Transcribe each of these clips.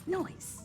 noise.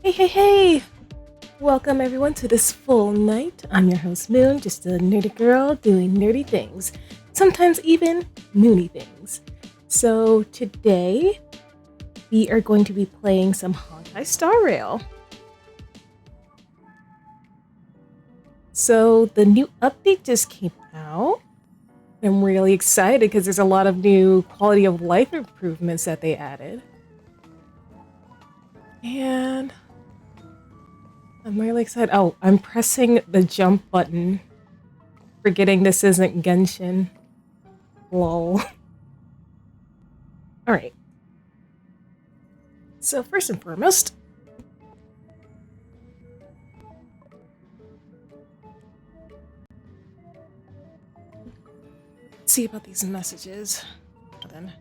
Hey! Welcome everyone to this full night. I'm your host Moon, just a nerdy girl doing nerdy things. Sometimes even moony things. So today, we are going to be playing some Honkai Star Rail. So the new update just came out. I'm really excited because there's a lot of new quality of life improvements that they added. And I'm really excited. Oh, I'm pressing the jump button. Forgetting this isn't Genshin. Lol. Alright. So first and foremost, let's see about these messages. Then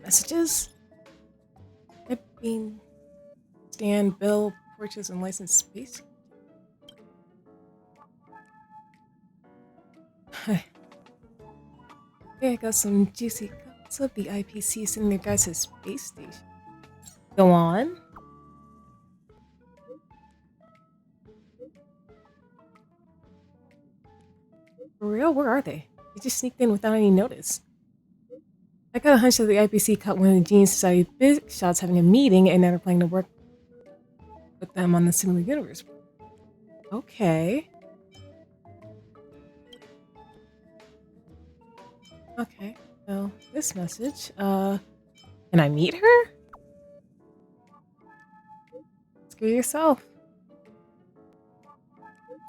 messages. Bean, stand, bill, purchase, and license space. Okay, I got some juicy cuts of the IPC sending their guys to space station. Go on. For real? Where are they? They just sneaked in without any notice. I got a hunch that the IPC caught one of the Genius Society big shots having a meeting and they're planning to work with them on the similar universe. Okay. Okay. So this message, can I meet her? Screw yourself.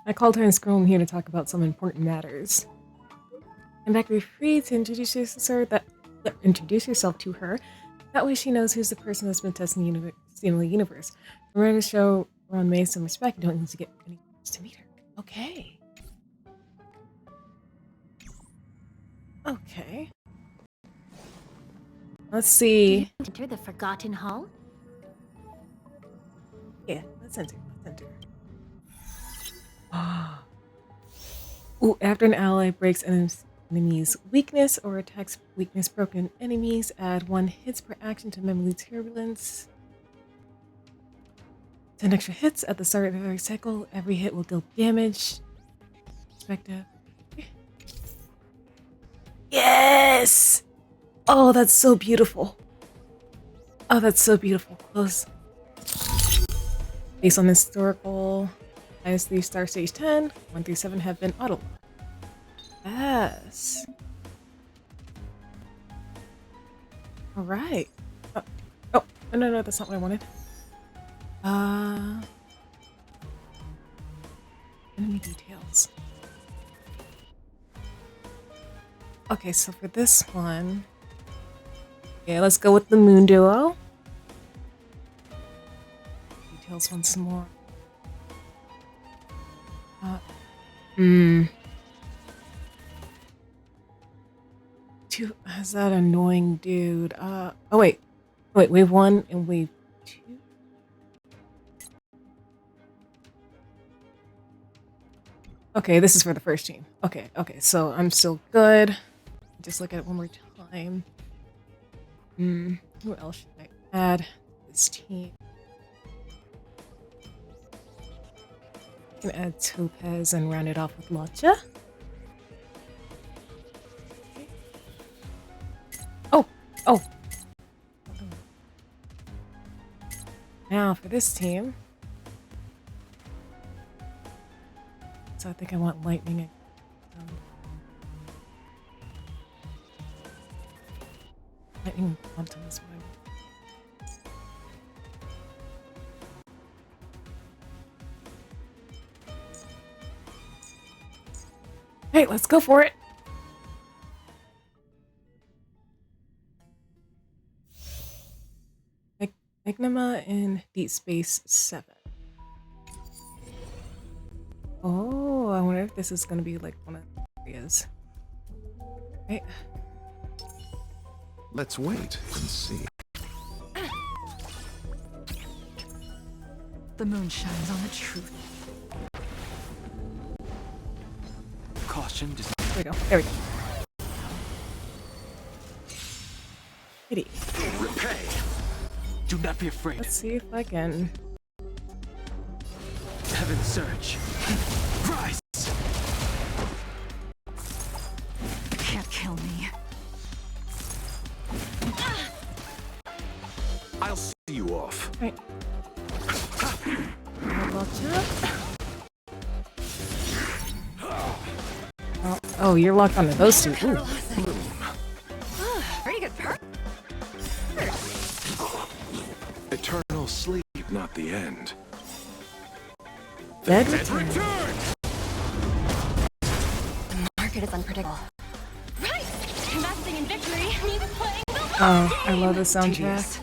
I called her and scrolled here to talk about some important matters. And that you're free to introduce yourself to her. That way she knows who's the person that's been testing the universe. Remember to show Ron May some respect. You don't need to get any chance to meet her. Okay. Okay. Let's see. Enter the Forgotten Hall? Yeah, let's enter. Ooh, after an ally breaks an enemy's weakness or attacks weakness broken enemies, add 1 hits per action to memory turbulence. 10 extra hits at the start of every cycle. Every hit will deal damage. Perspective. Yes! Oh, that's so beautiful. Oh, that's so beautiful. Close. Based on historical, -3 star stage 10, 1 through 7 have been auto. Yes. Alright. Oh, no, that's not what I wanted. Enemy details. Okay, so for this one, okay, let's go with the Moon Duo. Details once more. Has that annoying dude? Oh wait, wave 1 and wave 2. Okay, this is for the first team. Okay, so I'm still good. Just look at it one more time. Who else should I add to this team? I can add Topaz and round it off with Lotcha. Oh! Now for this team. So I think I want lightning. Lightning quantum is mine. Hey, let's go for it! Magnema in Deep Space 7. Oh, I wonder if this is gonna be like one of the areas. Right. Let's wait and see. The moon shines on the truth. Caution. There we go. There we go. Kitty. Repay. Do not be afraid. Let's see if I can. Heaven surge. Rise. Can't kill me. I'll see you off. Right. Oh, you're locked onto those two. Ooh. Pretty good perk. Eternal sleep, not the end. Dead Return. The market is unpredictable. Right! Investing in victory means playing the long Oh, I love the soundtrack.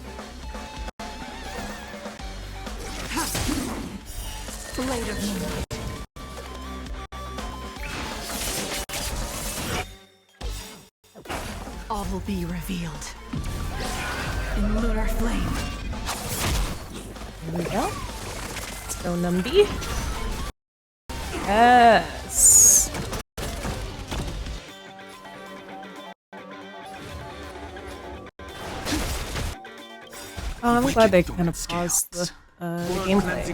Blade of moonlight. All will be revealed in lunar flame. Here we go. Let's go, Numby. Yes. Oh, I'm glad they kind of paused the gameplay.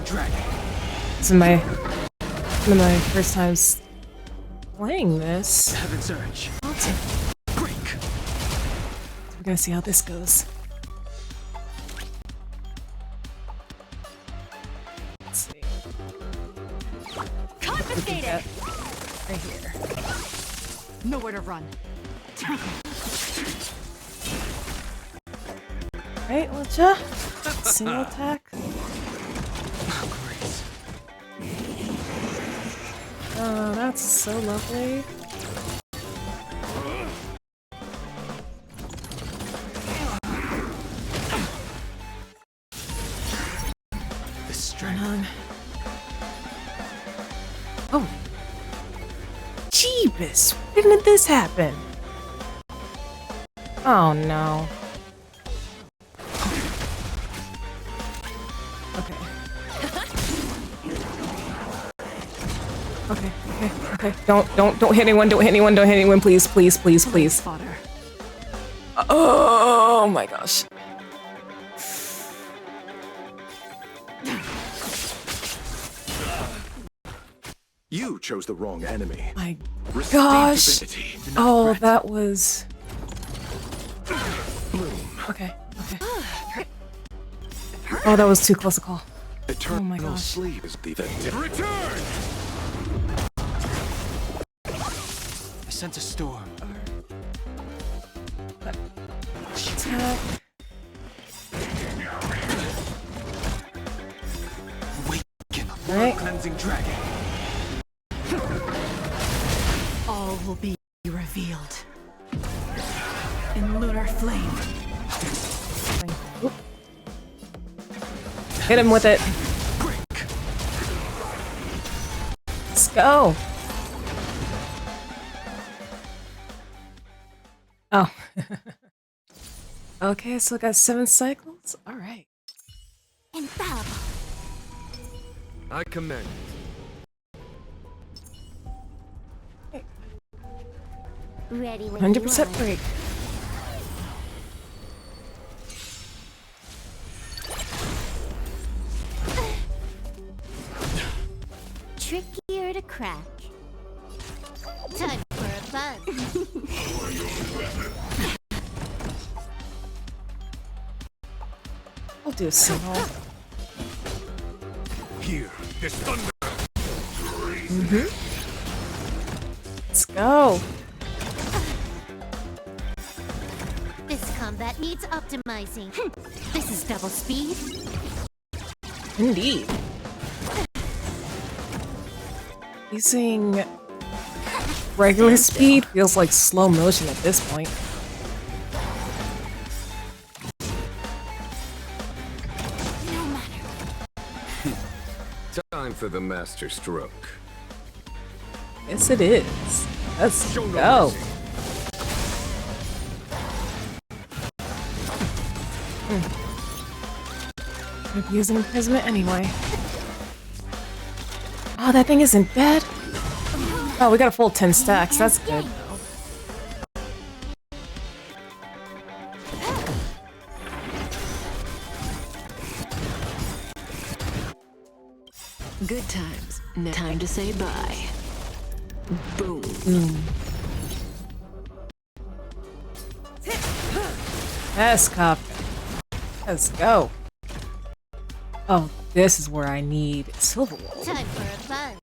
This is one of my first times playing this. Heaven surge. Awesome. Break. So we're gonna see how this goes. Let's see. Confiscated! Right here. Nowhere to run. Right, Lucha? Single attack. Grace. Oh, that's so lovely. The strength. On. Oh. Jeebus! When did this happen? Oh no. Okay. Okay. Don't hit anyone, don't hit anyone, please, please. Fodder. Oh my gosh. You chose the wrong enemy. My Receive gosh. divinity. Oh, that was... Bloom. Okay. Oh, that was too close a call. Eternal my gosh. sleep is the vendetta. Return. I sense a storm. Attack. Awaken. Right. Cleansing dragon. All will be revealed in lunar flame. Oop. Hit him with it. Break. Let's go. Oh. Okay, so I got 7 cycles. All right. Infallible. I commend. 100% break. Trickier to crack. Time for a fun. I'll do a single. Here, this thunder. Let's go. This combat needs optimizing. This is double speed. Indeed. Using regular speed feels like slow motion at this point. No matter. Time for the master stroke. Yes, it is. Let's Show no go. mercy. I'm using imprisonment anyway. Oh, that thing isn't dead. Oh, we got a full 10 stacks. That's good. Good times. No time to say bye. Boom. Yes, Kafka. Let's go. Oh, this is where I need Silverwolf. Time for a fun.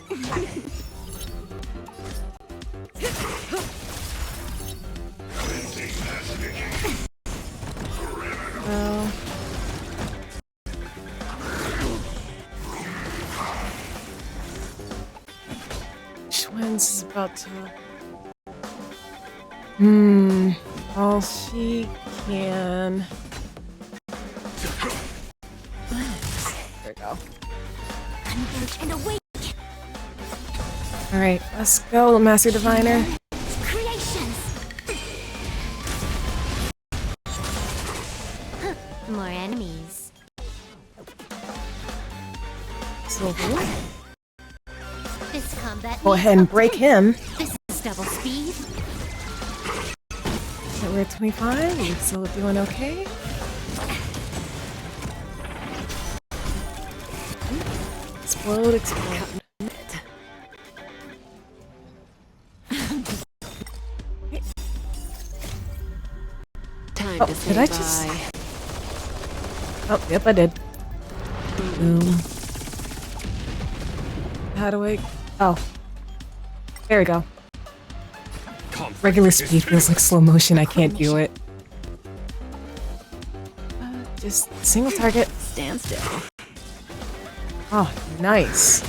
Well, Schwenn's is about to. All she can. There we go. Engage and awake. Alright, let's go, Master Diviner. Creations. More enemies. Silverwolf. This combat. Go ahead and break him. This is double speed. Okay, we're at 25. We're still doing okay. Explode, explode. Time Oh, to say did I bye. just- Oh, yep, I did. Boom. How do I... Oh. There we go. Regular speed feels like slow motion. I can't do it. Just single target. Stand still. Oh, nice.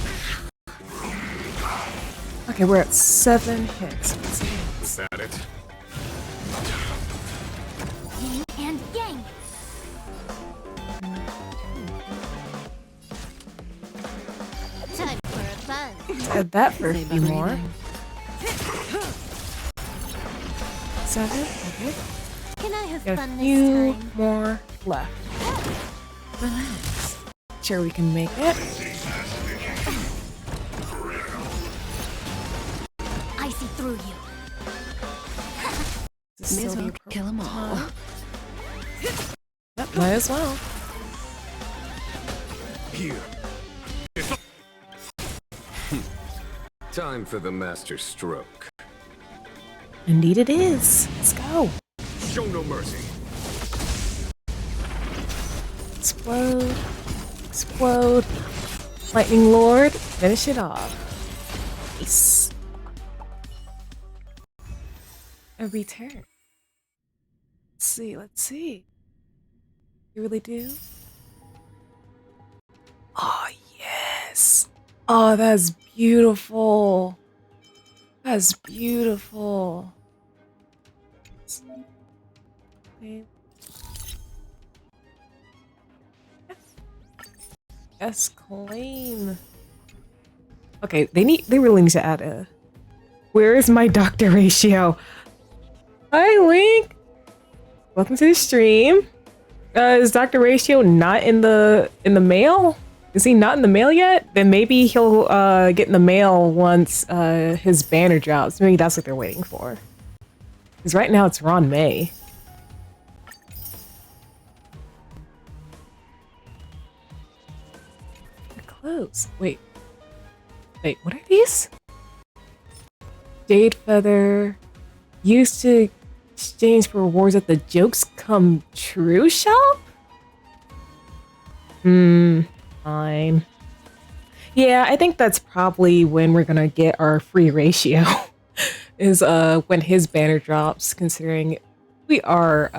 Okay, we're at 7 hits. Is that it? Yin and yang. Time for a fun. Add that for a Say few bye more. breathing. 7. Okay. Can I have Got a fun few this time? more left. Relax. Sure, we can make it. I see through you. This is May as still well the kill 'em all. Yep, might as well. Here. Time for the master stroke. Indeed it is. Let's go. Show no mercy. Explode. Explode. Lightning Lord. Finish it off. Nice. A return. Let's see, let's see. You really do? Oh, yes. Oh, that's beautiful. That's beautiful. Okay. Yes, claim. Okay, they really need to add a. Where is my doctor ratio? Hi, Link. Welcome to the stream. Is Dr. Ratio not in the mail? Is he not in the mail yet? Then maybe he'll get in the mail once his banner drops. Maybe that's what they're waiting for. Because right now it's Ron May. They're close. Wait, what are these? Jade Feather. Used to exchange for rewards at the Jokes Come True shop? Fine. Yeah, I think that's probably when we're gonna get our free ratio. Is when his banner drops, considering We are,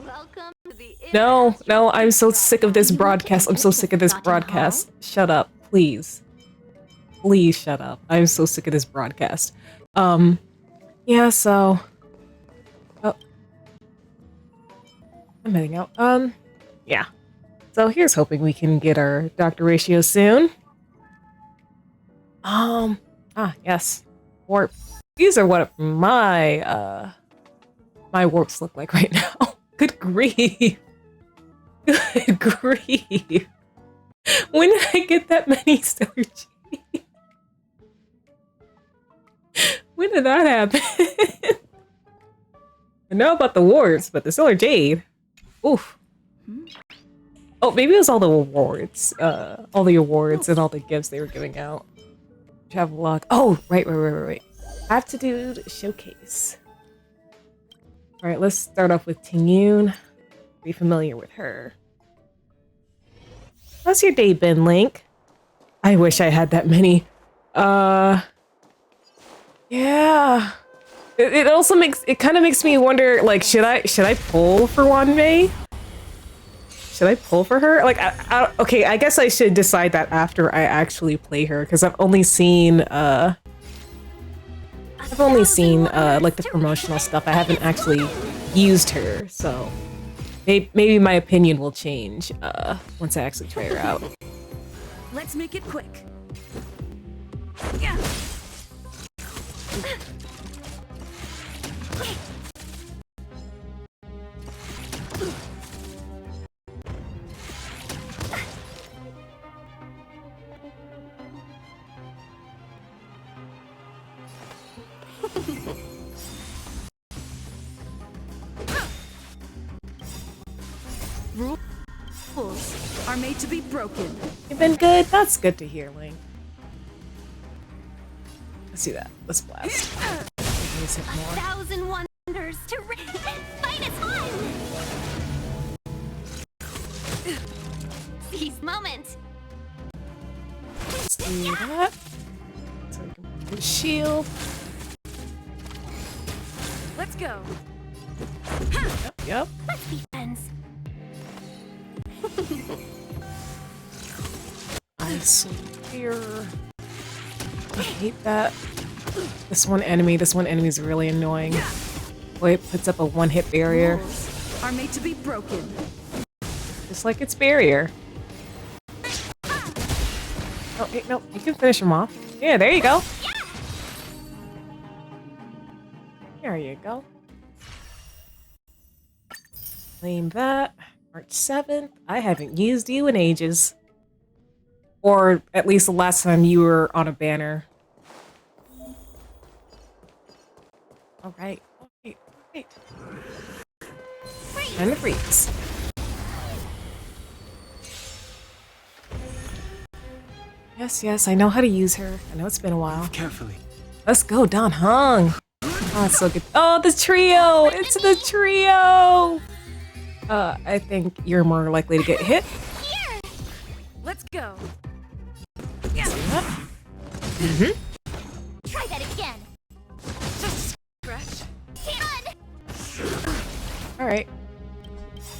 Welcome to the no, I'm so sick of this broadcast. I'm so sick of this broadcast. Shut up, please. Please shut up. I'm so sick of this broadcast. Yeah, so... Oh. I'm heading out. Yeah. So here's hoping we can get our doctor ratio soon. Yes. Warp. These are what my, my warps look like right now. Good grief. Good grief. When did I get that many Stellar Jade? When did that happen? I know about the wards, but the Stellar Jade. Oof. Oh, maybe it was all the awards. All the awards and all the gifts they were giving out. Travel log. Oh, right. Aptitude showcase. Alright, let's start off with Tingyun. Be familiar with her. How's your day been, Link? I wish I had that many. Yeah. It also kind of makes me wonder, like, should I pull for Wanmei? Should I pull for her? Like, okay, I guess I should decide that after I actually play her, because I've only seen, like, the promotional stuff. I haven't actually used her, so maybe my opinion will change, once I actually try her out. Let's make it quick. Yeah. Rules are made to be broken. You've been good? That's good to hear, Link. Let's do that. Let's blast. Let's hit more. 1,000 wonders to fight is fun! Seize moment! Let's do that. So we can put the shield. Let's go. Yep. Let's be friends. I swear. I hate that. This one enemy is really annoying. Boy, it puts up a one-hit barrier. Rules are made to be broken. Just like its barrier. Oh, wait, no, you can finish him off. Yeah, there you go. There you go. Claim that. March 7th. I haven't used you in ages. Or at least the last time you were on a banner. Alright. Alright. And the freeze. Yes, I know how to use her. I know it's been a while. Carefully. Let's go, Dan Heng. Oh, it's so good. Oh, the trio! It's the trio! I think you're more likely to get hit. Here. Let's go. Mm-hmm. Try that again. Just scratch. Alright.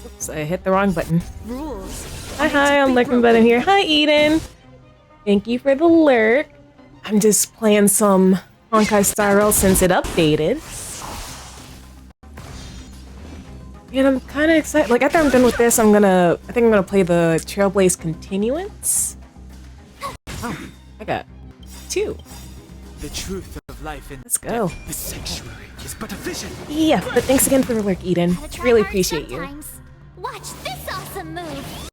Oops, I hit the wrong button. Rules. Hi, I'm lurking button here. Hi, Eden. Thank you for the lurk. I'm just playing some Honkai Star Rail since it updated. And I'm kind of excited. Like, after I'm done with this, I think I'm gonna play the Trailblaze Continuance. Oh, I got 2. The truth of life in Let's go. the sanctuary is but a vision. Yeah, but thanks again for the lurk, Eden. Gotta try Really hard appreciate you. sometimes. Watch this awesome move.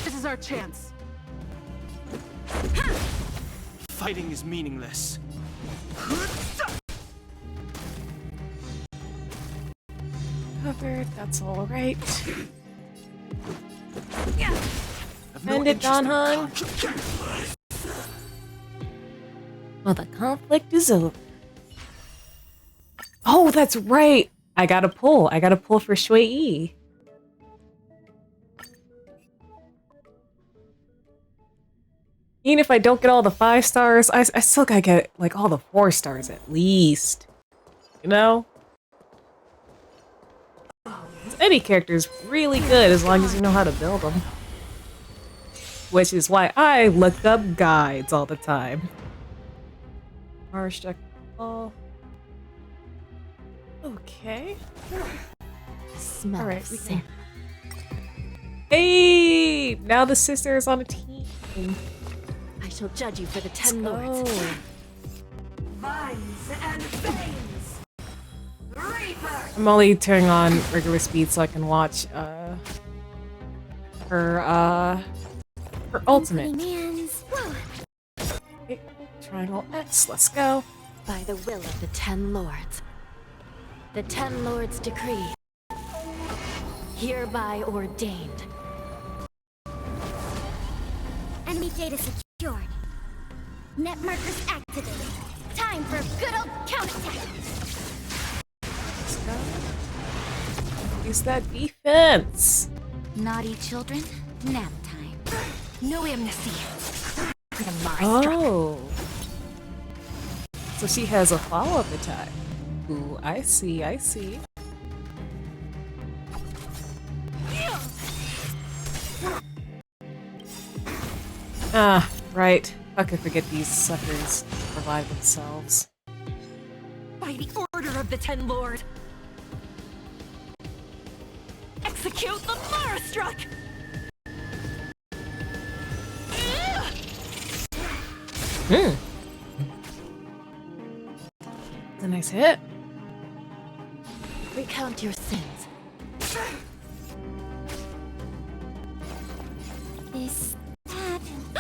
This is our chance. Fighting is meaningless. Covered, that's alright. I've no End it, interest in Dan Heng. conflict. Well, the conflict is over. Oh, that's right! I gotta pull for Shui Yi. Even if I don't get all the 5 stars, I still gotta get, like, all the 4 stars at least. You know? any character's really good as long as you know how to build them. Which is why I look up guides all the time. Marstruck ball. Okay. Smell Alright, of we sin. can. Hey! Now the sister is on a team. I shall judge you for the Let's 10 lords. go. I'm only turning on regular speed so I can watch her ultimate. Man's. Okay, Triangle X, let's go. By the will of the 10 lords. The 10 lords decree. Hereby ordained. Enemy data secured. Net markers activated. Time for a good old counterattack. Let's go. Use that defense. Naughty children, nap time. No amnesty. For the Mars Oh. So she has a follow-up attack. Ooh, I see, I see. Ah, right. How could I forget these suckers revive themselves? By the order of the 10 lords. Execute the Marastruck! Hmm. That's a nice hit. Recount your sins. This happened.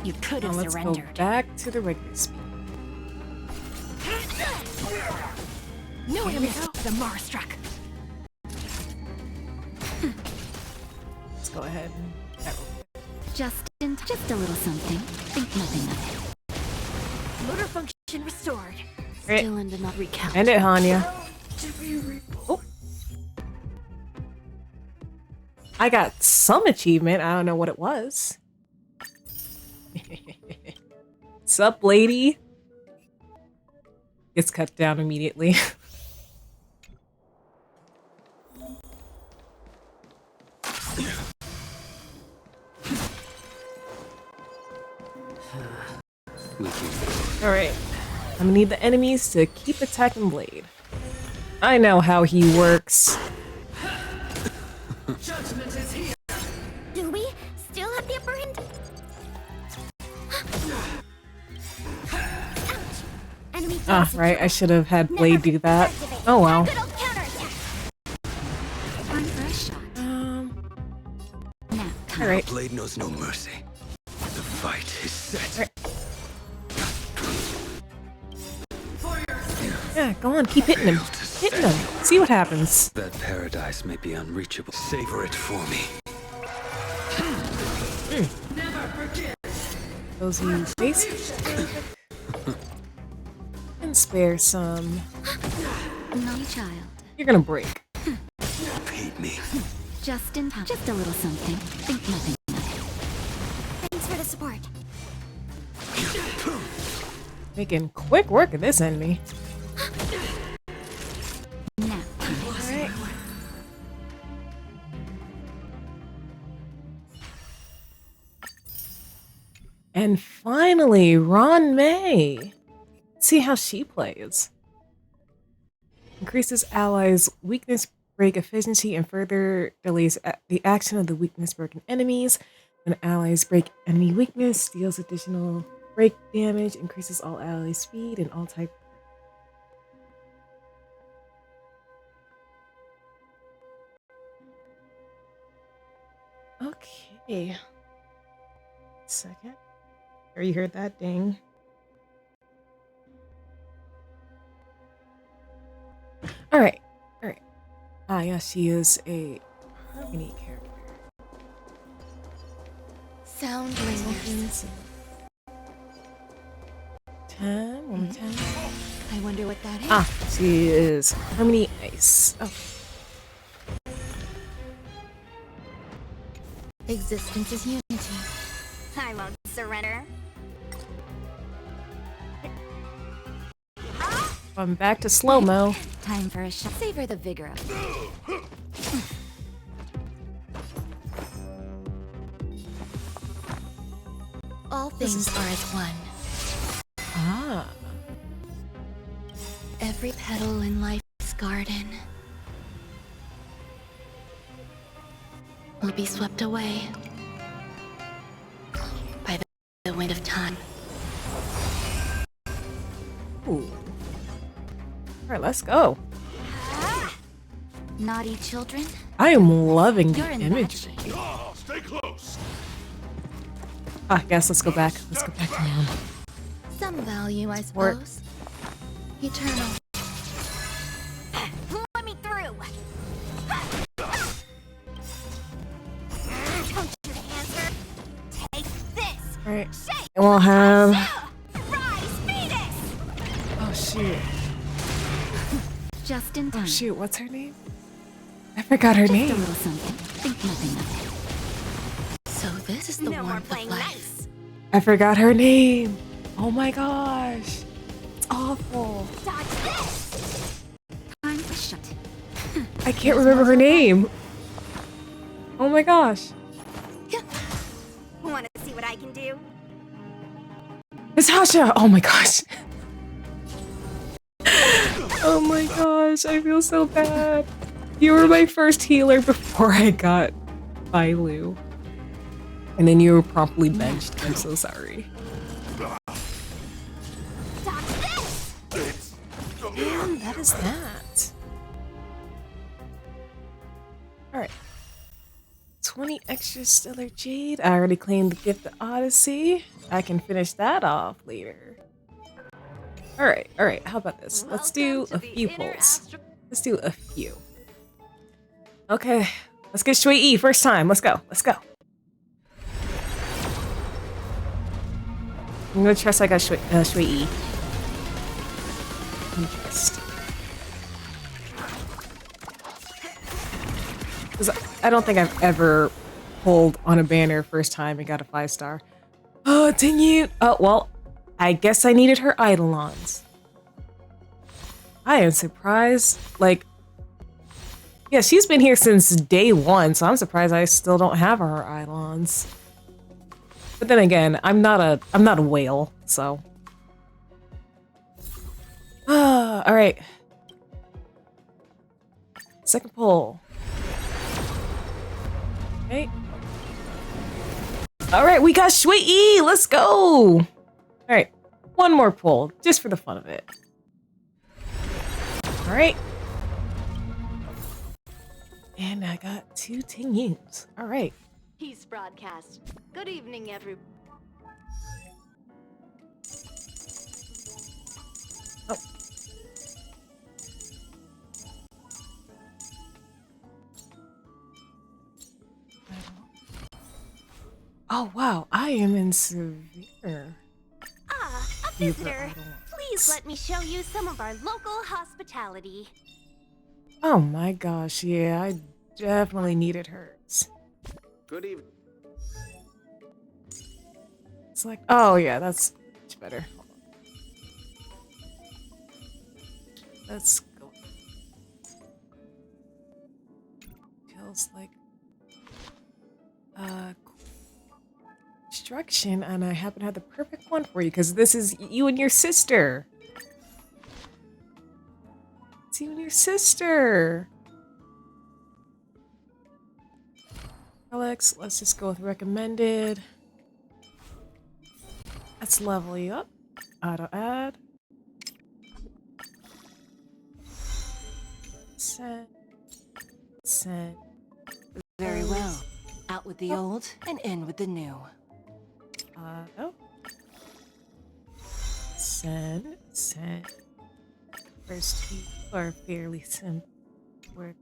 You could Now have let's go surrendered. back to the regular speed. No amnesty for the Marastruck. Let's go ahead and Just a little something. Think nothing of it. Motor function restored. Right. Still and not recount. end it, Hanya. Oh. I got some achievement. I don't know what it was. Sup, lady? Gets cut down immediately. Alright. I'm gonna need the enemies to keep attacking Blade. I know how he works. Do we still have the upper hand? Ouch. Enemy data Ah, right. I secured. should have had Blade do that. Activate. Oh well. Good old counterattack. One for a shot. Nap time. Alright. Blade knows no mercy. The fight is set. Yeah, go on, keep hitting him. Hitting him. See what happens. That paradise may be unreachable. Savor it for me. Those you face. And spare some. Naughty child. You're gonna break. Paid me. Just in time. Just a little something. Think nothing of it. Thanks for the support. Making quick work of this enemy. Nap time. Alright. And finally, Ron May. See how she plays. Increases allies' weakness break efficiency and further delays the action of the weakness broken enemies. When allies break enemy weakness, deals additional break damage, increases all ally speed and all type. Okay. Second. Or you heard that ding. Alright. Alright. Ah, yes, she is a Harmony character. Sound ringers. 10, 1 more 10. I wonder what that is. Ah, she is Harmony Ice. Oh, Existence is unity. I won't surrender. I'm back to slow-mo. Time for a shot. Savor the vigor of it. All things are as one. Ah. Every petal in life's garden will be swept away by the wind of time. Ooh. Alright, let's go. Naughty children. I am loving You're the in bad imagery. shape. Stay close. Ah, yes, let's go back. Let's go back down. Some value, I Or- suppose. Eternal. Let me through. Don't you answer. Take this. Alright. Shake. And we'll have... Rise, Phoenix. Oh, shoot. Just in time. Oh, shoot. What's her name? I forgot her Just a name. little something. Think nothing of it. So this is the No more warmth of playing life. nice. I forgot her name. Oh my gosh. It's awful. Dodge this. Time to shut. I can't remember her name. Oh my gosh. Want to see what I can do? Natasha! Oh my gosh. Oh my gosh, I feel so bad. You were my first healer before I got Bailu. And then you were promptly benched. I'm so sorry. Dodge this. Damn, that is that. Alright. 20 extra stellar jade. I already claimed the gift of Odyssey. I can finish that off later. Alright. How about this? Let's do a few pulls. Let's do a few. Okay. Let's get Shui E first time. Let's go. I'm gonna trust I got Shui E. I'm trust. 'Cause I don't think I've ever pulled on a banner first time and got a 5-star. Oh, dang you! Oh, well, I guess I needed her Eidolons. I am surprised. Like, yeah, she's been here since day one, so I'm surprised I still don't have her Eidolons. But then again, I'm not a whale, so. All right. Second pull. Okay. All right, we got Shui E. Let's go. All right, one more pull, just for the fun of it. All right. And I got 2 Tingyus. All right. Peace broadcast. Good evening, everyone. Oh. Oh wow, I am in severe. Ah, a fever. visitor. Please let me show you some of our local hospitality. Oh my gosh, yeah, I definitely needed hers. Good evening. It's like, oh yeah, that's much better. Hold on. Let's go. Feels like construction, and I happen to have the perfect one for you because this is you and your sister. It's you and your sister. Alex, let's just go with recommended. Let's level you up. Auto add. Send. Send. Very well. Out with the old and in with the new. Auto. Send. Send. First two are fairly simple. We're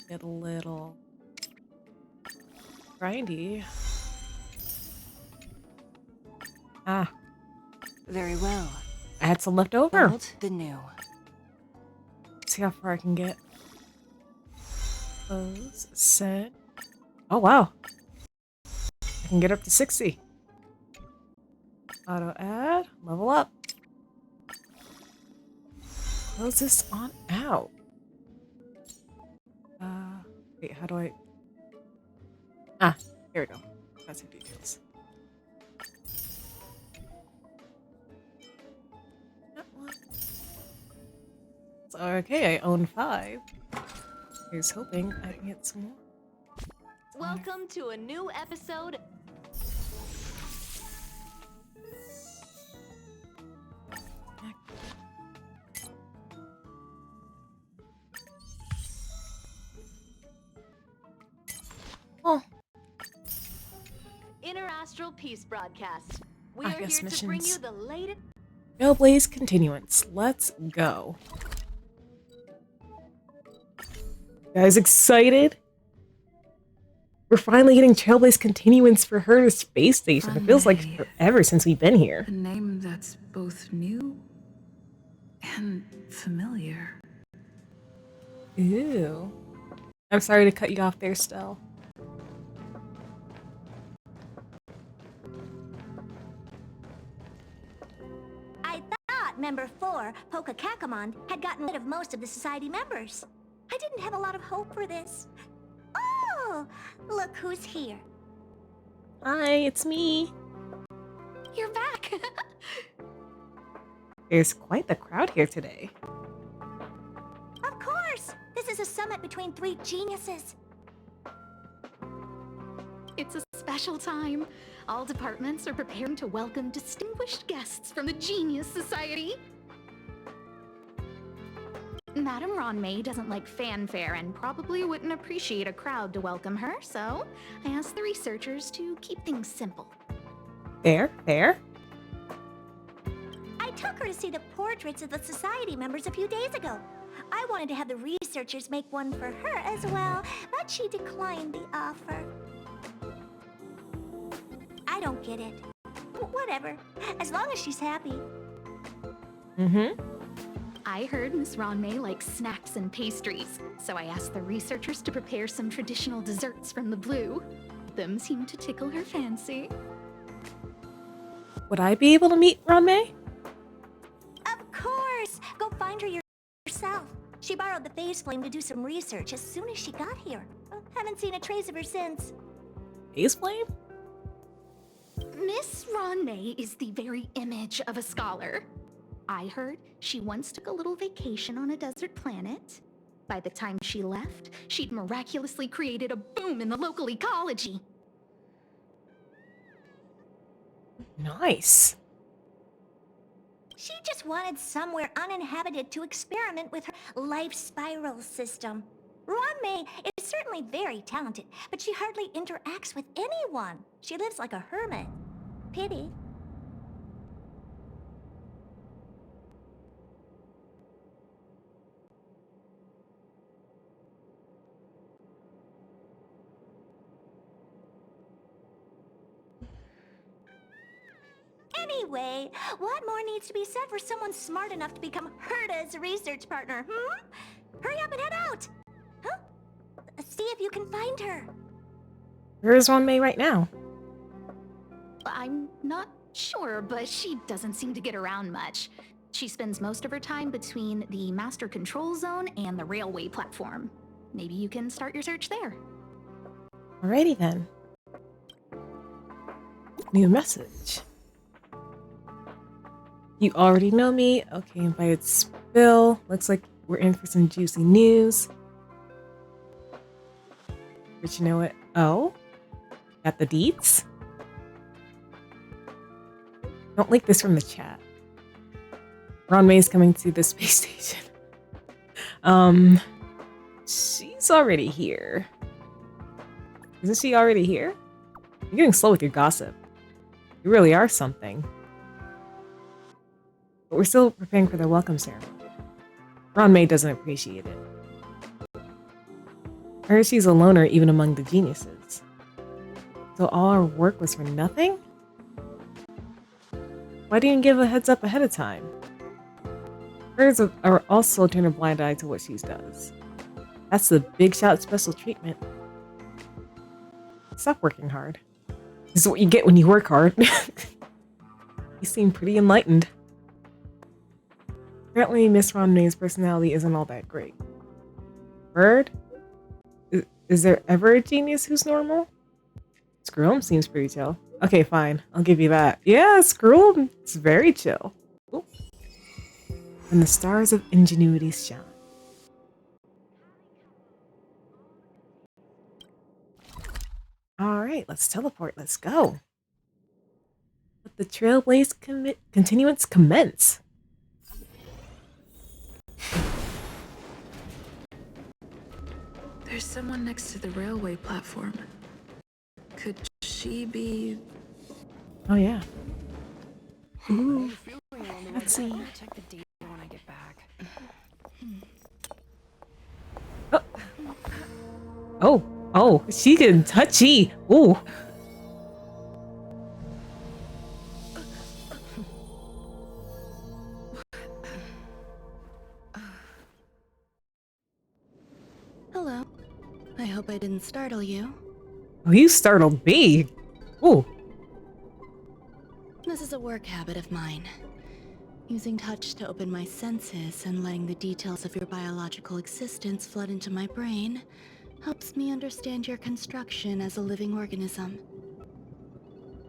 get a little grindy. Ah, Very well. I had some left over. Old, the new. See how far I can get. Close, set. Oh wow. I can get up to 60. Auto add, level up. close this on out. Wait, how do I... Ah, here we go. That's some details. That one. So, okay, I own 5. Here's hoping I can get some more. Welcome to a new episode. Oh, Interastral Peace Broadcast. We I are here guess to bring you missions. the latest. Trailblaze Continuance. Let's go. Guys, excited? We're finally getting Trailblaze Continuance for her to Space Station. It feels like Finally. forever since we've been here. A name that's both new and familiar. Ew. I'm sorry to cut you off there, Stell. I thought Member 4, Poka Kakamond, had gotten rid of most of the Society members. I didn't have a lot of hope for this. Oh, look who's here. Hi, it's me. You're back. There's quite the crowd here today. Of course! This is a summit between 3 geniuses. It's a special time. All departments are preparing to welcome distinguished guests from the Genius Society. Madame Ronmei doesn't like fanfare and probably wouldn't appreciate a crowd to welcome her, so I asked the researchers to keep things simple. There, there. I took her to see the portraits of the Society members a few days ago. I wanted to have the researchers make one for her as well, but she declined the offer. I don't get it. Whatever, as long as she's happy. Mm-hmm. I heard Miss Ronmei likes snacks and pastries, so I asked the researchers to prepare some traditional desserts from the blue. Them seemed to tickle her fancy. Would I be able to meet Ronmei? Of course! Go find her yourself. She borrowed the phase flame to do some research as soon as she got here. Haven't seen a trace of her since. Face Flame? Miss Ronmei is the very image of a scholar. I heard she once took a little vacation on a desert planet. By the time she left, she'd miraculously created a boom in the local ecology. Nice. She just wanted somewhere uninhabited to experiment with her life spiral system. Ronmei is certainly very talented, but she hardly interacts with anyone. She lives like a hermit. Pity. Anyway, what more needs to be said for someone smart enough to become Herta's research partner, Hurry up and head out! Huh? See if you can find her. Where's Ronmei right now? I'm not sure, but she doesn't seem to get around much. She spends most of her time between the master control zone and the railway platform. Maybe you can start your search there. Alrighty then. New message. You already know me. Okay, invited spill. Looks like we're in for some juicy news. But you know what? Oh? Got the deets? Don't leak this from the chat. Ronmei's coming to the space station. She's already here. Isn't she already here? You're getting slow with your gossip. You really are something. But we're still preparing for the welcome ceremony. Ronmei doesn't appreciate it. I heard she's a loner even among the geniuses. So all our work was for nothing? Why didn't you give a heads up ahead of time? Birds are also turning a blind eye to what she does. That's the big shot special treatment. Stop working hard. This is what you get when you work hard. You seem pretty enlightened. Apparently, Miss Ronmay's personality isn't all that great. Bird? Is there ever a genius who's normal? Scroom seems pretty chill. Okay, fine. I'll give you that. Yeah, Scroom is very chill. Ooh. And the stars of ingenuity shine. Alright, let's teleport. Let's go. Let the Trailblaze continuance commence. There's someone next to the railway platform. Could she be... Oh, yeah. Ooh. Let's see. Check the date when I get back. Oh, she getting touchy. Ooh. Hello. I hope I didn't startle you. Oh, you startled me. Ooh. This is a work habit of mine. Using touch to open my senses and letting the details of your biological existence flood into my brain helps me understand your construction as a living organism.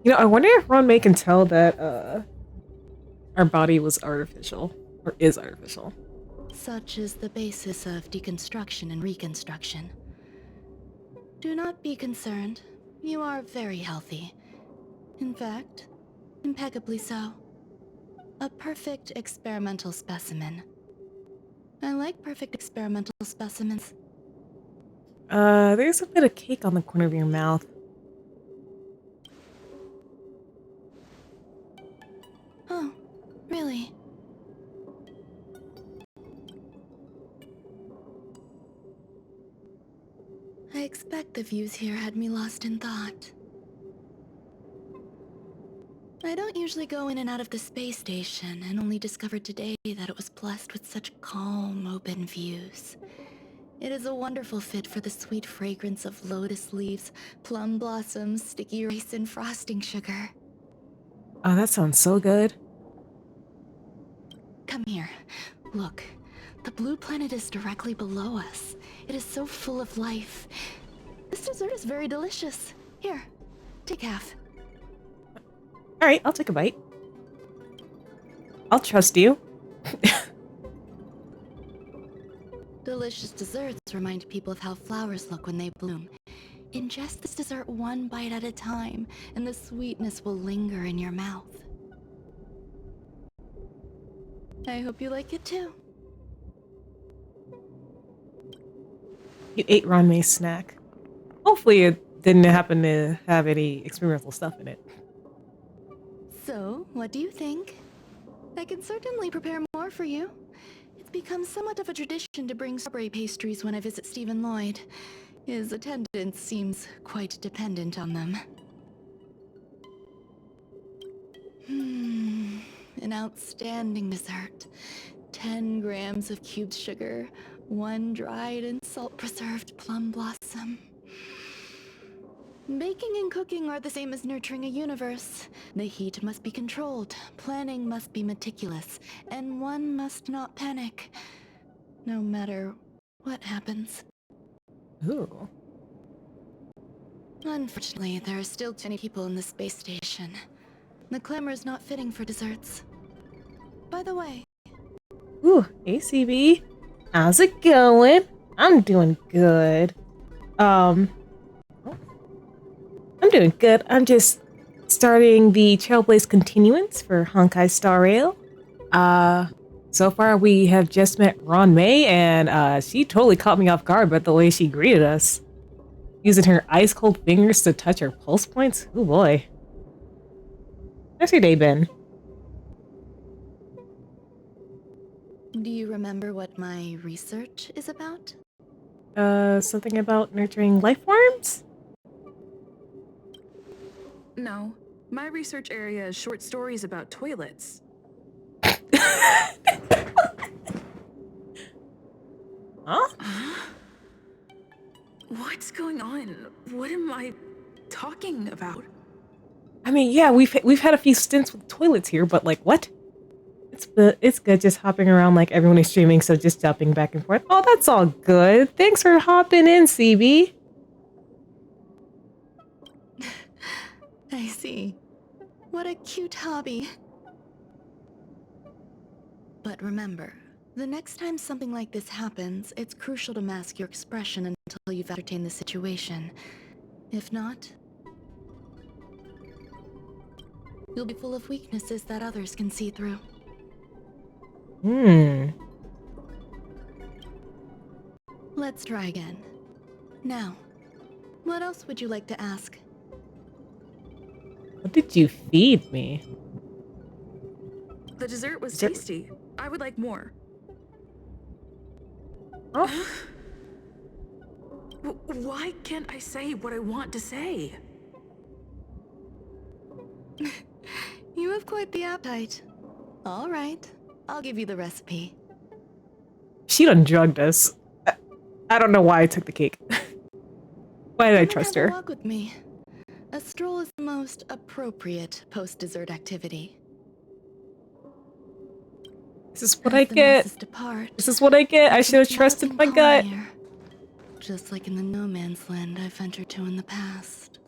You know, I wonder if Ron May can tell that our body was artificial or is artificial. Such is the basis of deconstruction and reconstruction. Do not be concerned. You are very healthy. In fact, impeccably so. A perfect experimental specimen. I like perfect experimental specimens. There's a bit of cake on the corner of your mouth. Oh, really? I expect the views here had me lost in thought. I don't usually go in and out of the space station, and only discovered today that it was blessed with such calm, open views. It is a wonderful fit for the sweet fragrance of lotus leaves, plum blossoms, sticky rice, and frosting sugar. Oh, that sounds so good. Come here. Look. The blue planet is directly below us. It is so full of life. This dessert is very delicious. Here, take half. Alright, I'll take a bite. I'll trust you. Delicious desserts remind people of how flowers look when they bloom. Ingest this dessert one bite at a time, and the sweetness will linger in your mouth. I hope you like it too. You ate Ron May's snack. Hopefully it didn't happen to have any experimental stuff in it. So, what do you think? I can certainly prepare more for you. It's become somewhat of a tradition to bring strawberry pastries when I visit Stephen Lloyd. His attendance seems quite dependent on them. An outstanding dessert. 10 grams of cubed sugar, 1 dried and salt-preserved plum blossom. Baking and cooking are the same as nurturing a universe. The heat must be controlled, planning must be meticulous, and one must not panic, no matter what happens. Ooh. Unfortunately, there are still too many people in the space station. The clamor is not fitting for desserts. By the way... Ooh, ACB. How's it going? I'm doing good. I'm doing good. I'm just starting the Trailblaze continuance for Honkai Star Rail. So far we have just met Ron May, and she totally caught me off guard by the way she greeted us. Using her ice-cold fingers to touch our pulse points. Oh boy. How's your day been? Do you remember what my research is about? Something about nurturing life forms? No. My research area is short stories about toilets. Huh? What's going on? What am I talking about? I mean, yeah, we've had a few stints with toilets here, but like, what? It's good just hopping around like everyone is streaming, so just jumping back and forth. Oh, that's all good. Thanks for hopping in, CB. I see. What a cute hobby. But remember, the next time something like this happens, it's crucial to mask your expression until you've ascertained the situation. If not, you'll be full of weaknesses that others can see through. Let's try again. Now, what else would you like to ask? What did you feed me? The dessert was Dessert- tasty. I would like more. Oh, Why can't I say what I want to say? You have quite the appetite. All right, I'll give you the recipe. she done drugged us. I don't know why I took the cake. Why did I Come and trust have a her? walk with me. A stroll is the most appropriate post-dessert activity. This is what As I the get. masses depart, This is what I get. I should have keep trusted my walking gut. calm here, just like in the no man's land I've ventured to in the past.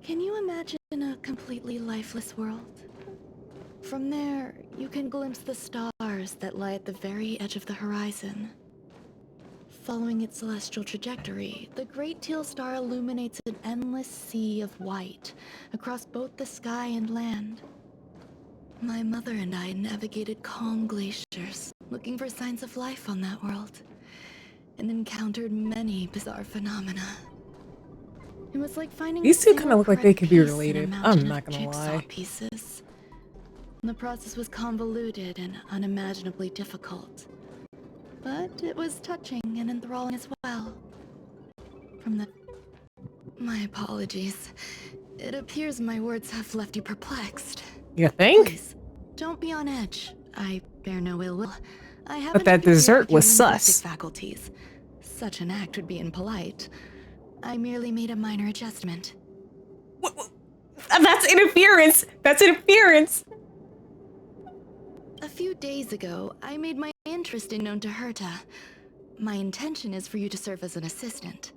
Can you imagine a completely lifeless world? From there, you can glimpse the stars that lie at the very edge of the horizon. Following its celestial trajectory, the Great Teal Star illuminates an endless sea of white across both the sky and land. My mother and I navigated calm glaciers, looking for signs of life on that world, and encountered many bizarre phenomena. It was like finding These a two kinda single look like they correct could be piece in a related. mountain I'm not of gonna jigsaw lie. pieces. The process was convoluted and unimaginably difficult, but it was touching and enthralling as well. From the... My apologies. It appears my words have left you perplexed. You think? Please, don't be on edge. I bear no ill will. I haven't that interfered dessert with your was linguistic sus. faculties. Such an act would be impolite. I merely made a minor adjustment. That's interference. That's interference. A few days ago, I made my interest in known to Herta. My intention is for you to serve as an assistant.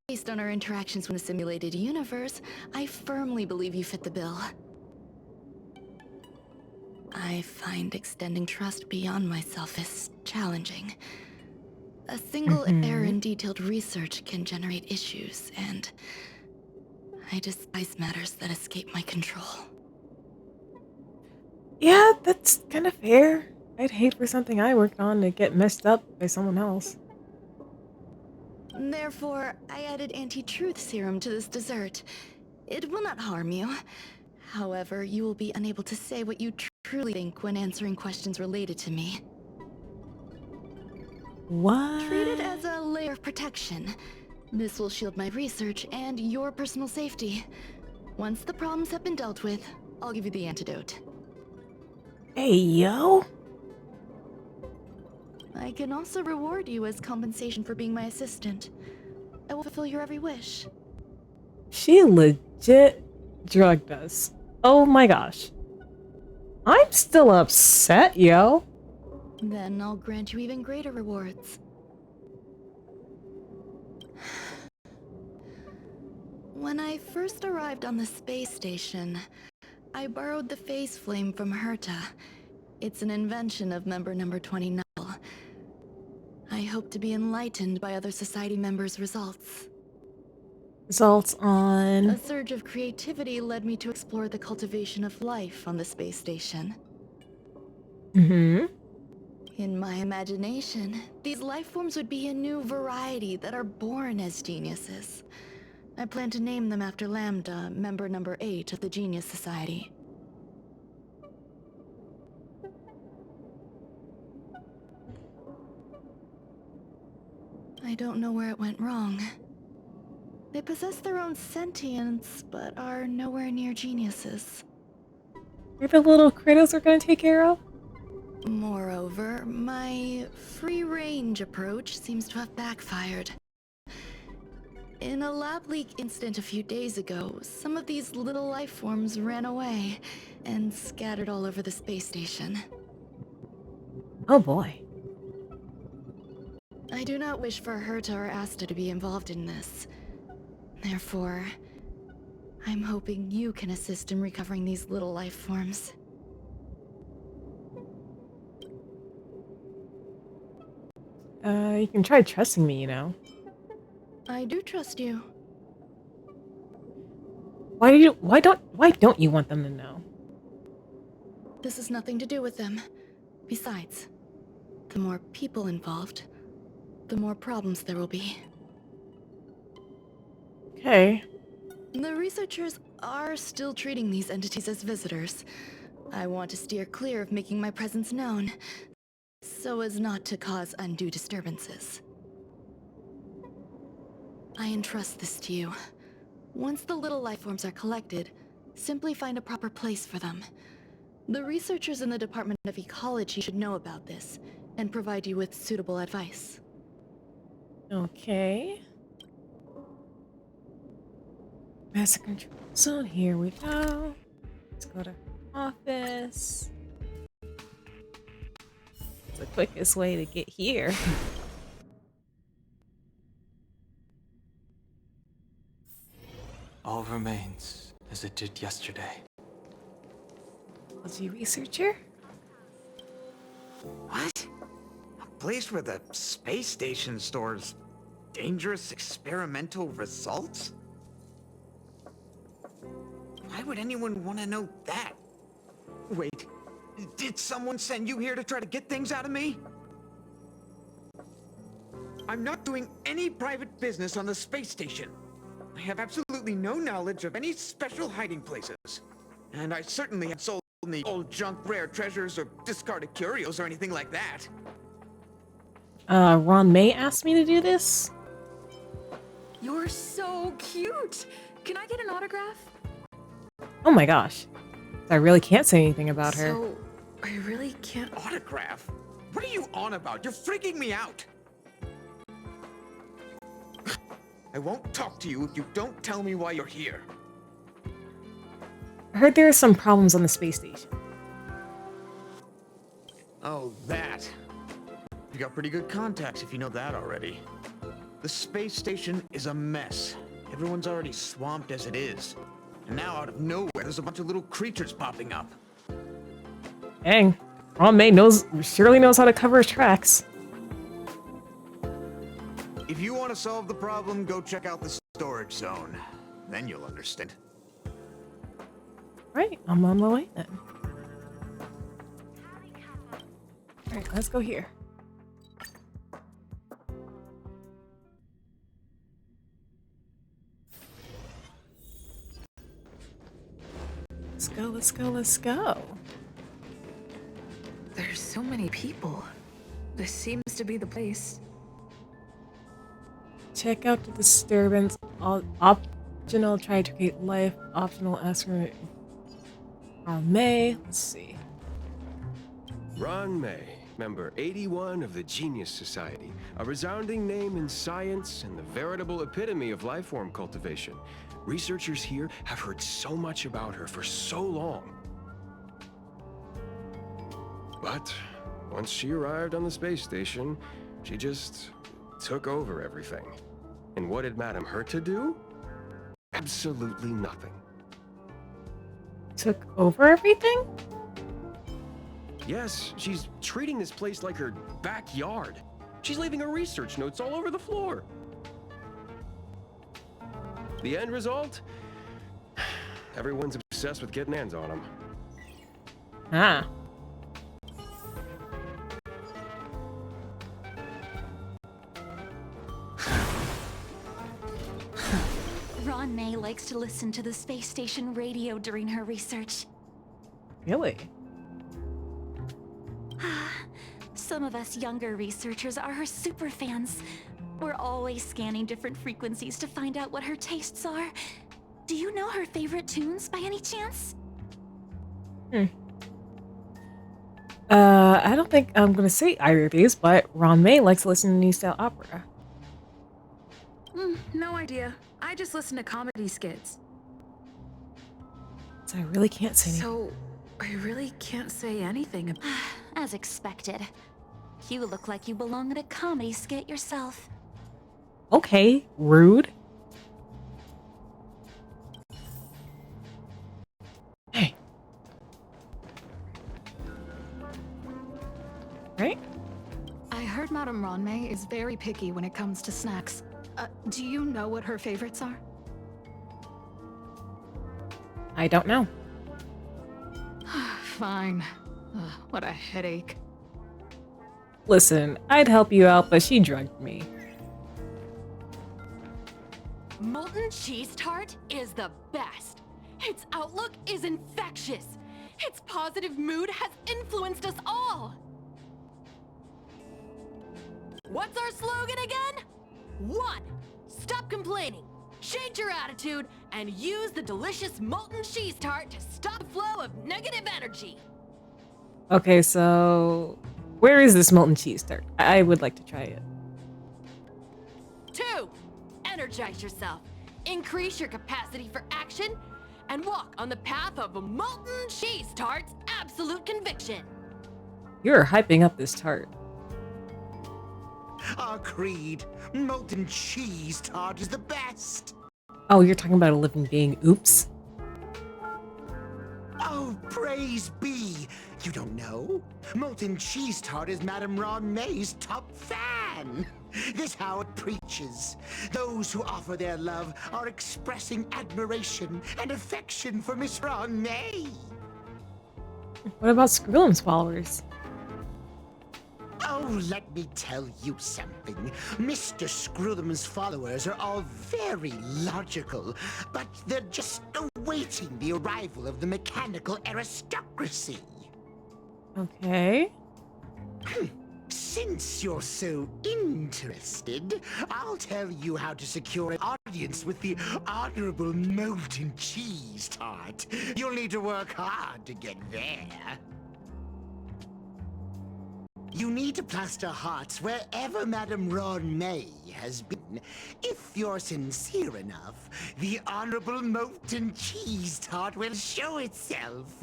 Based on our interactions in the simulated universe, I firmly believe you fit the bill. I find extending trust beyond myself is challenging. A single error in detailed research can generate issues, and I despise matters that escape my control. Yeah, that's kind of fair. I'd hate for something I worked on to get messed up by someone else. Therefore, I added anti-truth serum to this dessert. It will not harm you. However, you will be unable to say what you truly think when answering questions related to me. What? Treat it as a layer of protection. This will shield my research and your personal safety. Once the problems have been dealt with, I'll give you the antidote. Hey, yo. I can also reward you as compensation for being my assistant. I will fulfill your every wish. She legit drugged us. Oh my gosh. I'm still upset, yo. Then I'll grant you even greater rewards. When I first arrived on the space station, I borrowed the phase flame from Herta. It's an invention of member number 29. I hope to be enlightened by other society members' results. Results on... A surge of creativity led me to explore the cultivation of life on the space station. Mm-hmm. In my imagination, these life forms would be a new variety that are born as geniuses. I plan to name them after Lambda, member number 8 of the Genius Society. I don't know where it went wrong. They possess their own sentience, but are nowhere near geniuses. You're the little critters we're gonna take care of? Moreover, my free-range approach seems to have backfired. In a lab leak incident a few days ago, some of these little life forms ran away and scattered all over the space station. Oh boy. I do not wish for Herta or Asta to be involved in this. Therefore, I'm hoping you can assist in recovering these little life forms. You can try trusting me, you know. I do trust you. Why don't you want them to know? This has nothing to do with them. Besides, the more people involved, the more problems there will be. Okay. The researchers are still treating these entities as visitors. I want to steer clear of making my presence known, so as not to cause undue disturbances. I entrust this to you. Once the little lifeforms are collected, simply find a proper place for them. The researchers in the Department of Ecology should know about this, and provide you with suitable advice. Okay. Master control zone, here we go. Let's go to office. It's the quickest way to get here. All remains as it did yesterday. Technology researcher? What? A place where the space station stores dangerous experimental results? Why would anyone want to know that? Wait, did someone send you here to try to get things out of me? I'm not doing any private business on the space station. I have absolutely no knowledge of any special hiding places. And I certainly haven't sold any old junk rare treasures or discarded curios or anything like that. Ron May asked me to do this? You're so cute! Can I get an autograph? Oh my gosh. I really can't say anything about her. So, I really can't. Autograph? What are you on about? You're freaking me out! I won't talk to you if you don't tell me why you're here. I heard there are some problems on the space station. Oh, that. You got pretty good contacts if you know that already. The space station is a mess. Everyone's already swamped as it is. And now out of nowhere, there's a bunch of little creatures popping up. Dang. Ron May surely knows how to cover his tracks. If you want to solve the problem, go check out the storage zone. Then you'll understand. Right, I'm on my way then. Alright, let's go here. Let's go, let's go, let's go. There's so many people. This seems to be the place. Check out the disturbance. Optional, try to create life. Optional, ask for Ron May. Let's see. Ron May, member 81 of the Genius Society, a resounding name in science and the veritable epitome of lifeform cultivation. Researchers here have heard so much about her for so long. But once she arrived on the space station, she just took over everything. And what did Madame Herta do? Absolutely nothing. Took over everything? Yes, she's treating this place like her backyard. She's leaving her research notes all over the floor. The end result? Everyone's obsessed with getting hands on them. Ah. Ron May likes to listen to the space station radio during her research. Really? Some of us younger researchers are her super fans. We're always scanning different frequencies to find out what her tastes are. Do you know her favorite tunes by any chance? I don't think I'm gonna say either of these, but Ron May likes to listen to New Style opera. No idea. I just listen to comedy skits. So I really can't say anything. So, I really can't say anything. As expected. You look like you belong in a comedy skit yourself. Okay, rude. Hey. Right? I heard Madame Ronmei is very picky when it comes to snacks. Do you know what her favorites are? I don't know. Fine. What a headache. Listen, I'd help you out, but she drugged me. Molten cheese tart is the best. Its outlook is infectious. Its positive mood has influenced us all. What's our slogan again? 1. Stop complaining. Change your attitude and use the delicious molten cheese tart to stop the flow of negative energy. Okay, so where is this molten cheese tart? I would like to try it. 2. Energize yourself. Increase your capacity for action and walk on the path of a molten cheese tart's absolute conviction. You're hyping up this tart. Our creed, molten cheese tart is the best. Oh, you're talking about a living being. Oops. Oh, praise be. You don't know? Molten cheese tart is Madame Ronmei's top fan. This how it preaches. Those who offer their love are expressing admiration and affection for Miss Ronmei. What about Scrollum's followers? Oh, let me tell you something. Mr. Scrollum's followers are all very logical, but they're just awaiting the arrival of the mechanical aristocracy. Okay. Since you're so interested, I'll tell you how to secure an audience with the Honorable Molten Cheese Tart. You'll need to work hard to get there. You need to plaster hearts wherever Madame Ronmei has been. If you're sincere enough, the Honorable Molten Cheese Tart will show itself.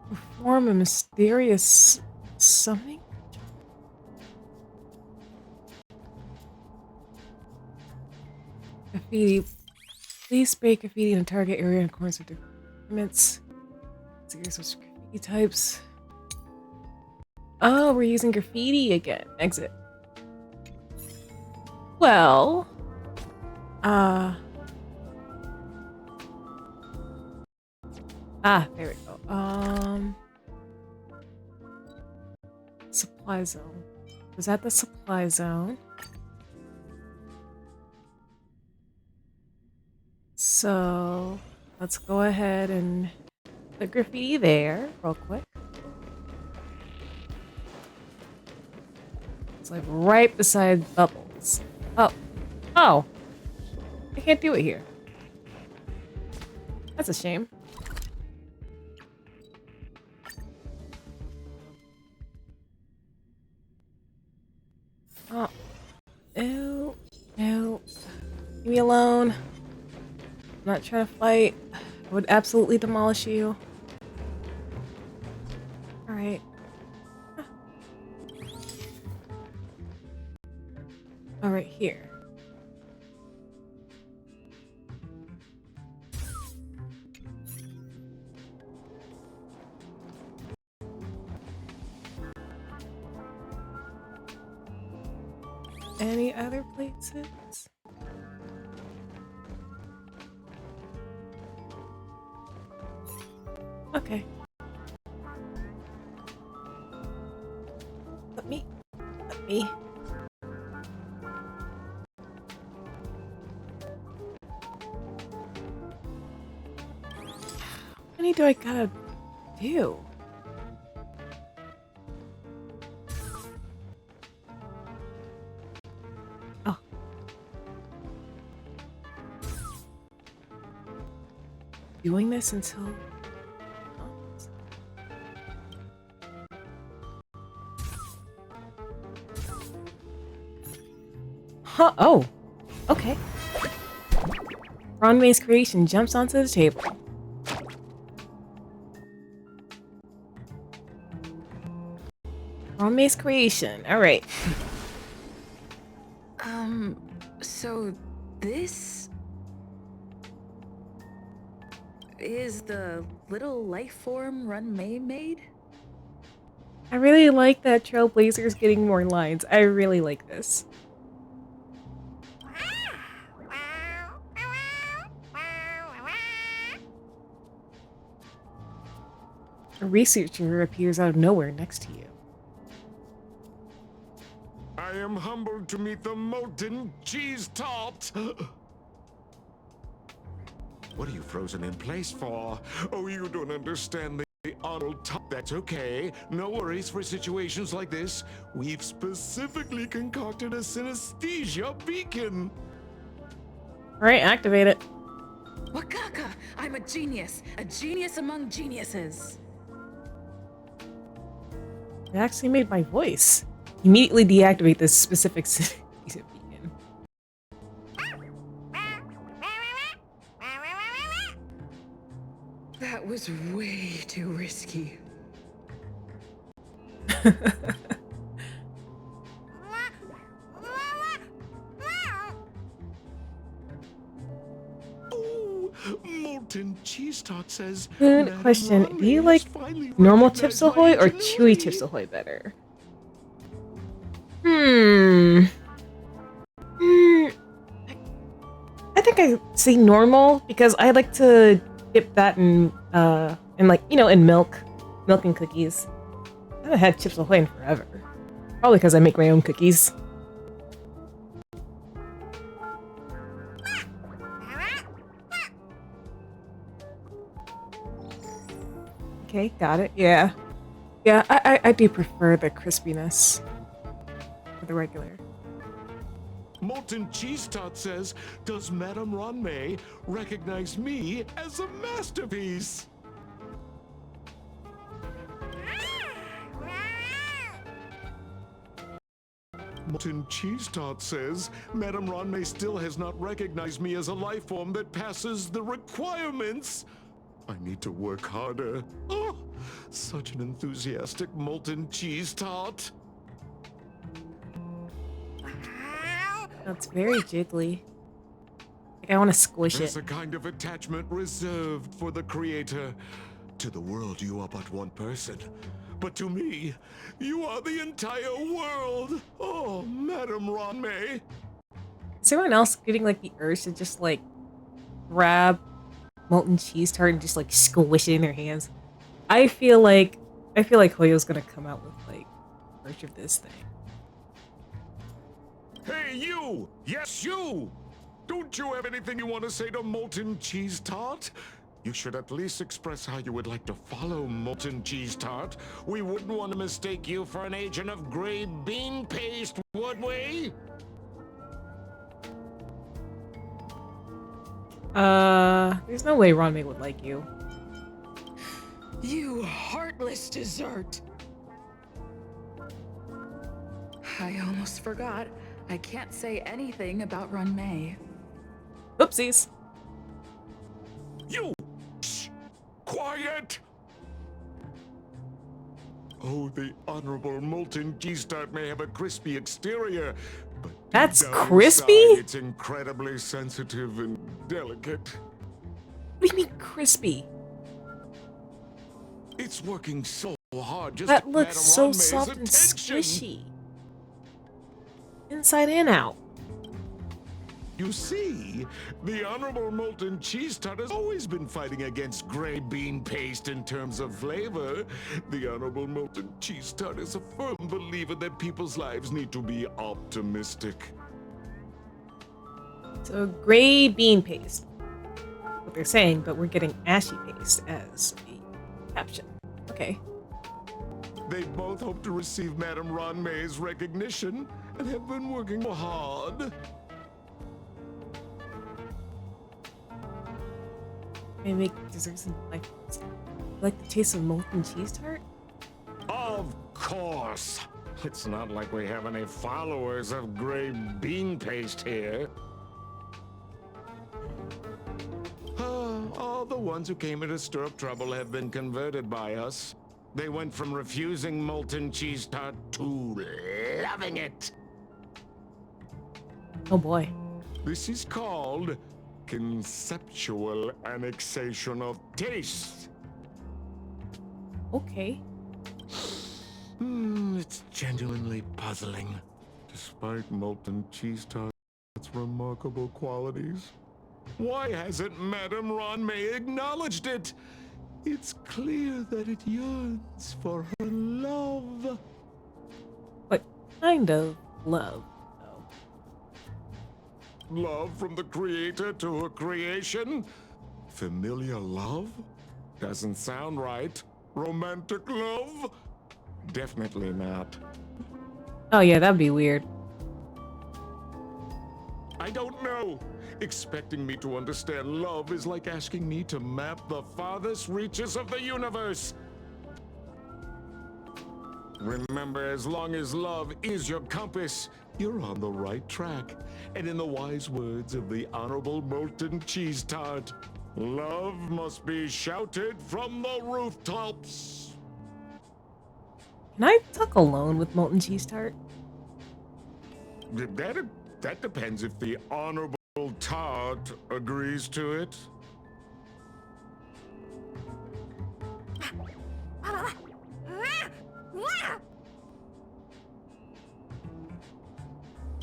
Perform a mysterious summoning? Graffiti. Please spray graffiti in a target area in accordance with the requirements. Series of graffiti types. Oh, we're using graffiti again. Exit. Well. There we go. Supply zone. Was that the supply zone? So let's go ahead and put graffiti there real quick. It's like right beside Bubbles. Oh, I can't do it here. That's a shame. Oh, ew, no, leave me alone. I'm not trying to fight. I would absolutely demolish you. Alright. Alright, here. Any other places? Okay. Let me. How many do I gotta do? Oh. Doing this until... Huh, oh. Okay. Ron May's creation jumps onto the table. Ron May's creation. Alright. So this is the little life form Run May made? I really like that Trailblazer's getting more lines. I really like this. A researcher appears out of nowhere next to you. I am humbled to meet the molten cheese tart. What are you frozen in place for? Oh, you don't understand the honorable top. That's okay. No worries for situations like this. We've specifically concocted a synesthesia beacon. Alright, activate it. Wakaka! I'm a genius among geniuses. It actually made my voice. Immediately deactivate this specific beacon. That was way too risky. Oh, molten cheese tart says. Good Madame question. Raleigh Do you has like finally normal recognized Chips my Ahoy or ingenuity. chewy Chips Ahoy better? I think I say normal because I like to dip that in like, you know, in milk and cookies. I haven't had Chips Ahoy in forever. Probably because I make my own cookies. Okay, got it. Yeah. Yeah, I do prefer the crispiness for the regular. Molten cheese tart says, does Madame Ronmay recognize me as a masterpiece? Molten cheese tart says, Madame Ronmay still has not recognized me as a life form that passes the requirements. I need to work harder. Oh, such an enthusiastic molten cheese tart. That's very jiggly. Like I want to squish There's it. a kind of attachment reserved for the creator. To the world, you are but one person. But to me, you are the entire world. Oh, Madame Ronmay. Is everyone else getting like the urge to just like grab molten cheese tart and just like squish it in their hands? I feel like Hoyo's gonna come out with like urge of this thing. Hey, you! Yes, you! Don't you have anything you want to say to Molten Cheese Tart? You should at least express how you would like to follow Molten Cheese Tart. We wouldn't want to mistake you for an agent of gray bean paste, would we? There's no way Ronmay would like you. You heartless dessert! I almost forgot. I can't say anything about Run May. Oopsies. You! Shh! Quiet! Oh, the Honorable Molten Cheese Tart may have a crispy exterior, but deep That's down crispy? inside, it's incredibly sensitive and delicate. What do you mean crispy? It's working so hard just That to looks Madame so Ronmay's soft and attention. squishy. Inside and out. You see, the Honorable Molten Cheese Tart has always been fighting against gray bean paste in terms of flavor. The Honorable Molten Cheese Tart is a firm believer that people's lives need to be optimistic. So gray bean paste. What they're saying, but we're getting ashy paste as a caption. Okay. They both hope to receive Madame Ronmay's recognition and have been working hard. They make desserts and like the taste of molten cheese tart? Of course. It's not like we have any followers of gray bean paste here. All the ones who came here to stir up trouble have been converted by us. They went from refusing molten cheese tart to loving it. Oh boy. This is called conceptual annexation of taste. Okay. It's genuinely puzzling. Despite molten cheese tart's remarkable qualities, why hasn't Madame Ronmei acknowledged it? It's clear that it yearns for her love. What kind of love, though? Love from the creator to her creation? Familiar love? Doesn't sound right. Romantic love? Definitely not. Oh yeah, that'd be weird. I don't know. Expecting me to understand love is like asking me to map the farthest reaches of the universe. Remember, as long as love is your compass, you're on the right track. And in the wise words of the Honorable Molten Cheese Tart, love must be shouted from the rooftops. Can I talk alone with Molten Cheese Tart? That depends if the Honorable Tart agrees to it.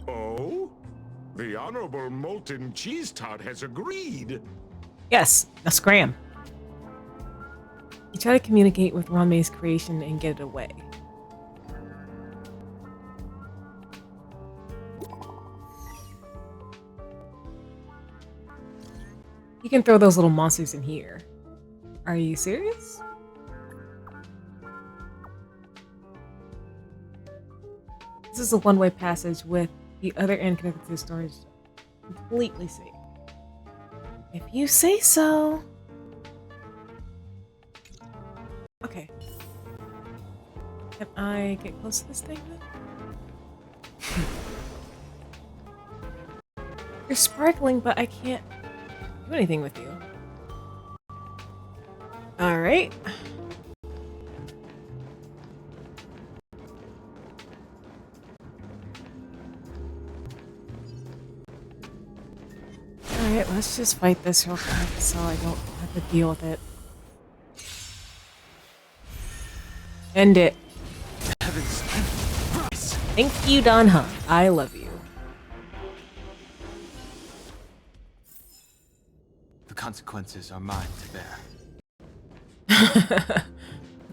Oh? The Honorable Molten Cheese Tart has agreed. Yes, now scram. You try to communicate with Ronmei's creation and get it away. You can throw those little monsters in here. Are you serious? This is a one-way passage with the other end connected to the storage. Completely safe. If you say so. Okay. Can I get close to this thing then? You're sparkling, but I can't do anything with you. Alright. Alright, let's just fight this real quick so I don't have to deal with it. End it. Thank you, Don Hung. I love you. The consequences are mine to bear.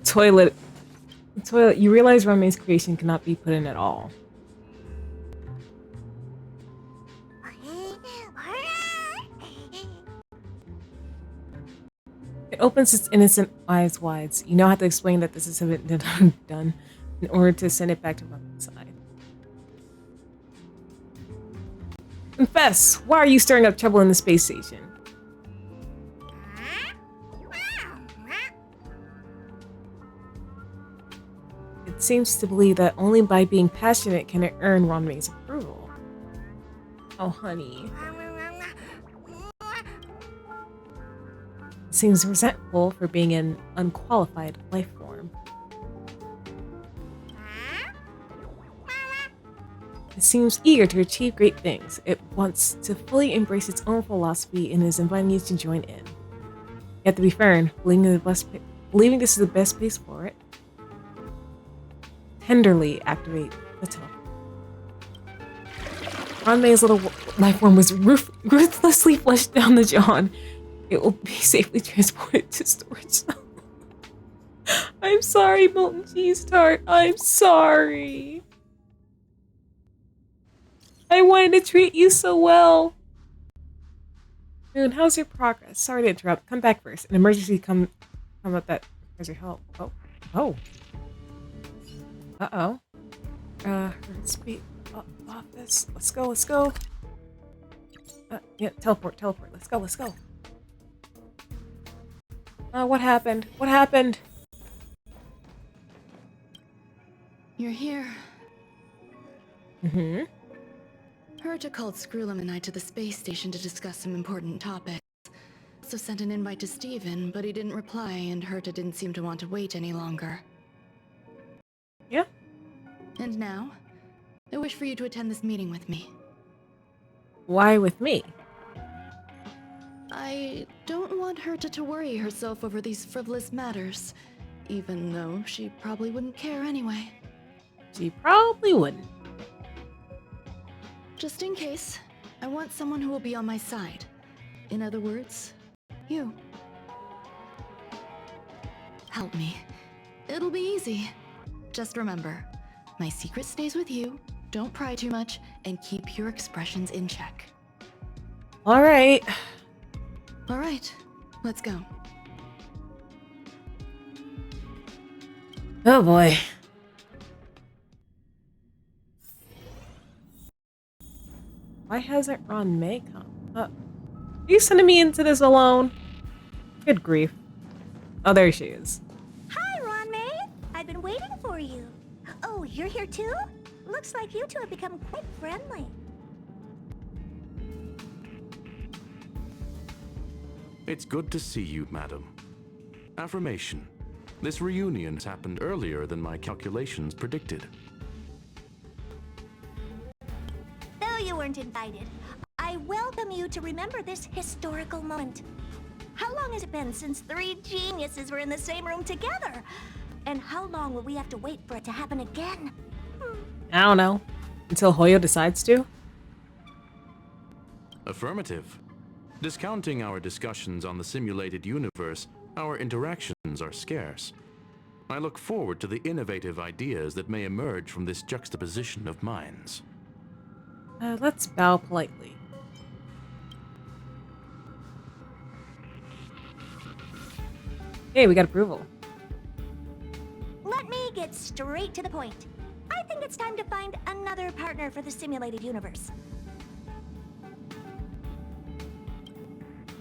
Toilet. Toilet. You realize Ronmei's creation cannot be put in at all. It opens its innocent eyes wide. You now have to explain that this has been done in order to send it back to Ronmei's side. Confess! Why are you stirring up trouble in the space station? It seems to believe that only by being passionate can it earn Ronmei's approval. Oh, honey. It seems resentful for being an unqualified life form. It seems eager to achieve great things. It wants to fully embrace its own philosophy and is inviting you to join in. You have to be firm, believing this is the best place for it. Tenderly activate the teleport. Ronmei's little life form was ruthlessly flushed down the John. It will be safely transported to storage. I'm sorry, Molten Cheese Tart. I'm sorry. I wanted to treat you so well. Moon, how's your progress? Sorry to interrupt. Come back first. An emergency come up that requires your help. Oh. Uh-oh. Speed office. Let's go. Yeah, teleport. Let's go. What happened? You're here. Mm-hmm. Herta called Skrullum and I to the space station to discuss some important topics. Also sent an invite to Steven, but he didn't reply, and Herta didn't seem to want to wait any longer. Yeah. And now, I wish for you to attend this meeting with me. Why with me? I don't want Herta to worry herself over these frivolous matters, even though she probably wouldn't care anyway. She probably wouldn't. Just in case, I want someone who will be on my side. In other words, you. Help me. It'll be easy. Just remember, my secret stays with you, don't pry too much, and keep your expressions in check. Alright. Alright, let's go. Oh boy. Why hasn't Ron May come? Are you sending me into this alone? Good grief. Oh, there she is. Hi, Ron May. I've been waiting for you. Oh, you're here too? Looks like you two have become quite friendly. It's good to see you, madam. Affirmation. This reunion has happened earlier than my calculations predicted. Though you weren't invited, I welcome you to remember this historical moment. How long has it been since 3 geniuses were in the same room together? And how long will we have to wait for it to happen again? I don't know. Until Hoyo decides to? Affirmative. Discounting our discussions on the simulated universe, our interactions are scarce. I look forward to the innovative ideas that may emerge from this juxtaposition of minds. Let's bow politely. Hey, we got approval. Let me get straight to the point. I think it's time to find another partner for the simulated universe.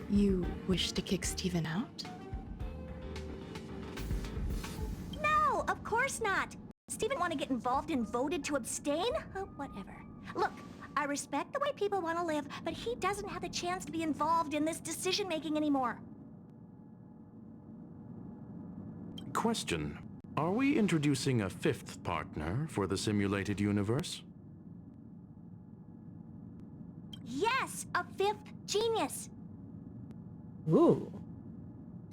You wish to kick Steven out? No, of course not. Steven want to get involved and voted to abstain? Oh, whatever. Look, I respect the way people want to live, but he doesn't have the chance to be involved in this decision-making anymore. Question. Are we introducing a 5th partner for the simulated universe? Yes, a 5th genius. Ooh.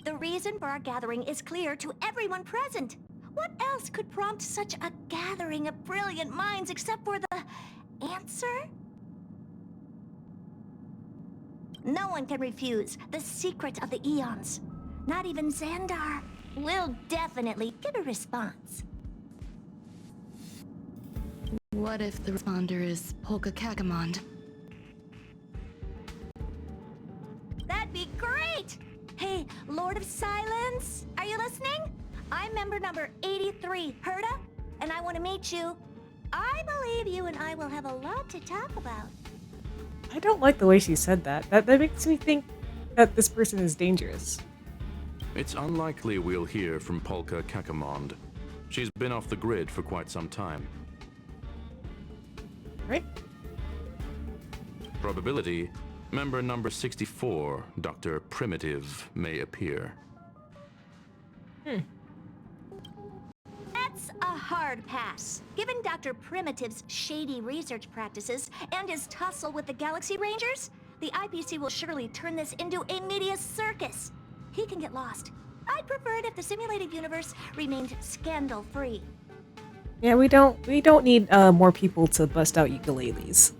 The reason for our gathering is clear to everyone present. What else could prompt such a gathering of brilliant minds except for the answer? No one can refuse the secret of the eons. Not even Xandar. We'll definitely get a response. What if the responder is Polka Kakamond? That'd be great! Hey, Lord of Silence, are you listening? I'm member number 83, Herta, and I want to meet you. I believe you and I will have a lot to talk about. I don't like the way she said that. That makes me think that this person is dangerous. It's unlikely we'll hear from Polka Kakamond. She's been off the grid for quite some time. Right? Probability, member number 64, Dr. Primitive, may appear. That's a hard pass. Given Dr. Primitive's shady research practices and his tussle with the Galaxy Rangers, the IPC will surely turn this into a media circus. He can get lost. I'd prefer it if the simulated universe remained scandal-free. Yeah, we don't need more people to bust out ukuleles.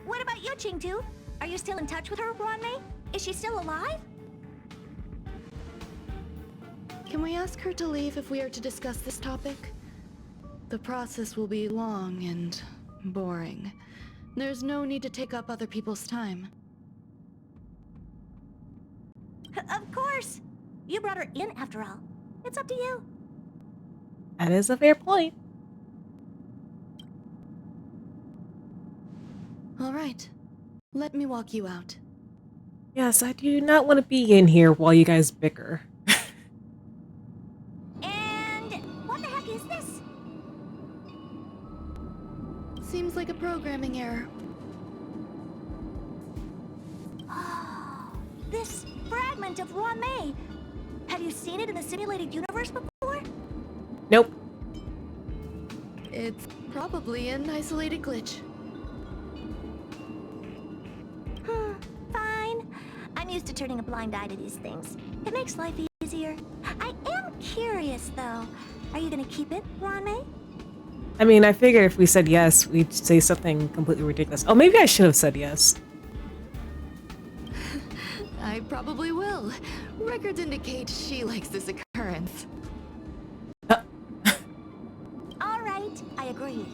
What about you, Qingtu? Are you still in touch with her, Ron May? Is she still alive? Can we ask her to leave if we are to discuss this topic? The process will be long and boring. There's no need to take up other people's time. Of course! You brought her in after all. It's up to you. That is a fair point. All right. Let me walk you out. Yes, I do not want to be in here while you guys bicker. And what the heck heck is this? Seems like a programming error. This fragment of Ruan Mei. Have you seen it in the simulated universe before? Nope. It's probably an isolated glitch. Fine. I'm used to turning a blind eye to these things. It makes life easier. I am curious, though. Are you gonna keep it, Ruan Mei? I mean, I figured if we said yes, we'd say something completely ridiculous. Oh, maybe I should have said yes. I probably will. Records indicate she likes this occurrence. All right, I agree.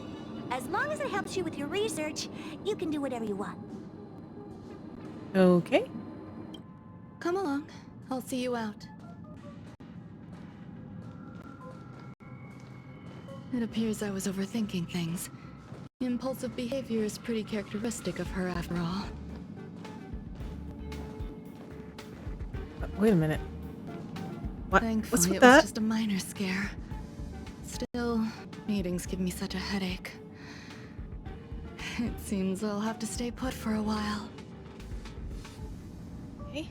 As long as it helps you with your research, you can do whatever you want. Okay. Come along. I'll see you out. It appears I was overthinking things. Impulsive behavior is pretty characteristic of her after all. Wait a minute. What? Thankfully, What's with it that? was just a minor scare. Still, meetings give me such a headache. It seems I'll have to stay put for a while. Okay.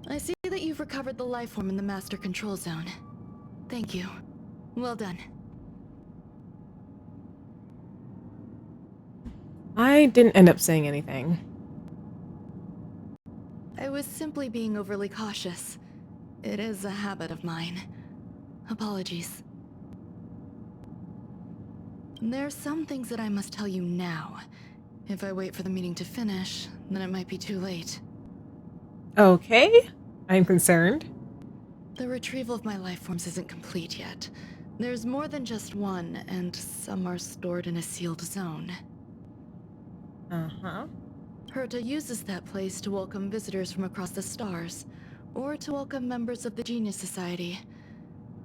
I see that you've recovered the life form in the Master Control Zone. Thank you. Well done. I didn't end up saying anything. I was simply being overly cautious. It is a habit of mine. Apologies. There are some things that I must tell you now. If I wait for the meeting to finish, then it might be too late. Okay. I'm concerned. The retrieval of my life forms isn't complete yet. There's more than just one, and some are stored in a sealed zone. Uh-huh. Herta uses that place to welcome visitors from across the stars, or to welcome members of the Genius Society.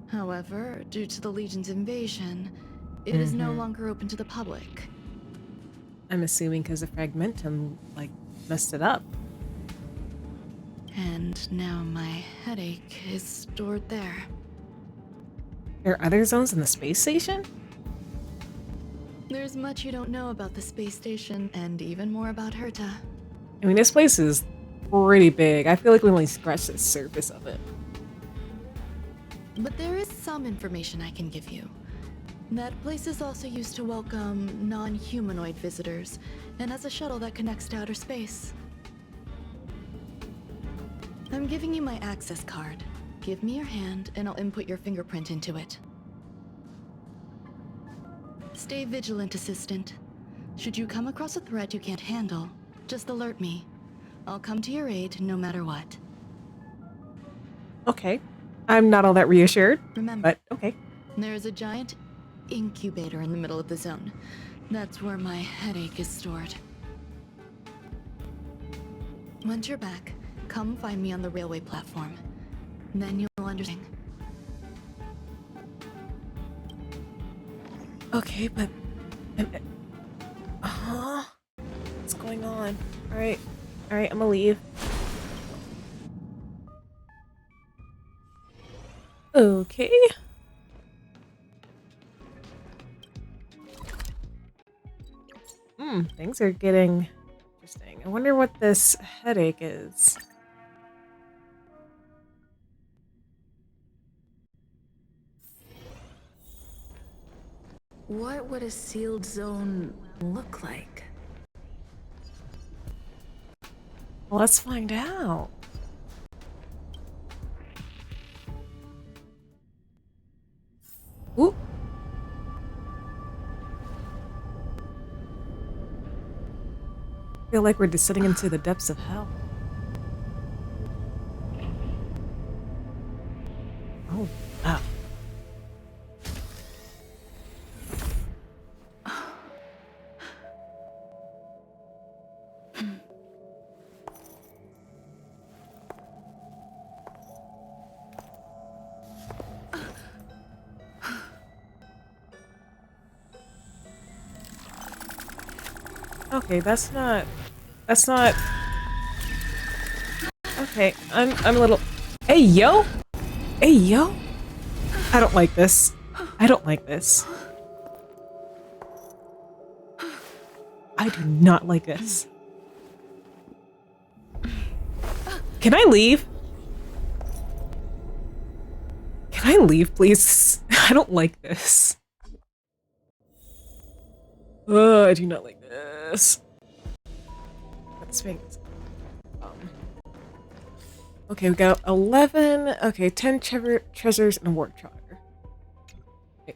However, due to the Legion's invasion, it is no longer open to the public. I'm assuming because the Fragmentum, like, messed it up. And now my headache is stored there. There are other zones in the space station? There's much you don't know about the space station, and even more about Herta. I mean, this place is pretty big. I feel like we only scratched the surface of it. But there is some information I can give you. That place is also used to welcome non-humanoid visitors, and has a shuttle that connects to outer space. I'm giving you my access card. Give me your hand, and I'll input your fingerprint into it. Stay vigilant, Assistant. Should you come across a threat you can't handle, just alert me. I'll come to your aid no matter what. Okay. I'm not all that reassured, Remember, but okay. there is a giant incubator in the middle of the zone. That's where my headache is stored. Once you're back, come find me on the railway platform. Then you'll understand. Okay, but... What's going on? Alright, I'm gonna leave. Okay. Things are getting interesting. I wonder what this headache is. What would a sealed zone look like? Well, let's find out. Ooh. I feel like we're descending into the depths of hell. Oh, wow. Okay, that's not... Okay, I'm a little... Hey, yo! Hey, yo! I don't like this. I don't like this. I do not like this. Can I leave? Can I leave, please? I don't like this. Oh, I do not like this. Let's make this. Okay, we got 11. Okay, 10 treasures and a warp charter.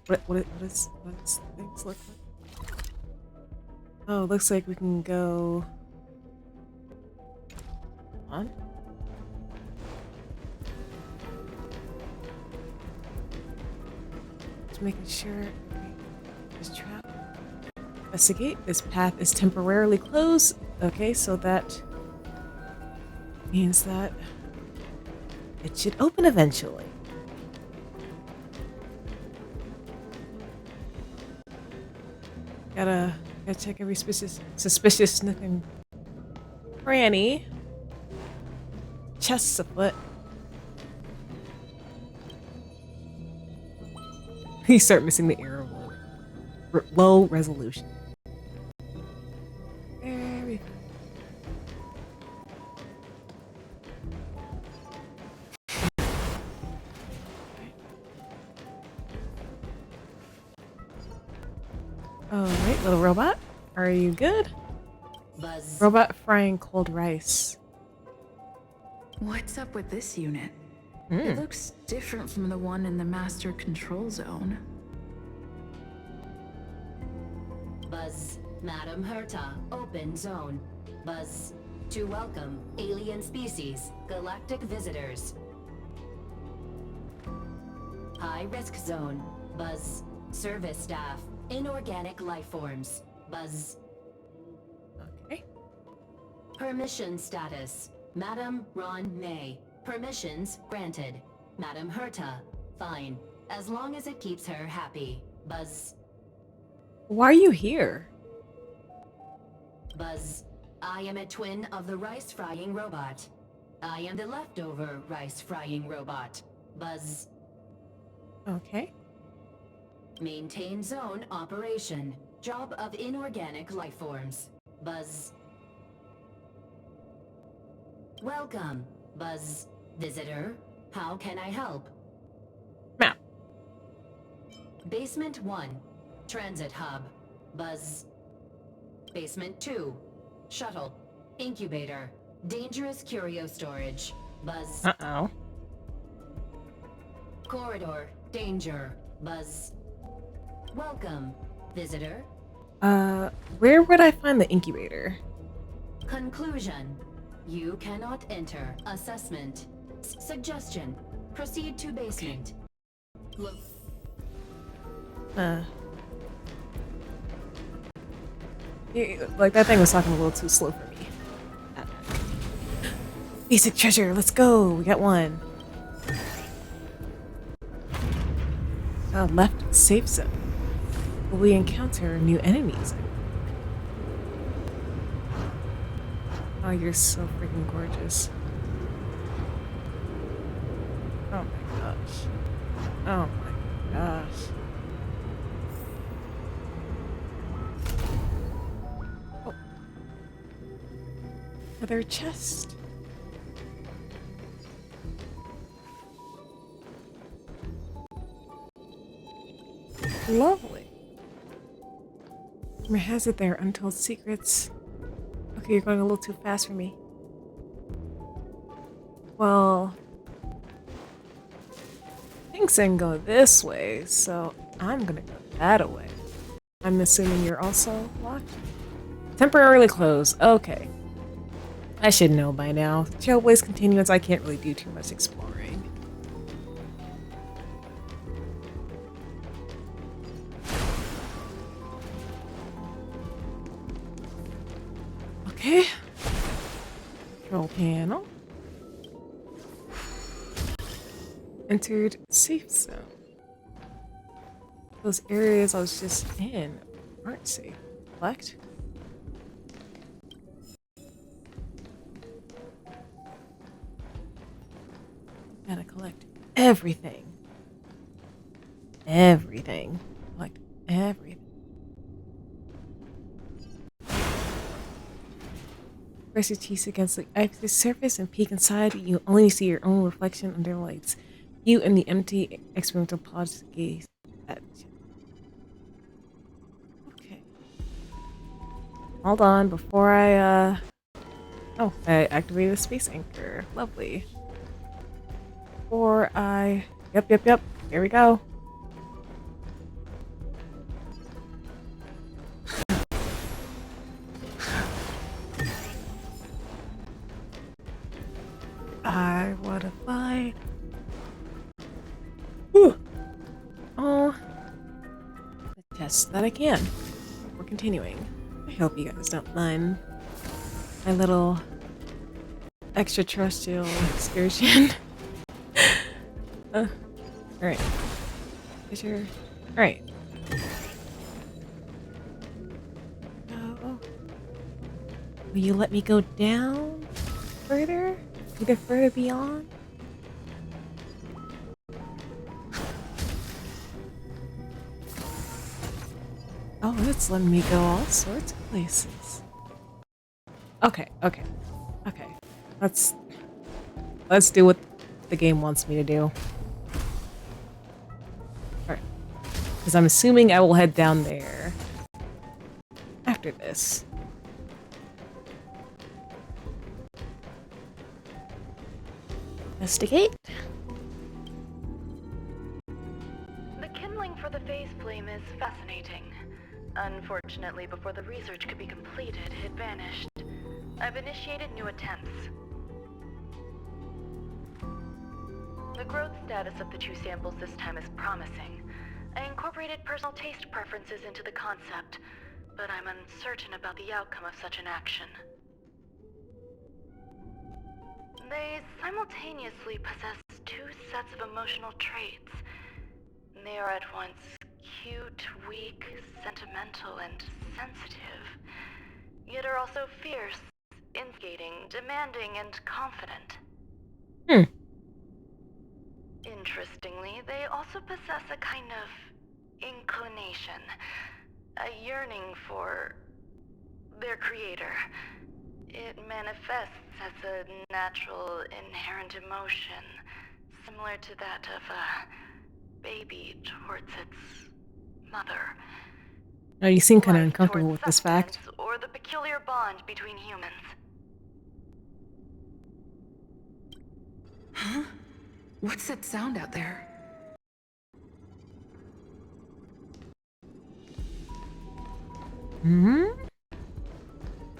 Wait, what does things look like? Oh, looks like we can go on. Just making sure. Okay, this trap. Investigate. This path is temporarily closed. Okay, so that means that it should open eventually. Gotta check every suspicious nook and cranny. Chests afoot. You start missing the arrow. Low resolution. Very good. Alright, little robot. Are you good? Buzz. Robot frying cold rice. What's up with this unit? It looks different from the one in the master control zone. Buzz, Madam Herta, open zone. Buzz, to welcome alien species, galactic visitors. High risk zone. Buzz, service staff, inorganic life forms. Buzz. Okay. Permission status. Madam Ron May. Permissions granted. Madam Herta. Fine. As long as it keeps her happy. Buzz. Why are you here? Buzz. I am a twin of the rice frying robot. I am the leftover rice frying robot. Buzz. Okay. Maintain zone operation. Job of inorganic life forms. Buzz. Welcome, Buzz. Visitor, how can I help? Map. Basement 1, Transit Hub. Buzz. Basement 2, Shuttle. Incubator. Dangerous curio storage. Buzz. Uh-oh. Corridor. Danger. Buzz. Welcome, visitor. Where would I find the incubator? Conclusion. You cannot enter. Assessment. Suggestion. Proceed to basement. Look. Like, that thing was talking a little too slow for me. Basic treasure, let's go! We got one. Left safe zone. Will we encounter new enemies? Oh, you're so freaking gorgeous. Oh my gosh. Oh my gosh. Oh. Another chest. Lovely. Has it there? Untold secrets. Okay, you're going a little too fast for me. Well, things didn't go this way, so I'm gonna go that way. I'm assuming you're also locked? Temporarily closed. Okay. I should know by now. Trailblaze continuance, I can't really do too much exploring. Okay. Control panel. Entered safe zone. Those areas I was just in aren't safe. Collect. Gotta collect everything. everything. Collect everything. Press your cheeks against the icy surface and peek inside. You only see your own reflection under lights. You and the empty experimental pods gaze at you. Okay. Hold on, before I, oh, I activated the space anchor. Lovely. Before I... Yep. Here we go. I wanna fly. Whew. Oh. The test that I can. We're continuing. I hope you guys don't mind my little extraterrestrial excursion. Alright. Picture. Alright. Oh. Will you let me go down further? Either further beyond? Oh, it's letting me go all sorts of places. Okay. Let's do what the game wants me to do. Alright. Because I'm assuming I will head down there after this. Investigate. The kindling for the phase flame is fascinating. Unfortunately, before the research could be completed, it vanished. I've initiated new attempts. The growth status of the two samples this time is promising. I incorporated personal taste preferences into the concept, but I'm uncertain about the outcome of such an action. They simultaneously possess two sets of emotional traits. They are at once cute, weak, sentimental, and sensitive, yet are also fierce, instigating, demanding, and confident. Interestingly, they also possess a kind of inclination, a yearning for their creator. It manifests as a natural, inherent emotion, similar to that of a baby towards its mother. Oh, you seem kind of uncomfortable with this fact. Or the peculiar bond between humans. Huh? What's that sound out there? Are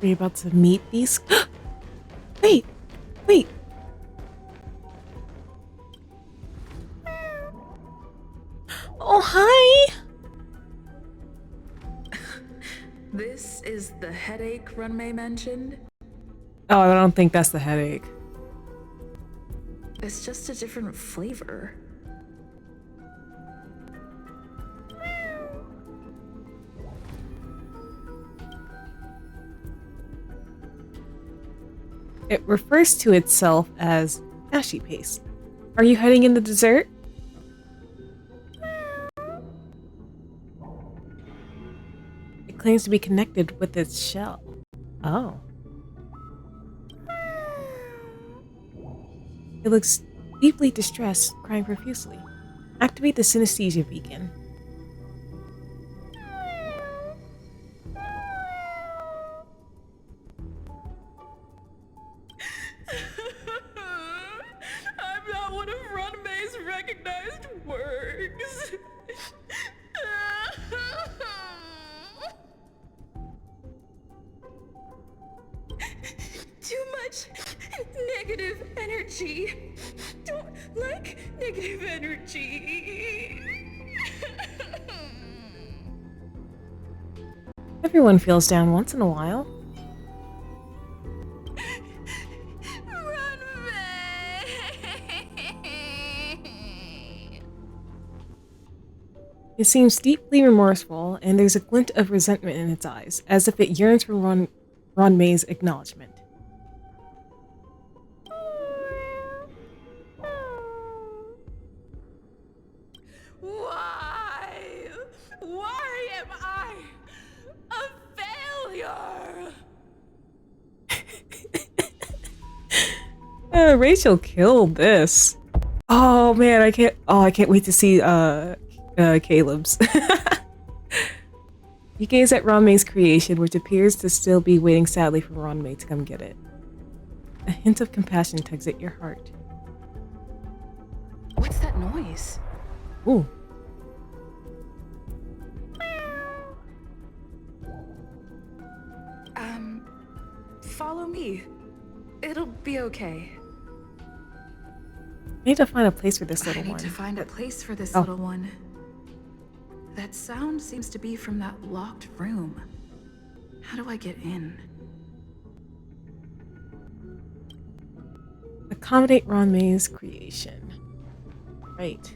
you about to meet these? Wait! Oh, hi! This is the headache Runmei mentioned? Oh, I don't think that's the headache. It's just a different flavor. It refers to itself as ashy paste. Are you hiding in the dessert? It claims to be connected with its shell. Oh. It looks deeply distressed, crying profusely. Activate the synesthesia beacon. I'm not one of Runmei's recognized works. Too much negative energy. Don't like negative energy. Everyone feels down once in a while. It seems deeply remorseful, and there's a glint of resentment in its eyes, as if it yearns for Runmei's acknowledgement. Why? Why am I a failure? Rachel killed this. Oh man, I can't wait to see Caleb's. You gaze at Ron-Mei's creation, which appears to still be waiting sadly for Ron-Mei to come get it. A hint of compassion tugs at your heart. What's that noise? Ooh. Follow me. It'll be okay. I need to find a place for this little one. I need to find a place for this Oh. little one. That sound seems to be from that locked room. How do I get in? Accommodate Ron-Mei's creation. Right.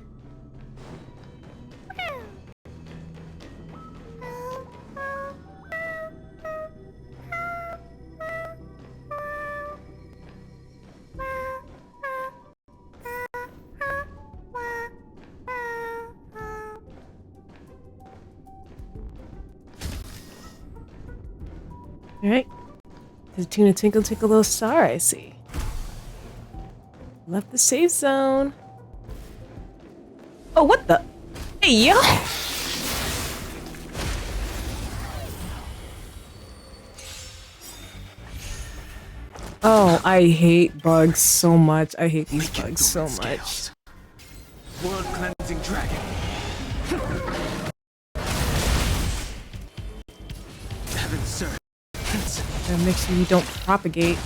Alright. To the tune of Twinkle Twinkle Little Star, I see. Left the safe zone. Oh, what the? Hey, yo! Oh, I hate bugs so much. I hate these bugs so much. World cleansing dragon. Heaven sir. Gotta make sure you don't propagate.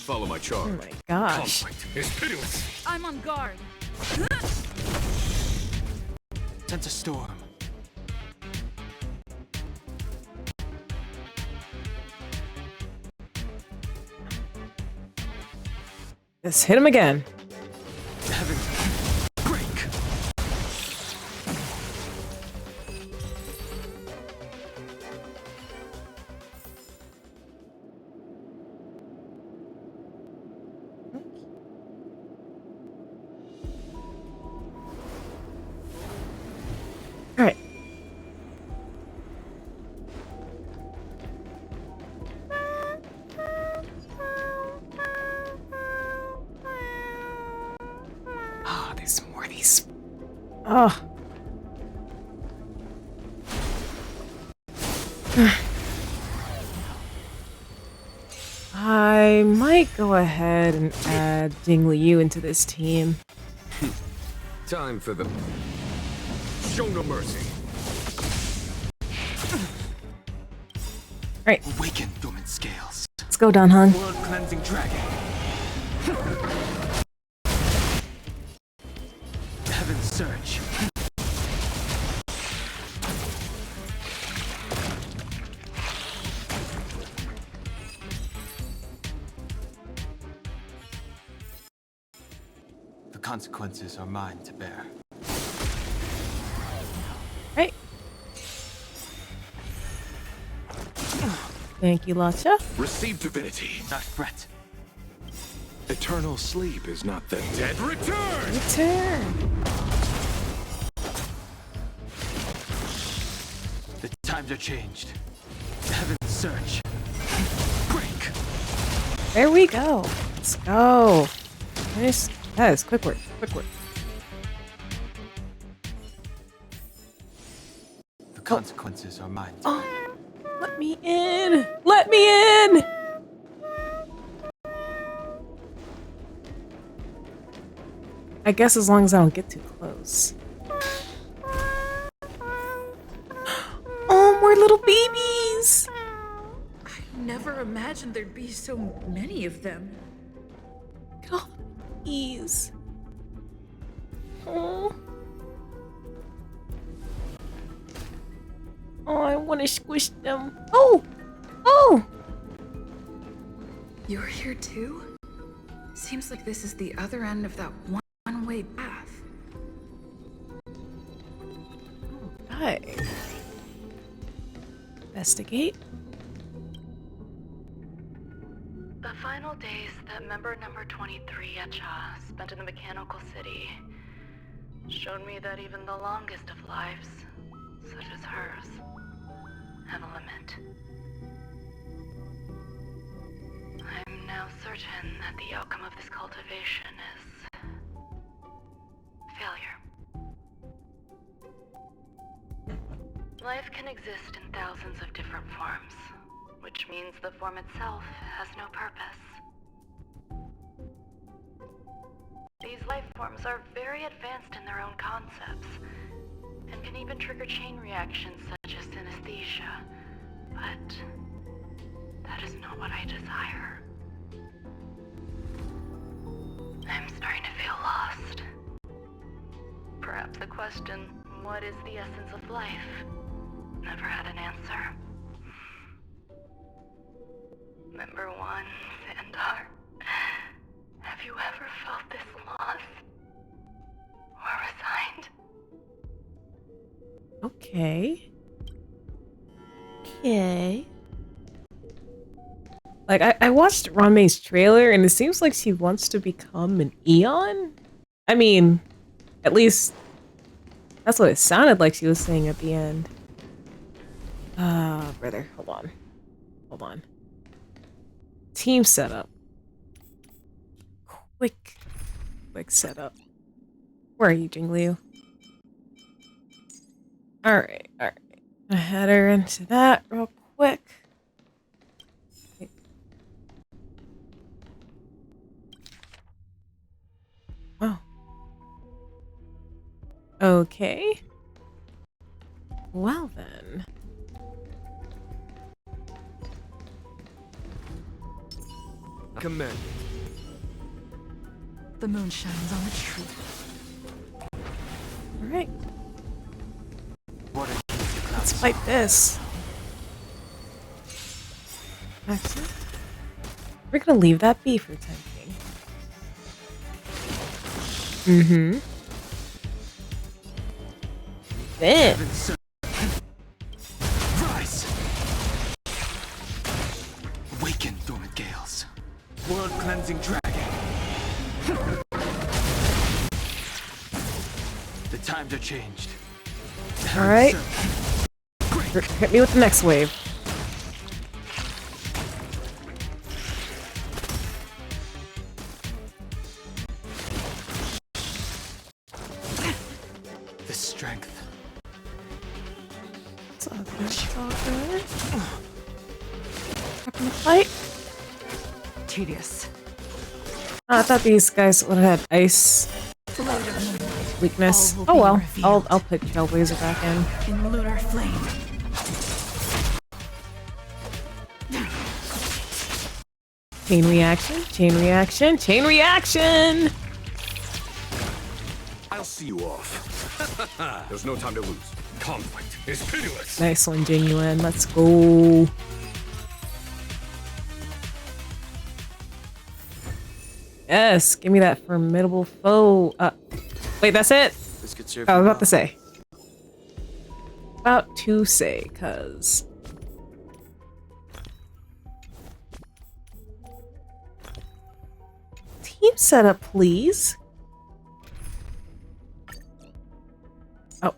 Follow my charge. Oh my gosh. Conflict is pitiless. I'm on guard. Sense a storm. Just hit him again. Heaven break. All right. Oh, there's more of these. Oh. I might go ahead and add Ding Liu into this team. Time for the... Show no mercy. Right. Awaken dormant scales. Let's go, Dan Heng. World cleansing dragon. Heaven surge. The consequences are mine to bear. Right. Thank you, Latcha. Receive divinity. Not fret. Eternal sleep is not the dead return. Return. The times are changed. Heaven surge. Break. There we go. Let's go. Nice. Yes, quick work. Quick work. The consequences are mine. Oh, let me in. Let me in. I guess as long as I don't get too close. Oh, more little babies. I never imagined there'd be so many of them. Look at all the babies. Oh. Oh, I want to squish them. Oh! Oh! You're here too? Seems like this is the other end of that one-way path. Hi. Investigate. The final days that member number 23 Echa spent in the Mechanical City showed me that even the longest of lives, such as hers, have a limit. I'm now certain that the outcome of this cultivation is failure. Life can exist in thousands of different forms, which means the form itself has no purpose. These life forms are very advanced in their own concepts, and can even trigger chain reactions such as synesthesia, but that is not what I desire. I'm starting to feel lost. Perhaps the question, what is the essence of life, never had an answer. Member 1, Xandar, have you ever felt this lost? Or resigned? Okay. Okay. Like, I watched Ranmei's trailer, and it seems like she wants to become an Aeon? I mean, at least that's what it sounded like she was saying at the end. Brother, hold on. Hold on. Team setup. Quick setup. Where are you, Jingliu? Alright. I head her into that real quick. Oh. Okay. Well then. Command. The moon shines on the tree. Alright. What a Let's fight this. Actually, we're gonna leave that be for time being. Then. Rise! Awaken, dormant gales. World-cleansing dragon. The times are changed. Alright. Hit me with the next wave. The strength. It's all good. It's all good. Back in the fight. Tedious. I thought these guys would have had ice weakness. Oh well, I'll put Trailblazer back in. In lunar flame. Chain reaction, chain reaction, chain reaction! I'll see you off. There's no time to lose. Conflict is pitiless. Nice one, Genuine. Let's go. Yes, give me that formidable foe. Wait, that's it? This could serve I was you about to say. About to say, cause... Team setup, please. Oh.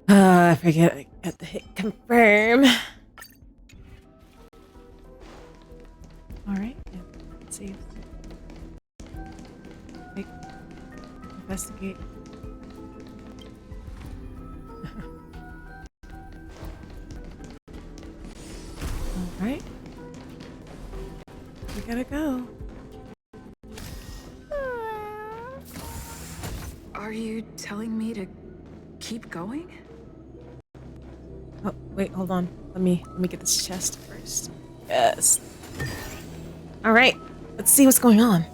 I forget I got to hit confirm. Alright, yeah. Let's see. Wait. Investigate. Alright. We gotta go. Are you telling me to keep going? Oh, wait, hold on. Let me get this chest first. Yes. Alright, let's see what's going on.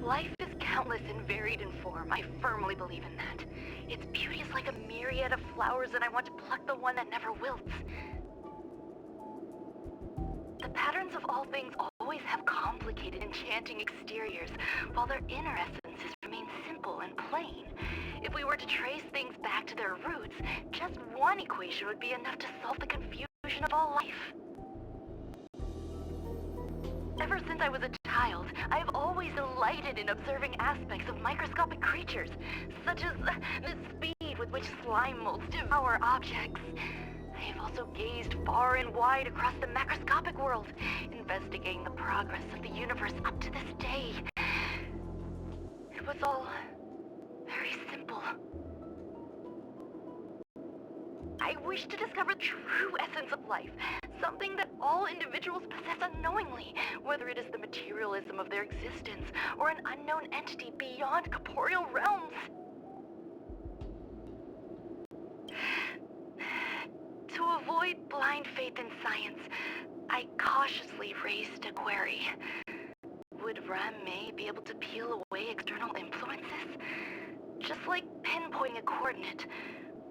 Life is countless and varied in form. I firmly believe in that. Its beauty is like a myriad of flowers, and I want to pluck the one that never wilts. The patterns of all things always have complicated, enchanting exteriors, while their inner essences remain simple and plain. If we were to trace things back to their roots, just one equation would be enough to solve the confusion of all life. Ever since I was a child, I have always delighted in observing aspects of microscopic creatures, such as the speed with which slime molds devour objects. I have also gazed far and wide across the macroscopic world, investigating the progress of the universe up to this day. It was all very simple. I wish to discover the true essence of life, something that all individuals possess unknowingly, whether it is the materialism of their existence or an unknown entity beyond corporeal realms. To avoid blind faith in science, I cautiously raised a query. Would Ran-Mei be able to peel away external influences? Just like pinpointing a coordinate,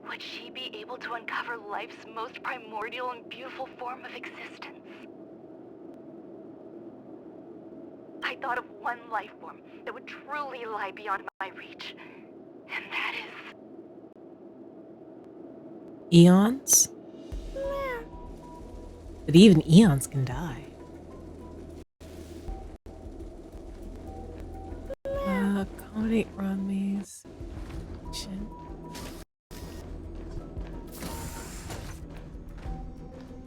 would she be able to uncover life's most primordial and beautiful form of existence? I thought of one life form that would truly lie beyond my reach, and that is... Eons? But even eons can die. Accommodate Ran-Mei's action.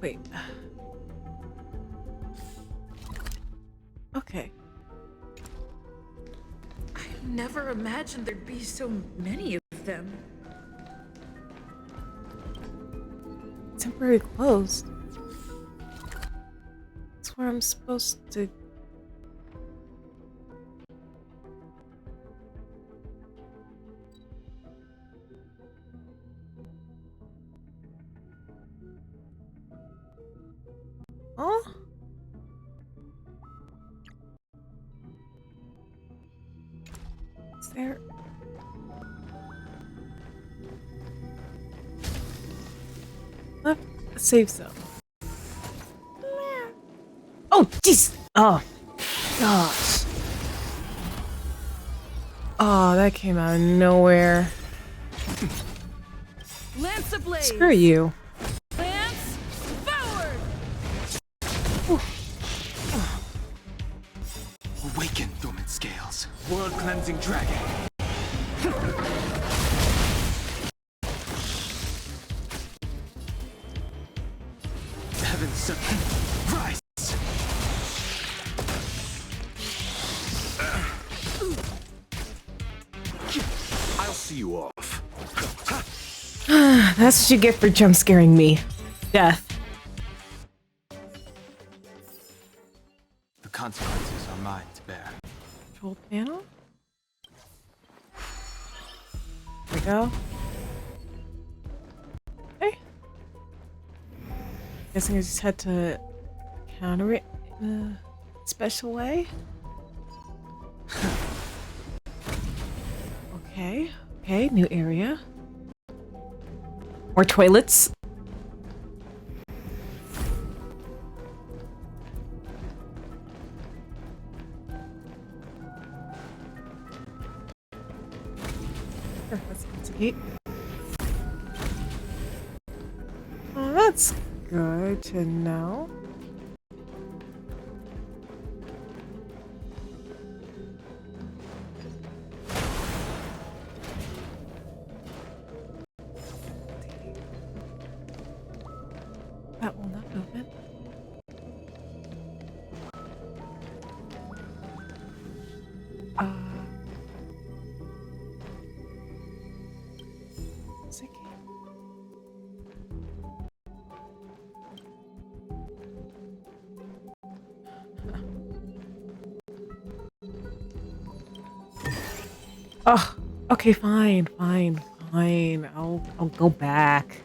Wait. Okay. I never imagined there'd be so many of them. Temporary closed. That's where I'm supposed to... Oh? Is there... Left a safe zone. Oh, jeez! Oh, gosh. Oh, that came out of nowhere. Lance ablaze! Screw you. Lance forward! Awaken, dormant scales. World-cleansing dragon. Heaven sent. Rise! I'll see you off. That's what you get for jump scaring me. Death. The consequences are mine to bear. Control panel? There we go. Okay. Guessing I just had to counter it in a special way. Okay. Okay, new area. More toilets. Sure, let's investigate. Oh, that's good to know. That will not open. Sick. Oh, okay, fine. I'll go back.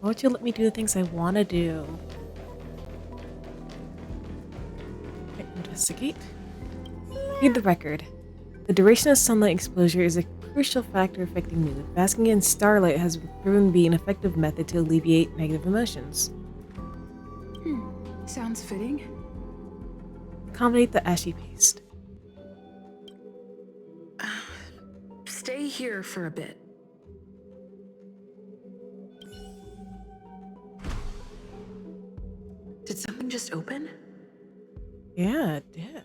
Why don't you let me do the things I want to do? Okay, investigate. Read the record. The duration of sunlight exposure is a crucial factor affecting mood. Basking in starlight has proven to be an effective method to alleviate negative emotions. Sounds fitting. Accommodate the ashy paste. Stay here for a bit. Did something just open? Yeah, it did.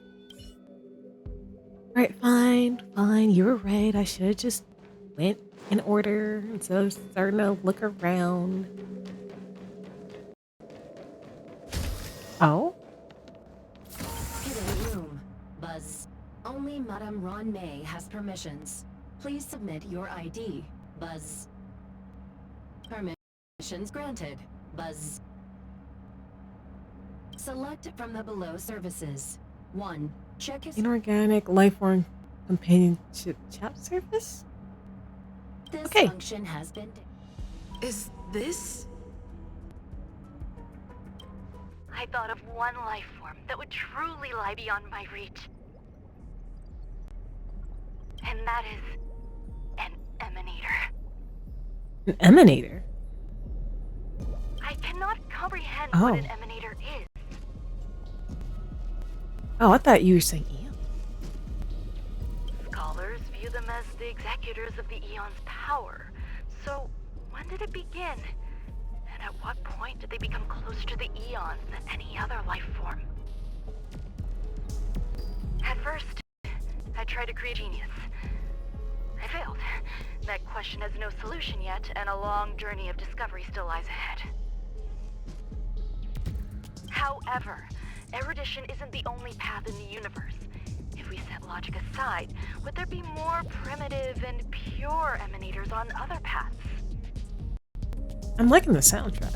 Alright, fine. You were right. I should have just went in order instead of starting to look around. Oh? Hidden room. Buzz. Only Madame Ron May has permissions. Please submit your ID. Buzz. Permissions granted. Buzz. Select from the below services. 1. Check his... Inorganic lifeform companionship chat service? This Okay. function has been... Is this? I thought of one life form that would truly lie beyond my reach. And that is an emanator. An emanator? I cannot comprehend Oh. what an emanator is. Oh, I thought you were saying Eon. Scholars view them as the executors of the Eon's power. So, when did it begin? And at what point did they become closer to the Eons than any other life form? At first, I tried to create genius. I failed. That question has no solution yet, and a long journey of discovery still lies ahead. However, erudition isn't the only path in the universe. If we set logic aside, would there be more primitive and pure emanators on other paths? I'm liking the soundtrack.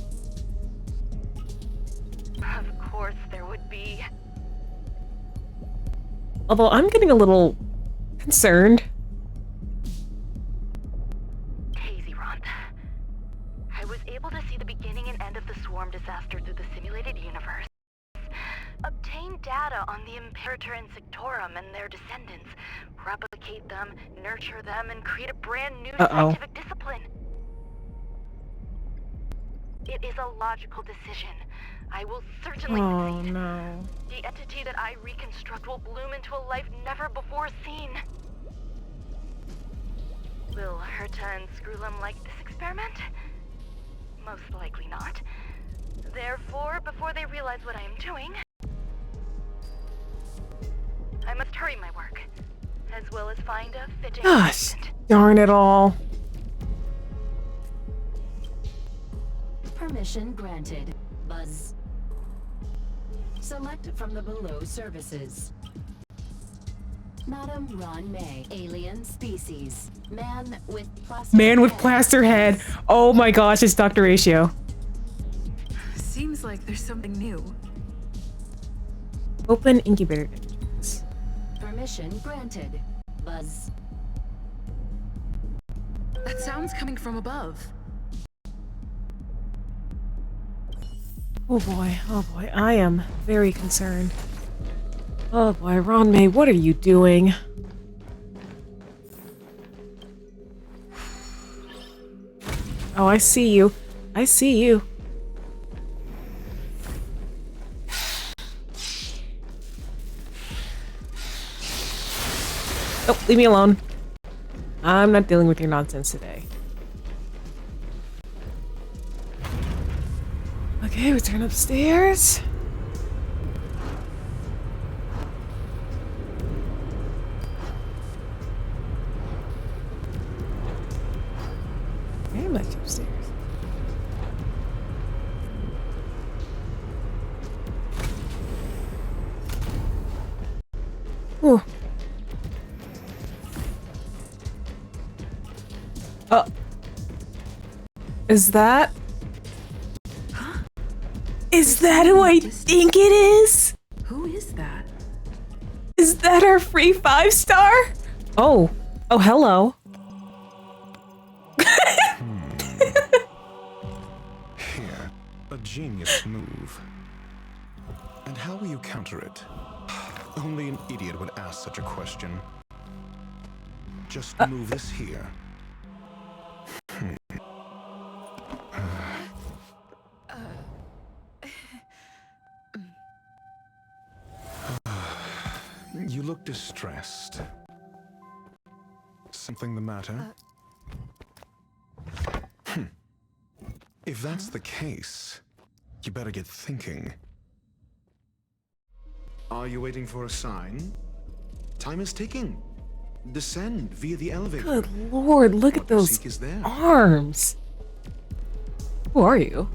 Of course there would be. Although I'm getting a little concerned. Tazy-Ronth. I was able to see the beginning and end of the swarm disaster through the simulated universe. Obtain data on the Imperator and Sectorum and their descendants. Replicate them, nurture them, and create a brand new scientific discipline. It is a logical decision. I will certainly succeed. No. The entity that I reconstruct will bloom into a life never before seen. Will Herta and Screwlum like this experiment? Most likely not. Therefore, before they realize what I am doing, I must hurry my work, as well as find a fitting Gosh, replacement. darn it all. Permission granted. Buzz. Select from the below services. Madame Ron May. Alien species. Man with plaster Man with head. plaster head. Oh my gosh, it's Dr. Ratio. Seems like there's something new. Open incubator. Permission granted. Buzz. That sound's coming from above. Oh boy, I am very concerned. Oh boy, Ron May, what are you doing? Oh, I see you. I see you. Oh, leave me alone. I'm not dealing with your nonsense today. Okay, return upstairs. Very much upstairs. Ooh. Oh. Is that? Is that who I think it is? Who is that? Is that our free 5-star? Oh. Oh, hello. Here, a genius move. And how will you counter it? Only an idiot would ask such a question. Just move this here. You look distressed. Something the matter? If that's the case, you better get thinking. Are you waiting for a sign? Time is ticking. Descend via the elevator. Good lord, look at those is there? arms. Who are you?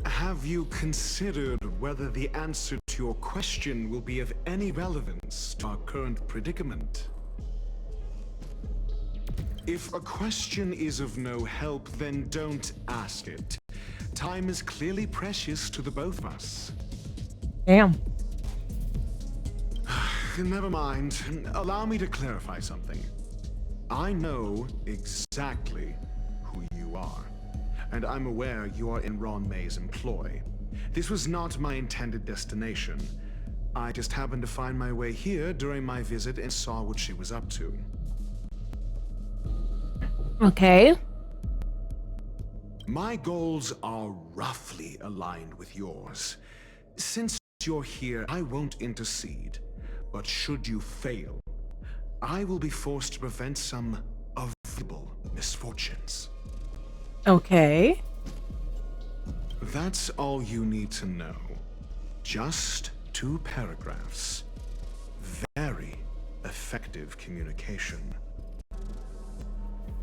Have you considered whether the answer to your question will be of any relevance to our current predicament? If a question is of no help, then don't ask it. Time is clearly precious to the both of us. Damn. Never mind. Allow me to clarify something. I know exactly who you are, and I'm aware you are in Ron May's employ. This was not my intended destination. I just happened to find my way here during my visit and saw what she was up to. Okay. My goals are roughly aligned with yours. Since you're here, I won't intercede. But should you fail, I will be forced to prevent some avoidable misfortunes. Okay. That's all you need to know. Just 2 paragraphs. Very effective communication.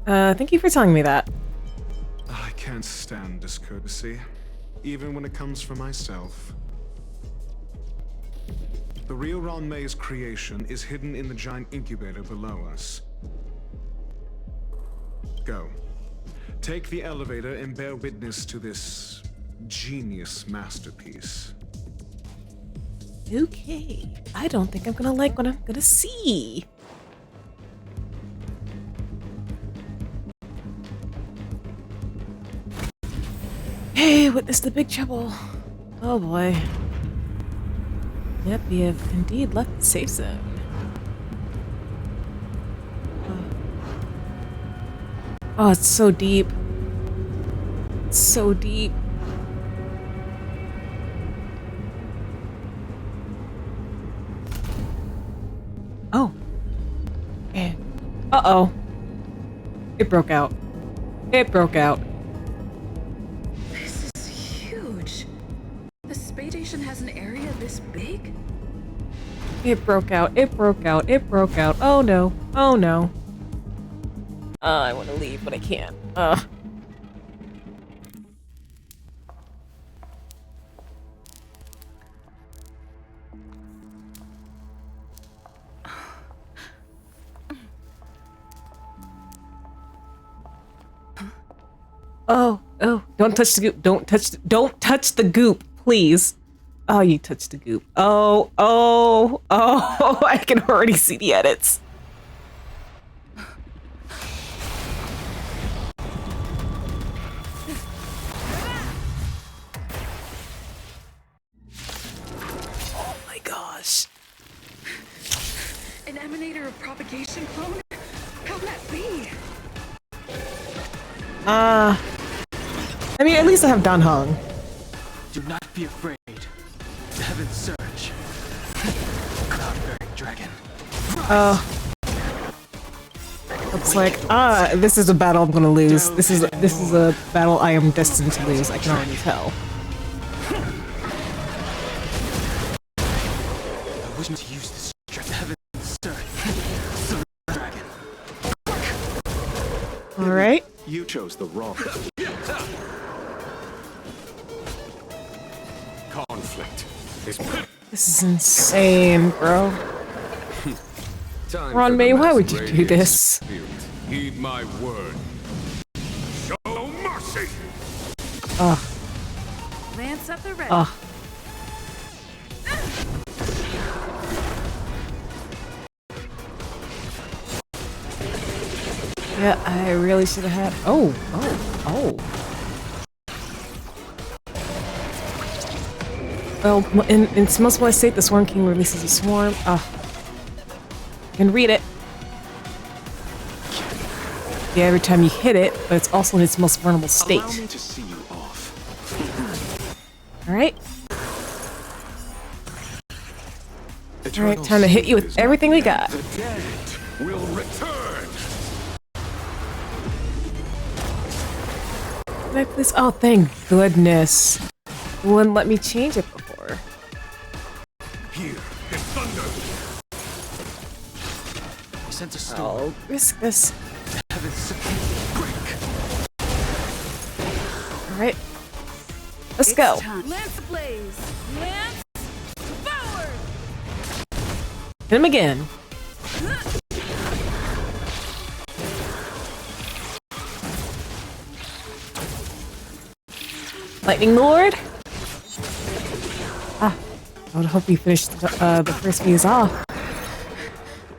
Thank you for telling me that. I can't stand discourtesy, even when it comes from myself. The real Ron May's creation is hidden in the giant incubator below us. Go. Take the elevator and bear witness to this genius masterpiece. Okay. I don't think I'm gonna like what I'm gonna see. Hey, witness the big trouble. Oh boy. Yep, we have indeed left the safe zone. Oh, it's so deep. It's so deep. Oh. And uh-oh. It broke out. It broke out. This is huge. The space station has an area this big? It broke out. It broke out. It broke out. Oh no. Oh no. I want to leave, but I can't. Oh, don't touch the goop. Don't touch the goop, please. Oh, you touched the goop. Oh, I can already see the edits. Oh my gosh. An emanator of propagation clone? How can that be? I mean, at least I have Dan Heng. Do not be afraid. Heaven's surge. Cloud-bearing dragon. Looks like this is a battle I'm gonna lose. This is a battle I am destined to lose. I can already tell. I wish to use this strength. Heaven's surge. Dragon. All right. You chose the wrong. Conflict is. This is insane, bro. Ron May, why would you do this? Heed my word. Show mercy. Lance up the red. Yeah, I really should have had. Oh. Well, in Smallsville State, the Swarm King releases a swarm. You can read it. Yeah, every time you hit it, but it's also in its most vulnerable state. Allow me to see you off. Alright. Alright, time to hit you with everything we got. The dead will return. Can I please? Oh, thank goodness. It wouldn't let me change it before. Here. I sense a storm. I'll risk this. Heavens, break. Alright. Let's go. Lance ablaze! Lance forward! Hit him again. Lightning Lord. Ah, I would hope we finished the first phase off.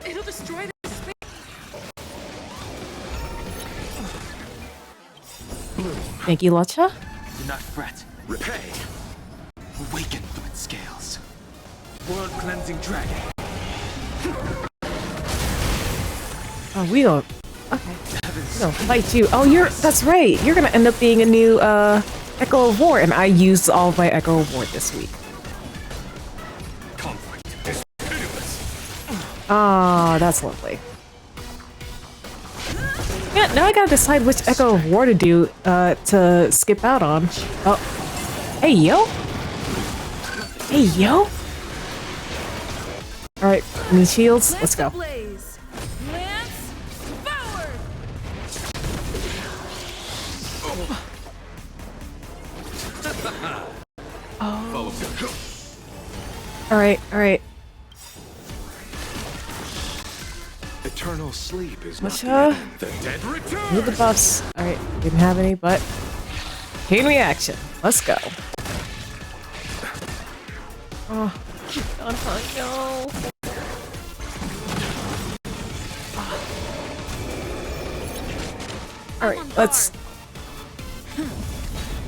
It'll destroy the space. Thank you, Lucha. Do not fret. Repay. Awaken from its scales. World cleansing dragon. Oh, we don't. Okay. We don't fight you. Oh, that's right. You're gonna end up being a new Echo of War, and I used all of my Echo of War this week. Conflict is pitiless. Ah, that's lovely. Yeah, now I gotta decide which Echo of War to do, to skip out on. Oh. Hey, yo! Hey, yo! Alright, need shields? Let's go. Ablaze! Lance forward! Oh. Alright, alright. Eternal sleep is Let's not the dead return. need the buffs. Alright, didn't have any, but chain reaction. Let's go. Oh, no. Alright, let's.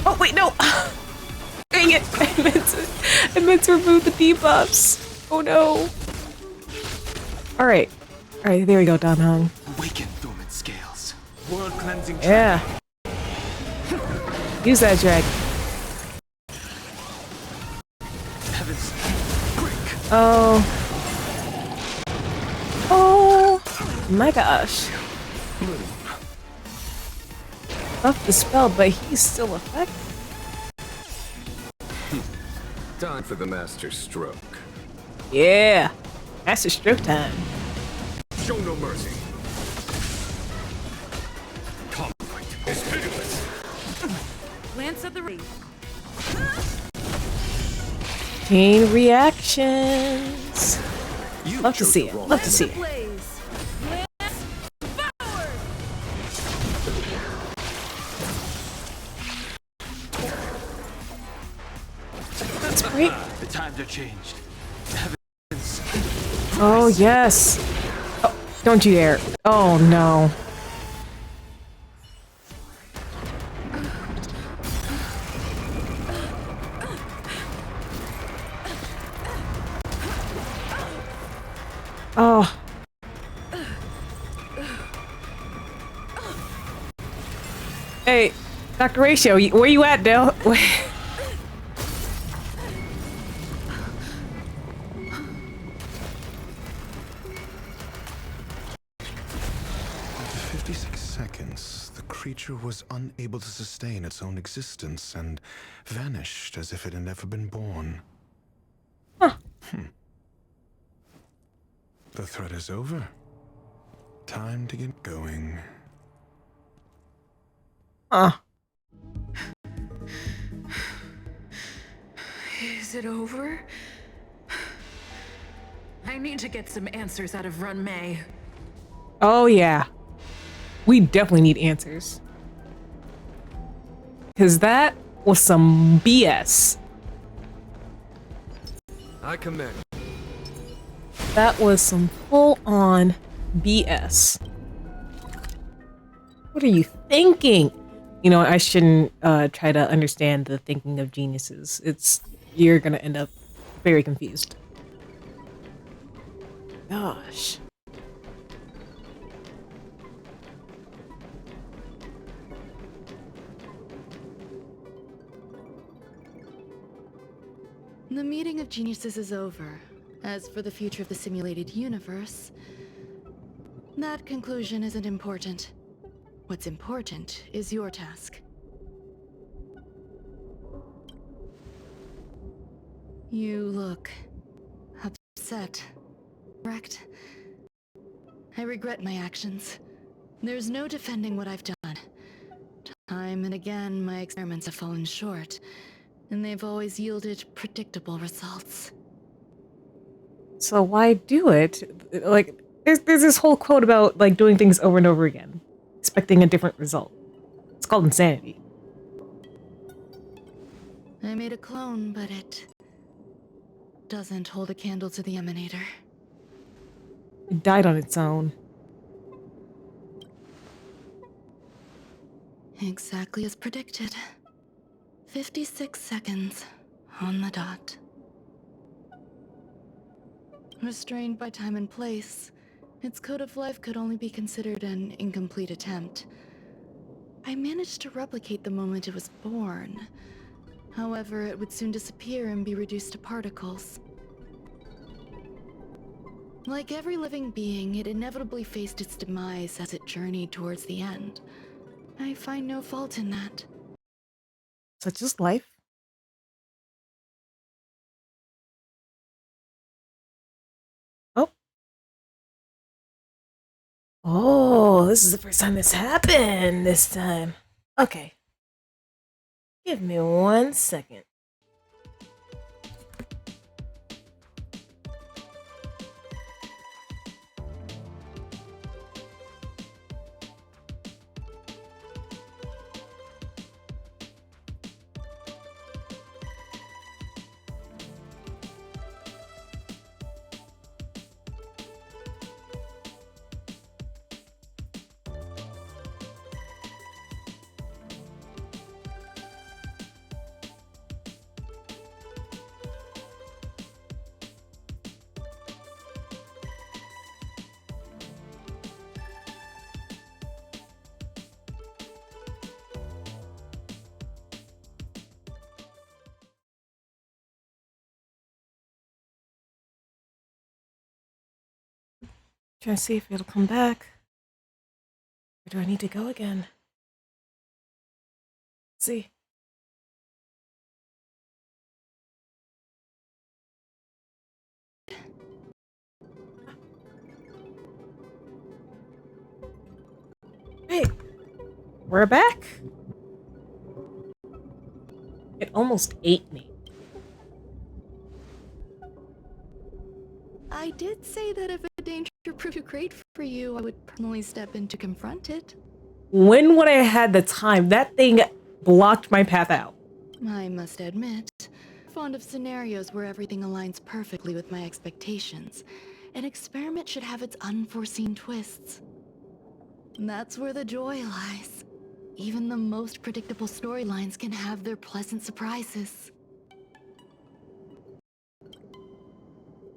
Oh, wait, no! Dang it! I meant to remove the debuffs. Oh no. Alright. Alright, there we go, Dan Heng. Awaken dormant scales. World cleansing Yeah. Use that dragon. Heavens, break. Oh. Oh my gosh. Buff dispelled, but he's still effective. Time for the master stroke. Yeah. Master stroke time. Show no mercy. Conflict is pitiless. Lance of the Reef. Chain reactions. Love to see it. Love to see it. Ablaze! Lance forward! That's great. The times are changed. Heavens. Oh, yes. Oh, don't you dare. Oh, no. Oh. Hey, Dr. Ratio, where you at, Dale? After 56 seconds, the creature was unable to sustain its own existence and vanished as if it had never been born. Huh. The threat is over. Time to get going. Is it over? I need to get some answers out of Run May. Oh, yeah. We definitely need answers. Because that was some BS. I commend. That was some full-on BS. What are you thinking? You know, I shouldn't try to understand the thinking of geniuses. You're gonna end up very confused. Gosh. The meeting of geniuses is over. As for the future of the simulated universe, that conclusion isn't important. What's important is your task. You look upset. correct? I regret my actions. There's no defending what I've done. Time and again, my experiments have fallen short, and they've always yielded predictable results. So why do it? Like, there's this whole quote about like doing things over and over again, expecting a different result. It's called insanity. I made a clone, but it doesn't hold a candle to the Emanator. It died on its own. Exactly as predicted. 56 seconds on the dot. Restrained by time and place, its code of life could only be considered an incomplete attempt. I managed to replicate the moment it was born. However, it would soon disappear and be reduced to particles. Like every living being, it inevitably faced its demise as it journeyed towards the end. I find no fault in that. Such is life. Oh. Oh, this is the first time this happened this time. Okay. Give me 1 second. Trying to see if it'll come back. Or do I need to go again? Let's see. Hey, we're back. It almost ate me. I did say that if a danger proved too great for you, I would personally step in to confront it. When would I had the time? That thing blocked my path out. I must admit, fond of scenarios where everything aligns perfectly with my expectations. An experiment should have its unforeseen twists. That's where the joy lies. Even the most predictable storylines can have their pleasant surprises.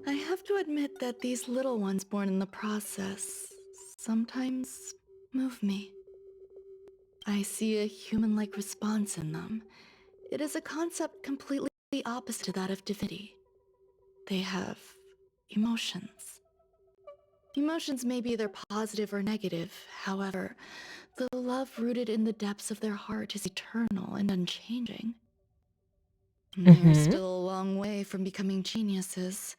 I have to admit that these little ones born in the process sometimes move me. I see a human-like response in them. It is a concept completely opposite to that of divinity. They have emotions. Emotions may be either positive or negative. However, the love rooted in the depths of their heart is eternal and unchanging. They're still a long way from becoming geniuses,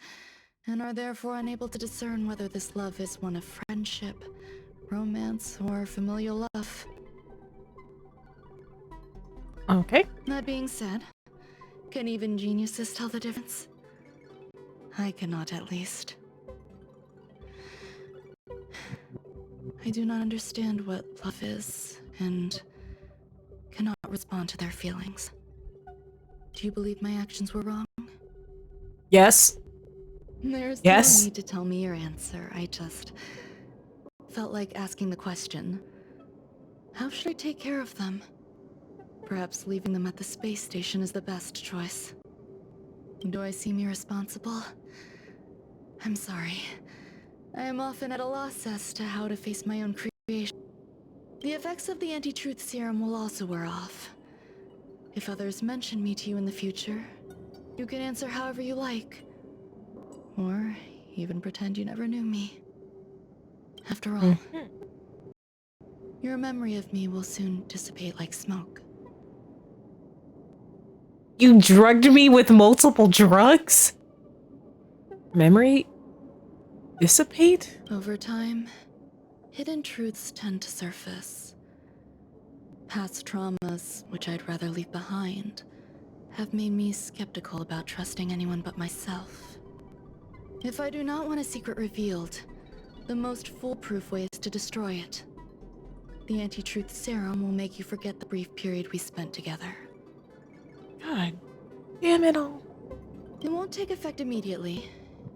and are therefore unable to discern whether this love is one of friendship, romance, or familial love. Okay. That being said, can even geniuses tell the difference? I cannot, at least. I do not understand what love is, and cannot respond to their feelings. Do you believe my actions were wrong? Yes. There's Yes. no need to tell me your answer. I just felt like asking the question. How should I take care of them? Perhaps leaving them at the space station is the best choice. Do I seem irresponsible? I'm sorry. I am often at a loss as to how to face my own creation. The effects of the anti-truth serum will also wear off. If others mention me to you in the future, you can answer however you like. Or even pretend you never knew me. After all, your memory of me will soon dissipate like smoke. You drugged me with multiple drugs? Memory? Dissipate? Over time, hidden truths tend to surface. Past traumas, which I'd rather leave behind, have made me skeptical about trusting anyone but myself. If I do not want a secret revealed, the most foolproof way is to destroy it. The anti-truth serum will make you forget the brief period we spent together. God damn it all. It won't take effect immediately.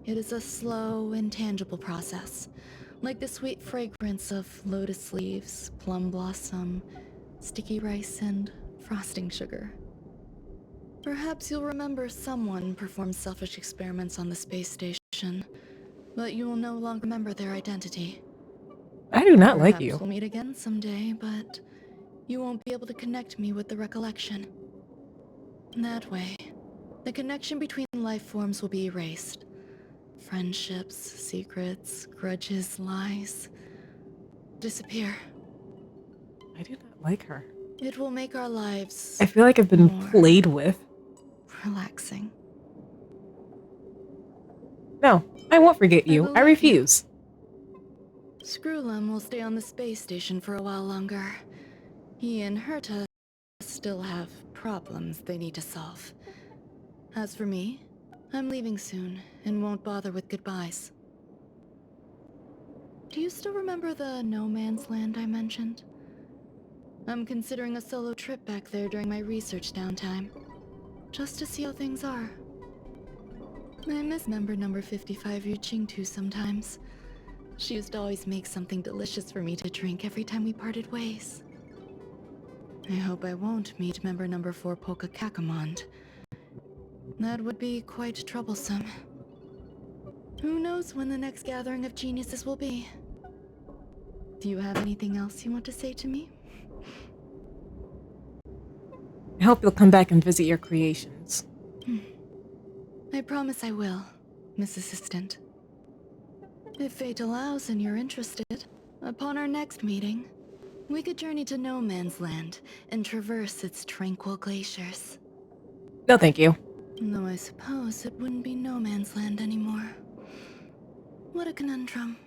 It is a slow, intangible process, like the sweet fragrance of lotus leaves, plum blossom, sticky rice, and frosting sugar. Perhaps you'll remember someone performed selfish experiments on the space station, but you will no longer remember their identity. I do not like Perhaps you. we'll meet again someday, but you won't be able to connect me with the recollection. That way, the connection between life forms will be erased. Friendships, secrets, grudges, lies disappear. I do not like her. It will make our lives I feel like I've been more played with. relaxing. No, I won't forget you. I refuse. Screwlum will stay on the space station for a while longer. He and Herta still have problems they need to solve. As for me, I'm leaving soon and won't bother with goodbyes. Do you still remember the no man's land I mentioned? I'm considering a solo trip back there during my research downtime, just to see how things are. I miss member number 55 Yuchingtu sometimes. She used to always make something delicious for me to drink every time we parted ways. I hope I won't meet member number 4 Polka Kakamond. That would be quite troublesome. Who knows when the next gathering of geniuses will be? Do you have anything else you want to say to me? I hope you'll come back and visit your creations. I promise I will, Miss Assistant. If fate allows and you're interested, upon our next meeting, we could journey to No Man's Land and traverse its tranquil glaciers. No, thank you. Though I suppose it wouldn't be No Man's Land anymore. What a conundrum.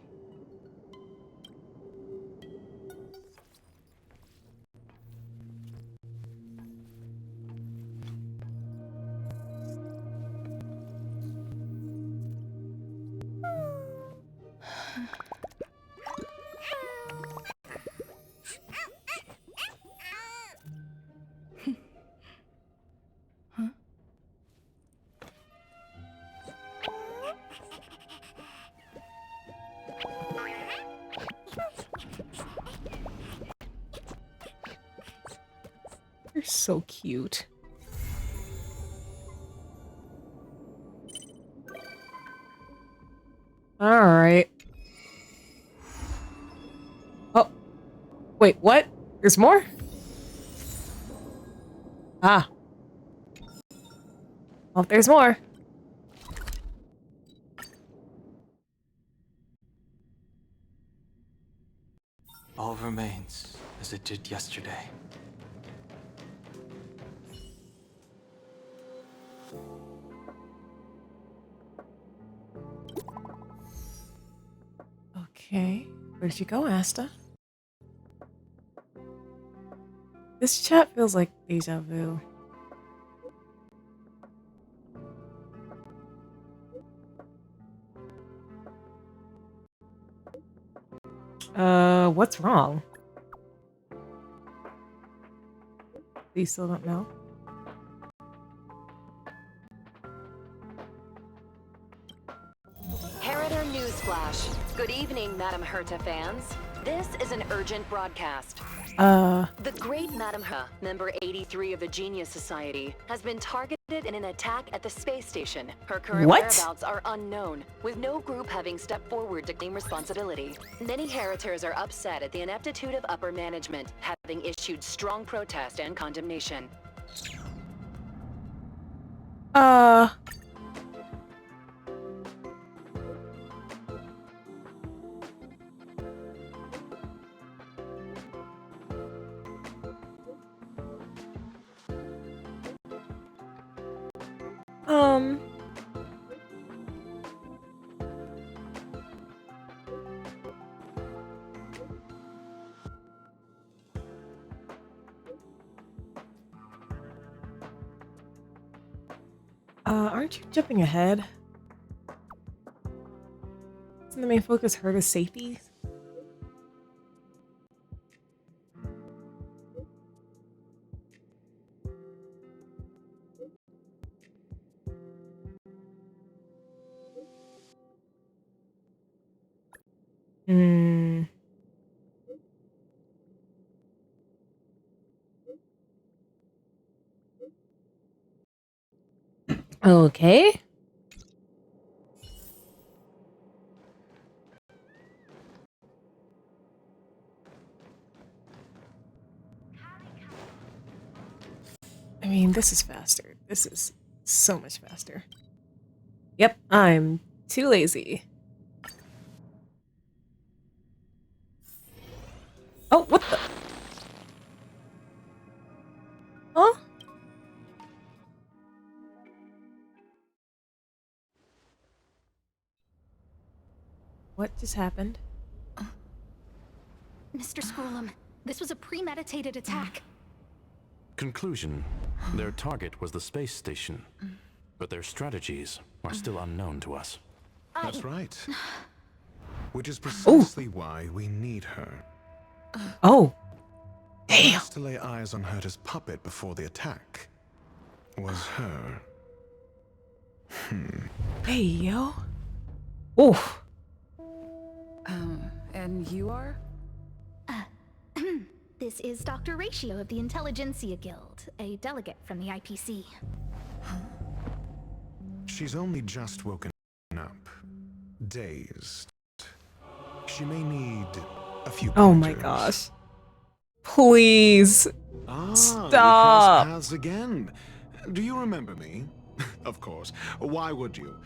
You're so cute. Alright. Oh. Wait, what? There's more? Ah. Well, there's more. All remains as it did yesterday. Okay. Where'd you go, Asta? This chat feels like deja vu. What's wrong? You still don't know? Heritor Newsflash. Good evening, Madam Herta fans. This is an urgent broadcast. The great Madam Herta, member 83 of the Genius Society, has been targeted in an attack at the space station. Her current whereabouts are unknown, with no group having stepped forward to claim responsibility. Many Heritors are upset at the ineptitude of upper management, having issued strong protest and condemnation. Aren't you jumping ahead? Isn't the main focus Herta's safety? Hmm. Okay. I mean, this is faster. This is so much faster. Yep, I'm too lazy. Oh, what the? Huh? What just happened? Mr. Scrollum, this was a premeditated attack. Conclusion. Their target was the space station, but their strategies are still unknown to us. That's right. Which is precisely why we need her. Oh. Damn. Just to lay eyes on Herta's puppet before the attack was her. Hey, yo. Oof. And you are? This is Dr. Ratio of the Intelligentsia Guild, a delegate from the IPC. She's only just woken up. Dazed. She may need a few Oh my pointers. gosh. Please. We Stop. crossed paths again. Do you remember me? Of course. Why would you?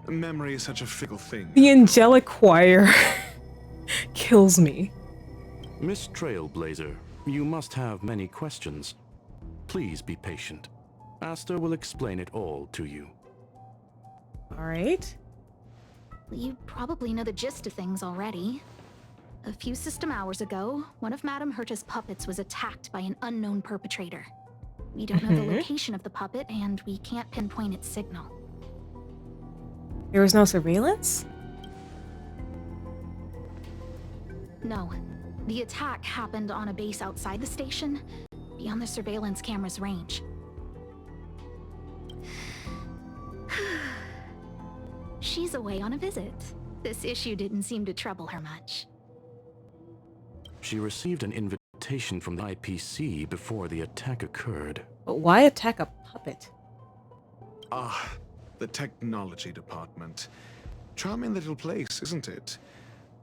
Memory is such a fickle thing. The angelic choir kills me. Miss Trailblazer, you must have many questions. Please be patient. Aster will explain it all to you. All right. You probably know the gist of things already. A few system hours ago, one of Madame Herta's puppets was attacked by an unknown perpetrator. We don't know the location of the puppet, and we can't pinpoint its signal. There was no surveillance? No. The attack happened on a base outside the station, beyond the surveillance camera's range. She's away on a visit. This issue didn't seem to trouble her much. She received an invitation from the IPC before the attack occurred. But why attack a puppet? Ah, the technology department. Charming little place, isn't it?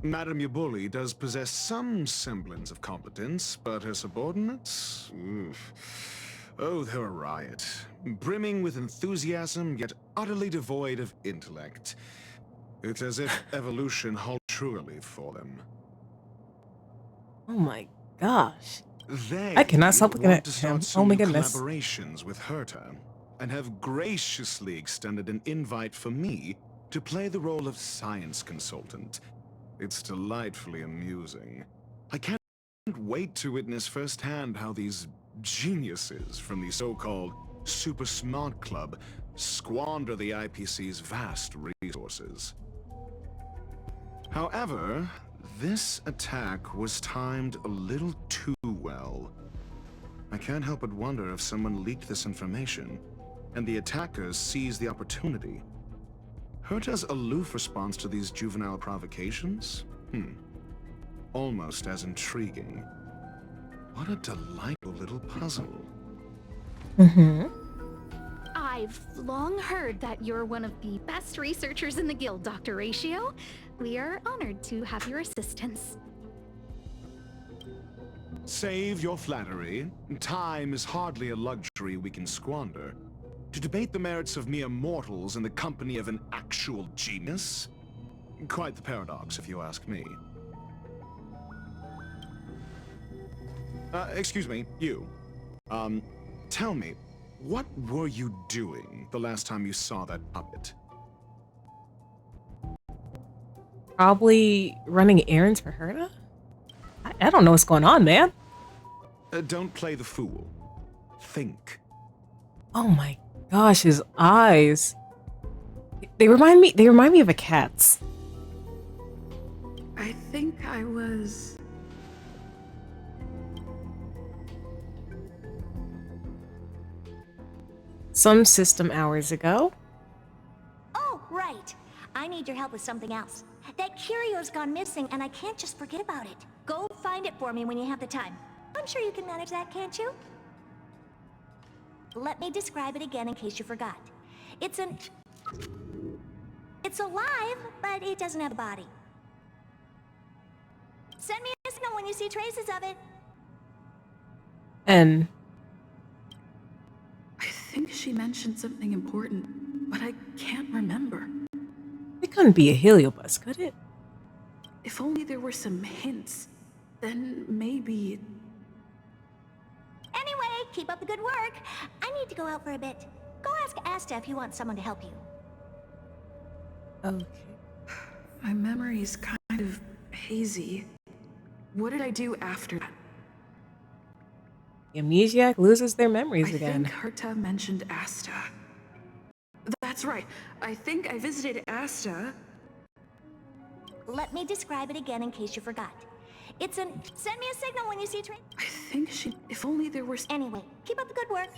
Madame Yabuli does possess some semblance of competence, but her subordinates? Oof. Oh, they're a riot. Brimming with enthusiasm, yet utterly devoid of intellect. It's as if evolution holds truly for them. Oh my gosh. They I cannot stop looking want at to him. start Oh some my new goodness. collaborations with Herta, and have graciously extended an invite for me to play the role of science consultant. It's delightfully amusing. I can't wait to witness firsthand how these geniuses from the so-called Super Smart Club squander the IPC's vast resources. However, this attack was timed a little too well. I can't help but wonder if someone leaked this information, and the attackers seized the opportunity. Herta's aloof response to these juvenile provocations? Almost as intriguing. What a delightful little puzzle. I've long heard that you're one of the best researchers in the guild, Dr. Ratio. We are honored to have your assistance. Save your flattery. Time is hardly a luxury we can squander. To debate the merits of mere mortals in the company of an actual genius? Quite the paradox, if you ask me. Excuse me, you. Tell me, what were you doing the last time you saw that puppet? Probably running errands for Herta? I don't know what's going on, man. Don't play the fool. Think. Oh my gosh, his eyes. They remind me of a cat's. I think I was... Some system hours ago. Oh, right. I need your help with something else. That curio's gone missing, and I can't just forget about it. Go find it for me when you have the time. I'm sure you can manage that, can't you? Let me describe it again in case you forgot. It's alive, but it doesn't have a body. Send me a signal when you see traces of it. And I think she mentioned something important, but I can't remember. it couldn't be a heliobus, could it? If only there were some hints, then maybe... Anyway, keep up the good work. I need to go out for a bit. Go ask Asta if you want someone to help you. Okay. My memory's kind of hazy. What did I do after that? The amnesiac loses their memories again. I think Herta mentioned Asta. That's right. I think I visited Asta. Let me describe it again in case you forgot. Send me a signal when you see traces. I think she... If only there were... Anyway, keep up the good work.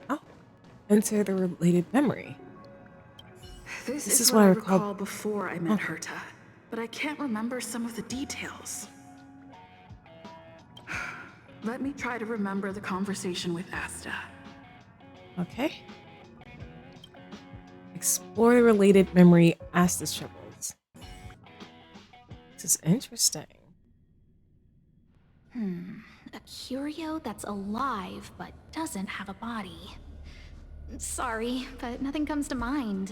Oh. Enter the related memory. This is what I recall before I met Herta, but I can't remember some of the details. Let me try to remember the conversation with Asta. Okay. Explore the related memory, Asta's troubles. This is interesting. A curio that's alive but doesn't have a body. Sorry, but nothing comes to mind.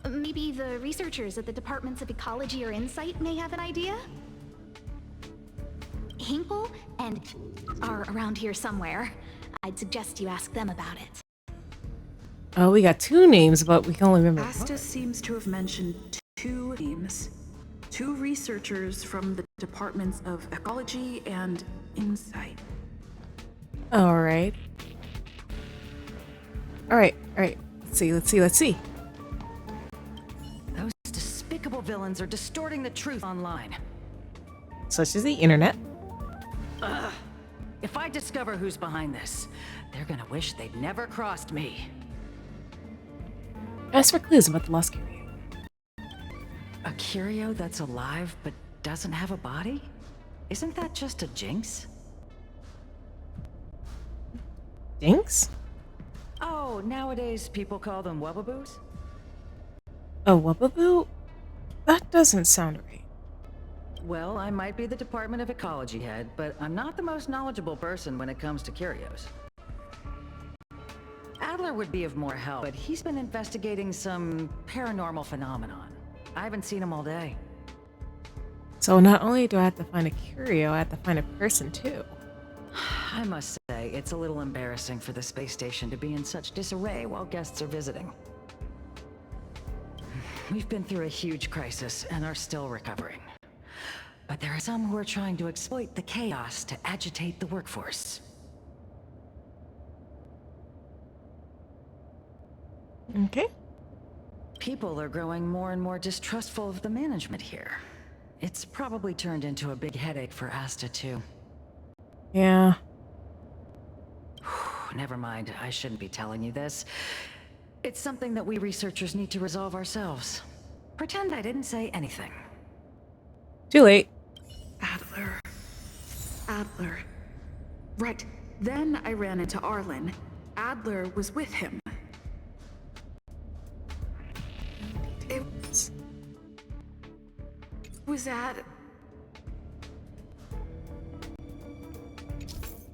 Maybe the researchers at the Departments of Ecology or Insight may have an idea? Hinkle and are around here somewhere. I'd suggest you ask them about it. Oh, we got two names, but we can only remember Asta seems to have mentioned two names. Two researchers from the Departments of Ecology and Insight. All right. Let's see. Those despicable villains are distorting the truth online. Such as the internet. Ugh. If I discover who's behind this, they're gonna wish they'd never crossed me. Ask for clues about the lost curio. A curio that's alive but doesn't have a body? Isn't that just a jinx? Jinx? Oh, nowadays people call them wubbaboos? A wubbaboo? That doesn't sound right. Well, I might be the Department of Ecology head, but I'm not the most knowledgeable person when it comes to curios. Adler would be of more help, but he's been investigating some paranormal phenomenon. I haven't seen him all day. So not only do I have to find a curio, I have to find a person too. I must say, it's a little embarrassing for the space station to be in such disarray while guests are visiting. We've been through a huge crisis and are still recovering. But there are some who are trying to exploit the chaos to agitate the workforce. Okay. People are growing more and more distrustful of the management here. It's probably turned into a big headache for Asta, too. Yeah. Never mind, I shouldn't be telling you this. It's something that we researchers need to resolve ourselves. Pretend I didn't say anything. Too late. Adler. Right. Then I ran into Arlen. Adler was with him. It was at...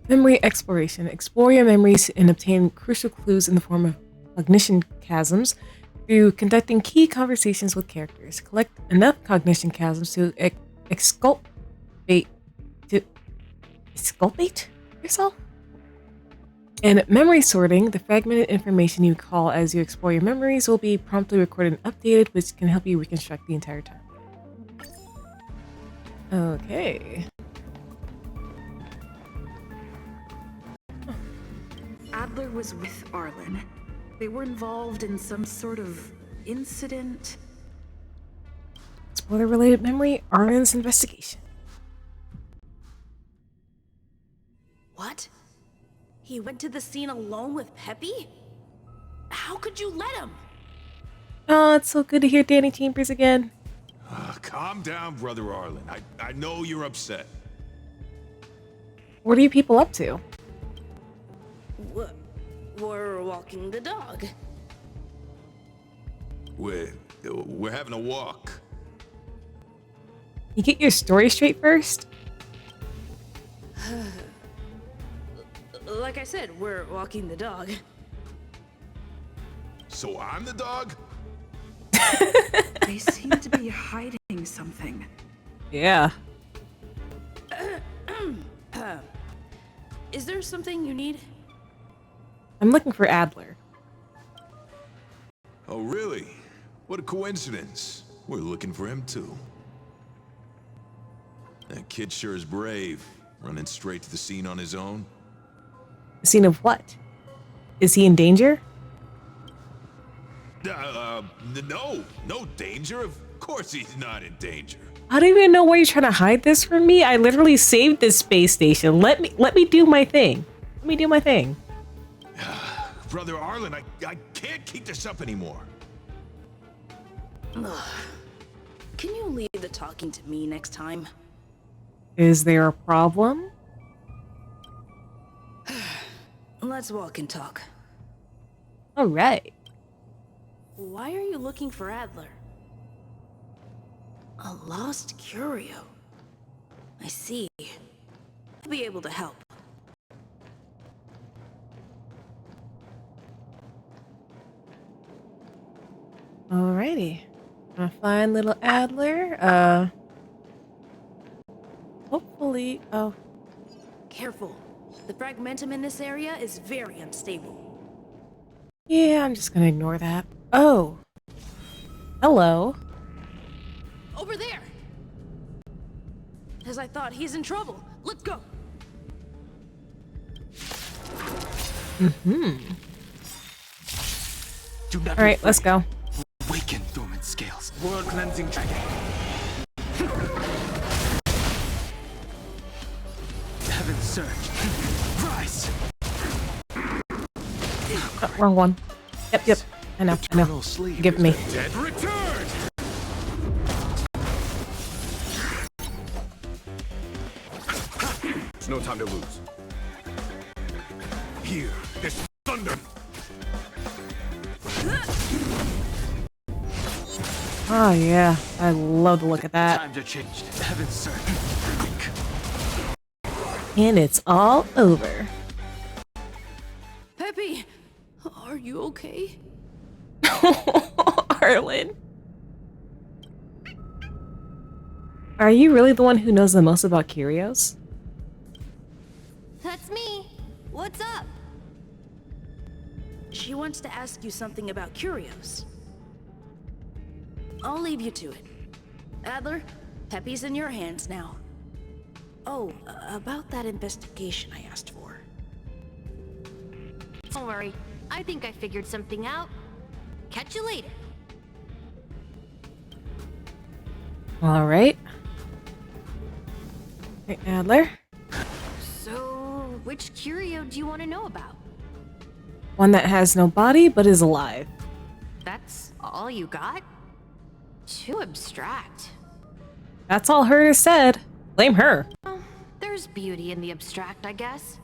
Memory exploration. Explore your memories and obtain crucial clues in the form of cognition chasms through conducting key conversations with characters. Collect enough cognition chasms to exculpate yourself. And memory sorting, the fragmented information you recall as you explore your memories will be promptly recorded and updated, which can help you reconstruct the entire time. Okay. Adler was with Arlen. They were involved in some sort of incident. Spoiler-related memory, Arlen's investigation. What? He went to the scene alone with Peppy? How could you let him? Oh, it's so good to hear Danny Chambers again. Calm down, Brother Arlen. I know you're upset. What are you people up to? We're walking the dog. We're having a walk. You get your story straight first? Like I said, we're walking the dog. So I'm the dog? They seem to be hiding something. Yeah. Is there something you need? I'm looking for Adler. Oh, really? What a coincidence. We're looking for him, too. That kid sure is brave, running straight to the scene on his own. The scene of what? Is he in danger? No danger. Of course he's not in danger. I don't even know why you're trying to hide this from me. I literally saved this space station. Let me do my thing. Let me do my thing. Brother Arlen, I can't keep this up anymore. Can you leave the talking to me next time? Is there a problem? Let's walk and talk. All right. Why are you looking for Adler? A lost curio. I see. I'll be able to help. Alrighty. A fine little Adler. Hopefully. Oh. Careful. The fragmentum in this area is very unstable. Yeah, I'm just gonna ignore that. Oh. Hello. Over there! As I thought, he's in trouble. Let's go! Mm-hmm. Do not Alright, let's go. Awaken dormant scales. World cleansing dragon. Heaven surge. Rise. Oh, wrong one. Yep. I know. Forgive me. Dead return. There's no time to lose. Here is thunder. Oh yeah, I love the look at that. Times are changed. Heaven surge. And it's all over. Peppy! Are you okay? Arlen. Are you really the one who knows the most about curios? That's me. What's up? She wants to ask you something about curios. I'll leave you to it. Adler, Peppy's in your hands now. Oh, about that investigation I asked for. Don't worry. I think I figured something out. Catch you later. All right. Hey, Adler. So, which curio do you want to know about? One that has no body but is alive. That's all you got? Too abstract. That's all Herta said. Blame her. Well, there's beauty in the abstract, I guess.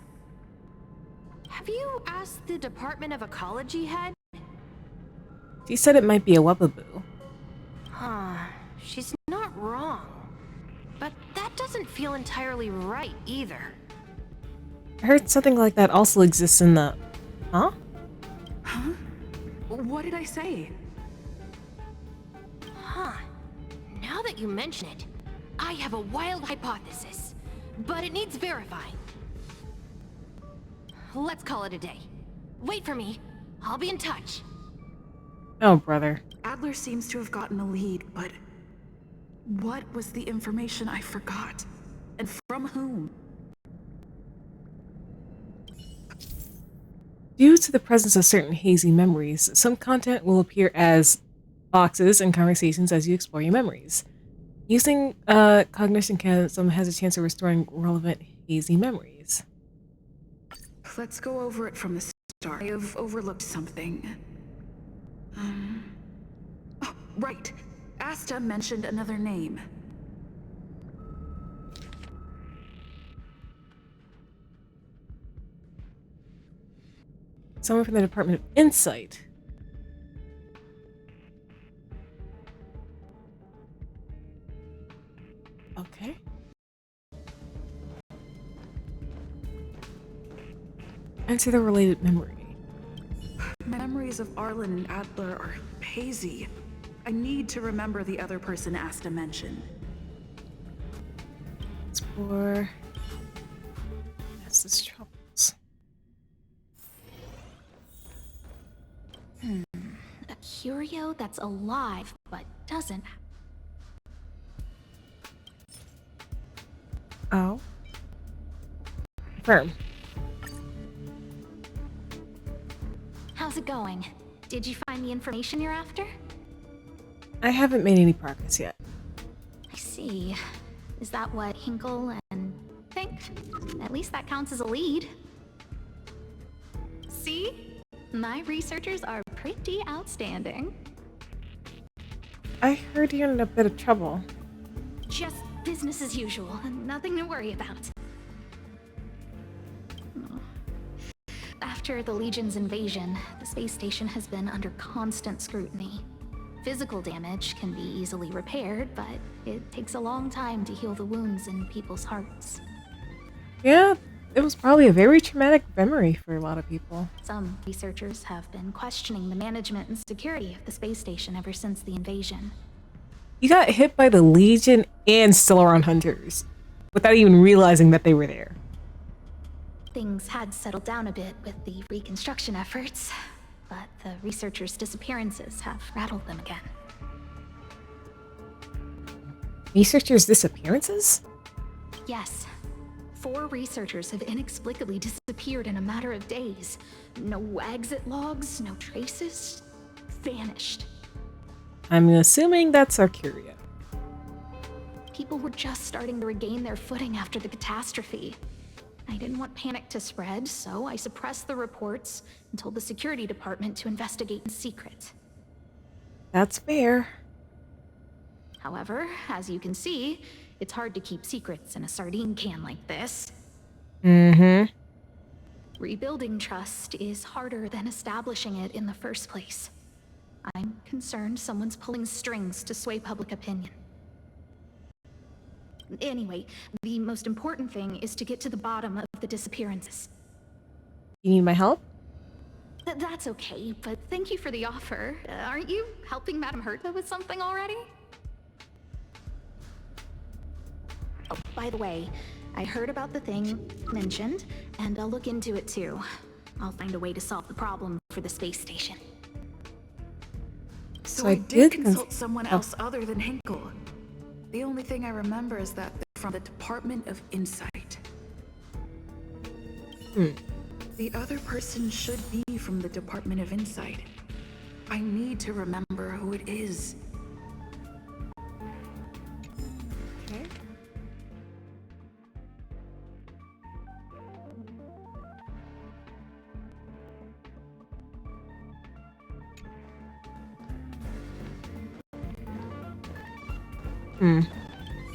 Have you asked the Department of Ecology head? She said it might be a Webaboo. Huh. She's not wrong. But that doesn't feel entirely right either. I heard something like that also exists in the... Huh? Huh? What did I say? Huh. Now that you mention it, I have a wild hypothesis. But it needs verifying. Let's call it a day. Wait for me. I'll be in touch. Oh, brother. Adler seems to have gotten a lead, but what was the information I forgot? And from whom? Due to the presence of certain hazy memories, some content will appear as boxes and conversations as you explore your memories. Using Cognition Chasm has a chance of restoring relevant hazy memories. Let's go over it from the start. I have overlooked something. Oh, right. Asta mentioned another name. Someone from the Department of Insight. Okay. Enter the related memory. Memories of Arlen and Adler are hazy. I need to remember the other person Asta mentioned. Explore. That's his troubles. A curio that's alive but doesn't. Oh. Confirm. How's it going? Did you find the information you're after? I haven't made any progress yet. I see. Is that what Hinkle and think? At least that counts as a lead. See? My researchers are pretty outstanding. I heard you're in a bit of trouble. Just business as usual. Nothing to worry about. After the Legion's invasion, the space station has been under constant scrutiny. Physical damage can be easily repaired, but it takes a long time to heal the wounds in people's hearts. Yeah, it was probably a very traumatic memory for a lot of people. Some researchers have been questioning the management and security of the space station ever since the invasion. You got hit by the Legion and Stellaron Hunters without even realizing that they were there. Things had settled down a bit with the reconstruction efforts, but the researchers' disappearances have rattled them again. Researchers' disappearances? Yes. 4 researchers have inexplicably disappeared in a matter of days. No exit logs, no traces. Vanished. I'm assuming that's Arcuria. People were just starting to regain their footing after the catastrophe. I didn't want panic to spread, so I suppressed the reports and told the security department to investigate in secret. That's fair. However, as you can see, it's hard to keep secrets in a sardine can like this. Mm-hmm. Rebuilding trust is harder than establishing it in the first place. I'm concerned someone's pulling strings to sway public opinion. Anyway, the most important thing is to get to the bottom of the disappearances. You need my help? That's okay, but thank you for the offer. Aren't you helping Madame Herta with something already? Oh, by the way, I heard about the thing mentioned, and I'll look into it too. I'll find a way to solve the problem for the space station. So I did consult someone else other than Hinkle. The only thing I remember is that they're from the Department of Insight. The other person should be from the Department of Insight. I need to remember who it is. Okay.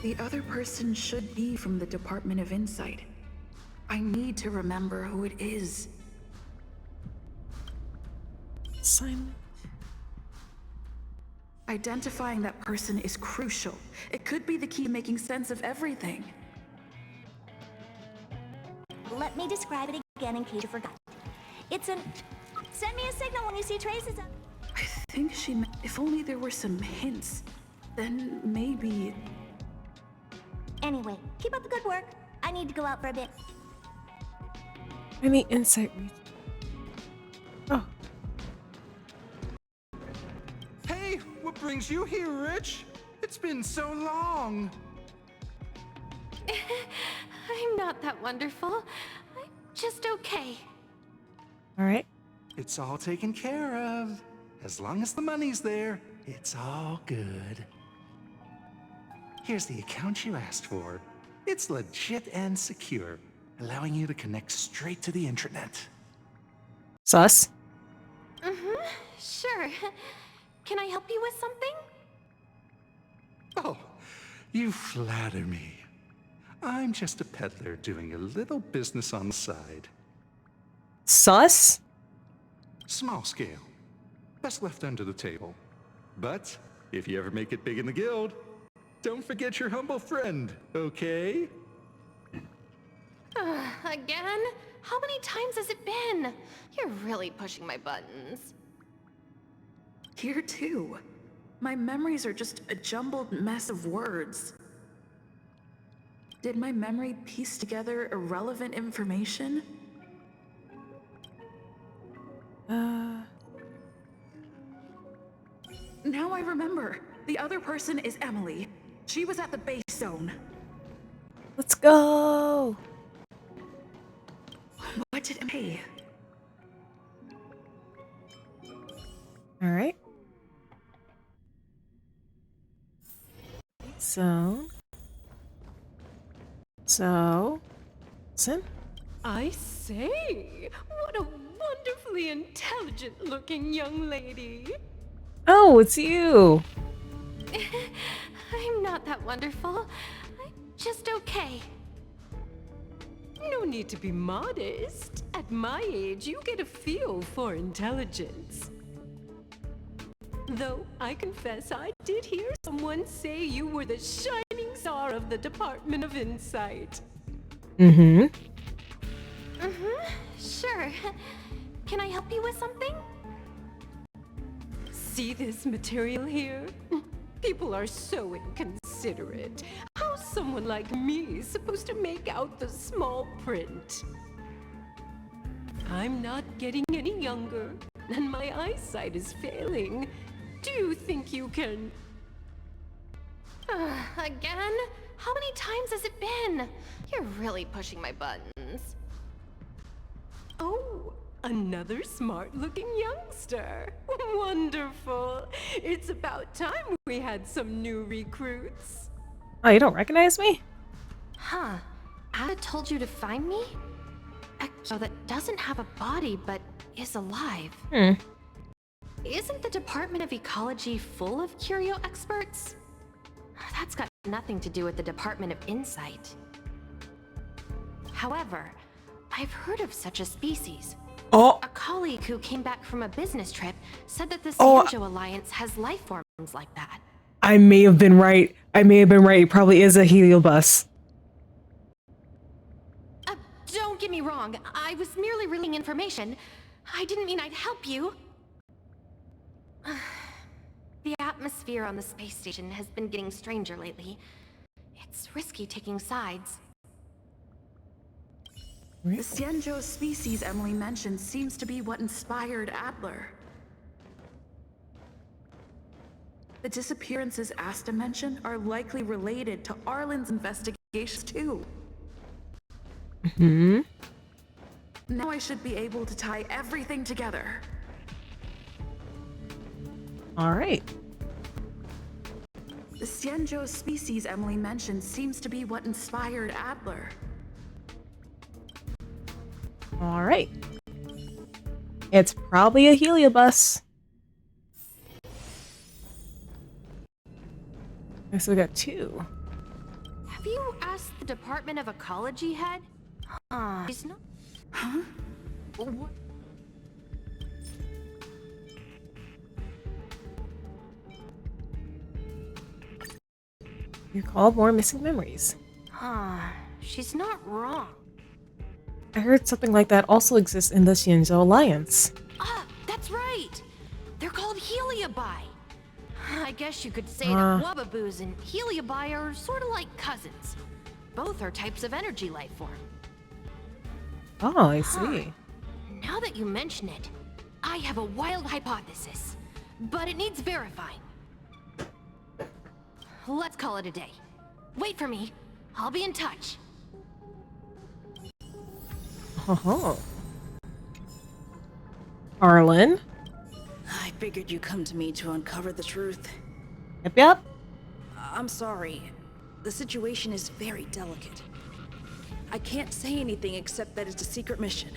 The other person should be from the Department of Insight. I need to remember who it is. Assignment. Identifying that person is crucial. It could be the key to making sense of everything. Let me describe it again in case you forgot. It's an... Send me a signal when you see traces of... I think she meant if only there were some hints, then maybe... Anyway, keep up the good work. I need to go out for a bit. Any insight reach? Oh. Hey, what brings you here, Rich? It's been so long. I'm not that wonderful. I'm just okay. All right. It's all taken care of. As long as the money's there, it's all good. Here's the account you asked for. It's legit and secure, allowing you to connect straight to the intranet. Sus. Mm-hmm. Sure. Can I help you with something? Oh, you flatter me. I'm just a peddler doing a little business on the side. Sus? Small scale. Best left under the table. But if you ever make it big in the guild, don't forget your humble friend, okay? Again? How many times has it been? You're really pushing my buttons. Here too. My memories are just a jumbled mess of words. Did my memory piece together irrelevant information? Now I remember. The other person is Emily. She was at the base zone. Let's go. What did Emily? All right. So, listen. I say, what a wonderfully intelligent-looking young lady. Oh, it's you. I'm not that wonderful. I'm just okay. No need to be modest. At my age, you get a feel for intelligence. Though I confess I did hear someone say you were the shining star of the Department of Insight. Mm-hmm. Mm-hmm. Sure. Can I help you with something? See this material here? People are so inconsiderate. How's someone like me supposed to make out the small print? I'm not getting any younger, and my eyesight is failing. Do you think you can... Again? How many times has it been? You're really pushing my buttons. Oh, another smart-looking youngster. Wonderful. It's about time we had some new recruits. Oh, you don't recognize me? Huh. Ada told you to find me? A Curio that doesn't have a body but is alive. Isn't the Department of Ecology full of curio experts? That's got nothing to do with the Department of Insight. However, I've heard of such a species. Oh. A colleague who came back from a business trip said that the Oh. Sanjo Alliance has life forms like that. I may have been right. It probably is a heliobus. Don't get me wrong. I was merely relaying information. I didn't mean I'd help you. The atmosphere on the space station has been getting stranger lately. It's risky taking sides. The Xianzhou species Emily mentioned seems to be what inspired Adler. The disappearances Asta mentioned are likely related to Arlen's investigations too. Hmm. Now I should be able to tie everything together. All right. The Xianzhou species Emily mentioned seems to be what inspired Adler. All right. It's probably a heliobus. So we got two. Have you asked the Department of Ecology head? She's not... Huh? What? You call more missing memories. She's not wrong. I heard something like that also exists in the Xianzhou Alliance. That's right! They're called Heliobi. I guess you could say Ah. that Wababoos and Heliobi are sort of like cousins. Both are types of energy life form. Oh, I see. Now that you mention it, I have a wild hypothesis, but it needs verifying. Let's call it a day. Wait for me. I'll be in touch. Oh. Arlen. I figured you'd come to me to uncover the truth. Yep. I'm sorry. The situation is very delicate. I can't say anything except that it's a secret mission.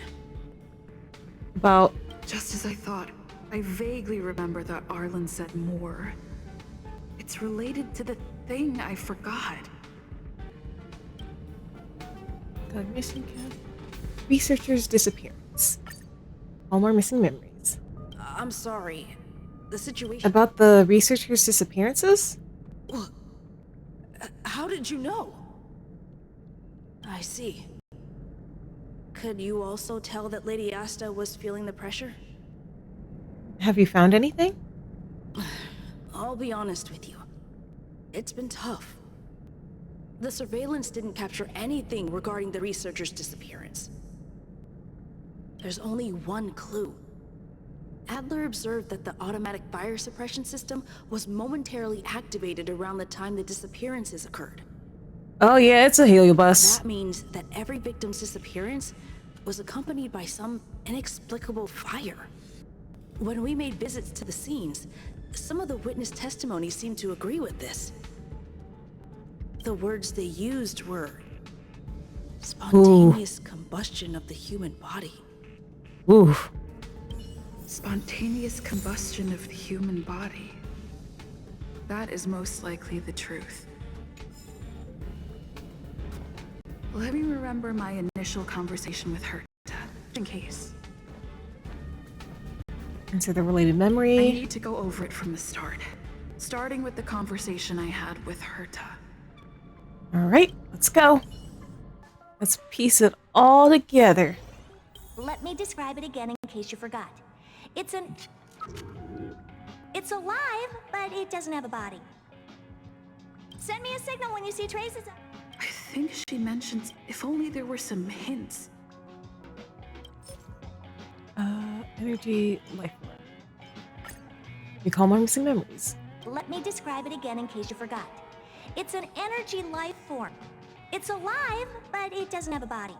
About... Just as I thought, I vaguely remember that Arlen said more. It's related to the thing I forgot. The missing cat. Researcher's disappearance. All more missing memories. I'm sorry. The situation... About the researcher's disappearances? How did you know? I see. Could you also tell that Lady Asta was feeling the pressure? Have you found anything? I'll be honest with you. It's been tough. The surveillance didn't capture anything regarding the researcher's disappearance. There's only one clue. Adler observed that the automatic fire suppression system was momentarily activated around the time the disappearances occurred. Oh yeah, it's a heliobus. That means that every victim's disappearance was accompanied by some inexplicable fire. When we made visits to the scenes, some of the witness testimony seemed to agree with this. The words they used were spontaneous combustion of the human body. Ooh. Spontaneous combustion of the human body. That is most likely the truth. Let me remember my initial conversation with Herta, in case. Into the related memory. I need to go over it from the start, starting with the conversation I had with Herta. Alright, let's go. Let's piece it all together. Let me describe it again in case you forgot. It's alive, but it doesn't have a body. Send me a signal when you see traces of... I think she mentions if only there were some hints. Energy, life form. Recall more missing memories. Let me describe it again in case you forgot. It's an energy life form. It's alive, but it doesn't have a body.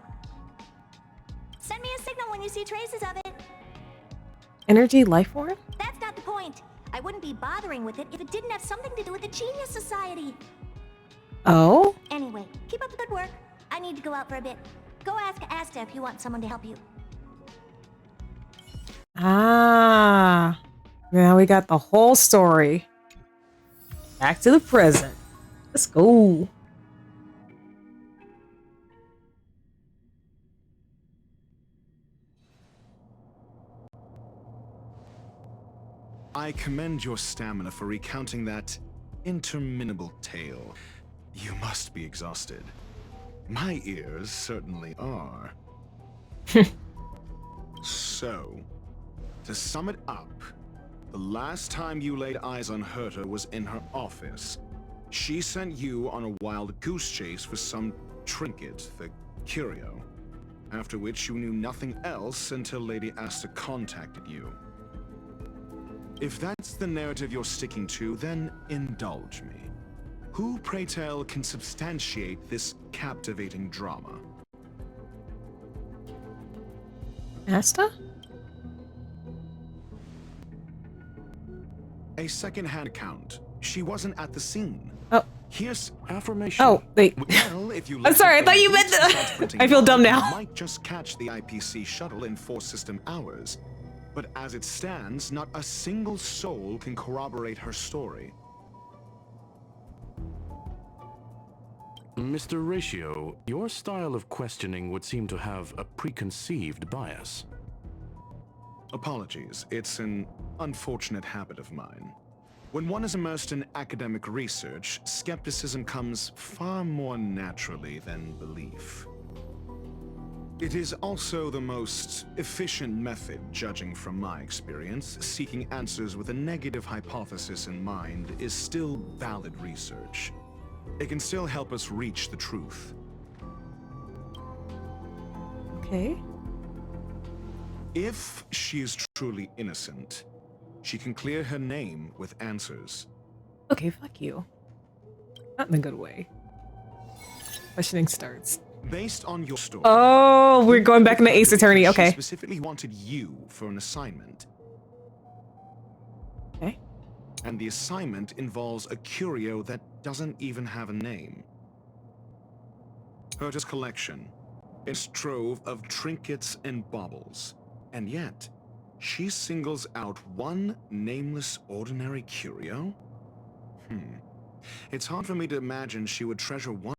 Send me a signal when you see traces of it. Energy, life form? That's not the point. I wouldn't be bothering with it if it didn't have something to do with the Genius Society. Oh? Anyway, keep up the good work. I need to go out for a bit. Go ask Asta if you want someone to help you. Ah. Now we got the whole story. Back to the present. Let's go. I commend your stamina for recounting that interminable tale. You must be exhausted. My ears certainly are. So, to sum it up, the last time you laid eyes on Herta was in her office. She sent you on a wild goose chase for some trinket, the curio, after which you knew nothing else until Lady Asta contacted you. If that's the narrative you're sticking to, then indulge me. Who, pray tell, can substantiate this captivating drama? Asta? A second-hand account. She wasn't at the scene. Oh. Here's affirmation. Oh, wait. Well, if you I'm sorry, I thought you meant the... I feel dumb now. You might just catch the IPC shuttle in 4 system hours. But as it stands, not a single soul can corroborate her story. Mr. Ratio, your style of questioning would seem to have a preconceived bias. Apologies, it's an unfortunate habit of mine. When one is immersed in academic research, skepticism comes far more naturally than belief. It is also the most efficient method, judging from my experience. Seeking answers with a negative hypothesis in mind is still valid research. It can still help us reach the truth. Okay. If she is truly innocent, she can clear her name with answers. Okay, fuck you. Not in a good way. Questioning starts. Based on your story. Oh, we're going back into Ace Attorney. Okay. She specifically wanted you for an assignment. Okay. And the assignment involves a curio that doesn't even have a name. Herta's collection. A trove of trinkets and baubles. And yet, she singles out one nameless ordinary curio? It's hard for me to imagine she would treasure one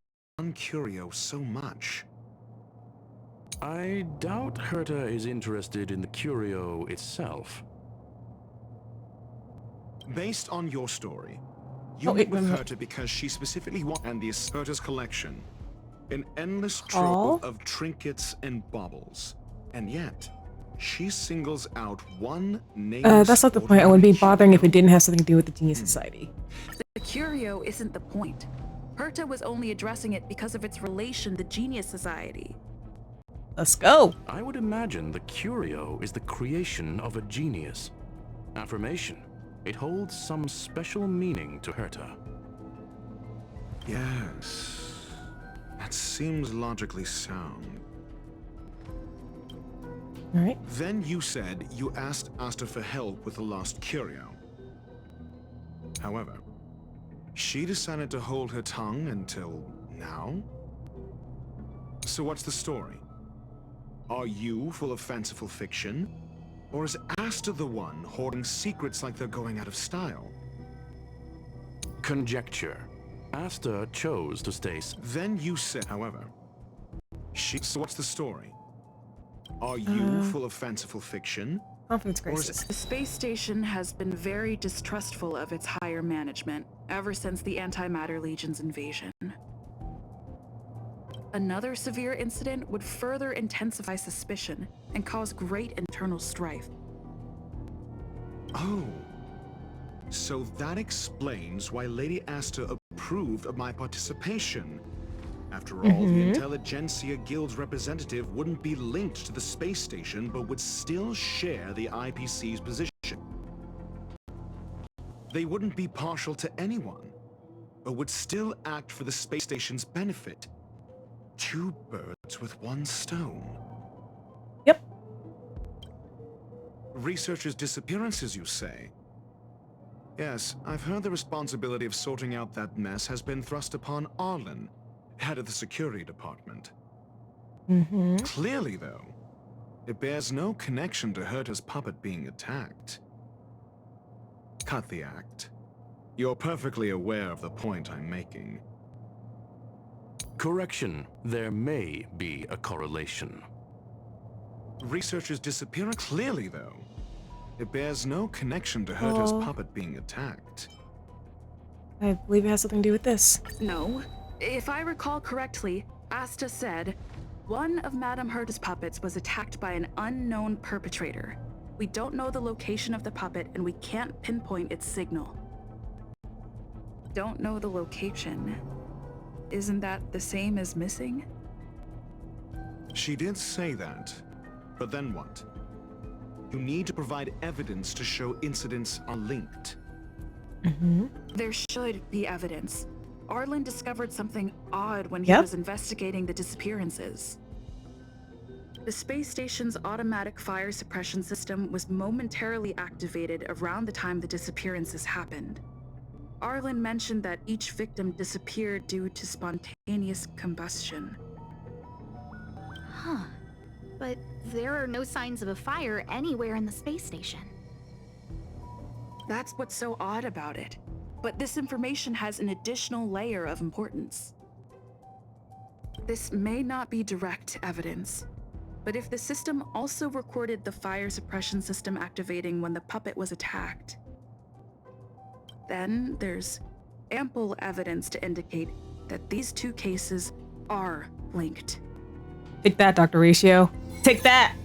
curio so much. I doubt Herta is interested in the curio itself. Based on your story, you meet with Herta because she specifically wanted and the Herta's collection. An endless trove of trinkets and baubles. And yet, she singles out one nameless that's not the point. I wouldn't be bothering if it didn't have something to do with the Genius Society. The curio isn't the point. Herta was only addressing it because of its relation to the Genius Society. Let's go. I would imagine the curio is the creation of a genius. Affirmation. It holds some special meaning to Herta. Yes. That seems logically sound. Alright. Then you said you asked Asta for help with the lost curio. However, she decided to hold her tongue until now? So what's the story? Are you full of fanciful fiction? Or is Asta the one hoarding secrets like they're going out of style? Conjecture. Asta chose to stay. Then you said, however, so what's the story? Are you full of fanciful fiction? Confidence crisis. The space station has been very distrustful of its higher management ever since the Antimatter Legion's invasion. Another severe incident would further intensify suspicion and cause great internal strife. Oh. So that explains why Lady Asta approved of my participation. After all, the Intelligentsia Guild's representative wouldn't be linked to the space station, but would still share the IPC's position. They wouldn't be partial to anyone, but would still act for the space station's benefit. Two birds with one stone. Yep. Researchers' disappearances, you say? Yes, I've heard the responsibility of sorting out that mess has been thrust upon Arlen, head of the security department. Clearly, though, it bears no connection to Herta's puppet being attacked. Cut the act. You're perfectly aware of the point I'm making. Correction. There may be a correlation. Researchers' disappearance. Clearly, though, it bears no connection to Herta's puppet being attacked. I believe it has something to do with this. No. If I recall correctly, Asta said, one of Madame Herta's puppets was attacked by an unknown perpetrator. We don't know the location of the puppet and we can't pinpoint its signal. Don't know the location. Isn't that the same as missing? She did say that, but then what? You need to provide evidence to show incidents are linked. There should be evidence. Arlen discovered something odd when he was investigating the disappearances. The space station's automatic fire suppression system was momentarily activated around the time the disappearances happened. Arlen mentioned that each victim disappeared due to spontaneous combustion. Huh. But there are no signs of a fire anywhere in the space station. That's what's so odd about it. But this information has an additional layer of importance. This may not be direct evidence, but if the system also recorded the fire suppression system activating when the puppet was attacked, then there's ample evidence to indicate that these two cases are linked. Take that, Dr. Ratio. Take that!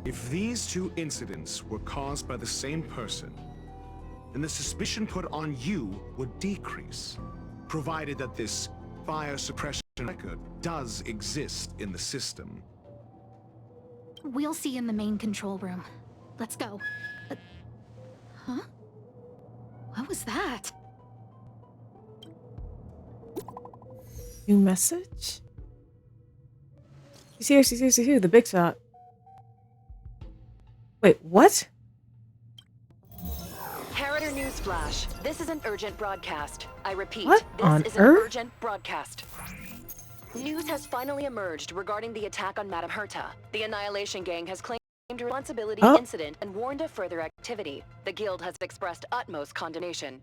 If these two incidents were caused by the same person, then the suspicion put on you would decrease, provided that this fire suppression record does exist in the system. We'll see in the main control room. Let's go. Huh? What was that? New message? She's here, the big shot. Wait, what? Harrier Newsflash. This is an urgent broadcast. I repeat, What this on is an earth? urgent broadcast. News has finally emerged regarding the attack on Madame Herta. The Annihilation Gang has claimed responsibility Oh. incident and warned of further activity. The guild has expressed utmost condemnation.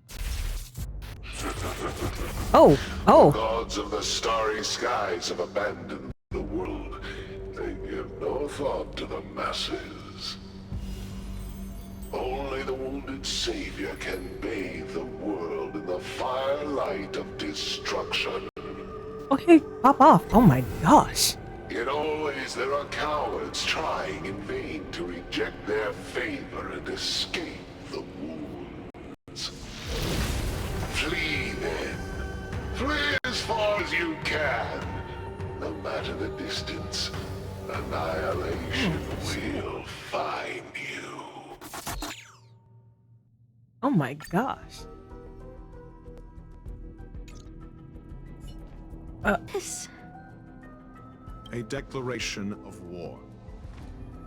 Oh. The gods of the starry skies have abandoned the world. They give no thought to the masses. Only the wounded savior can bathe the world in the firelight of destruction. Okay, pop off. Oh my gosh. Yet always there are cowards trying in vain to reject their favor and escape the wounds. Flee then. Flee as far as you can. No matter the distance, annihilation will find you. Oh my gosh. A declaration of war,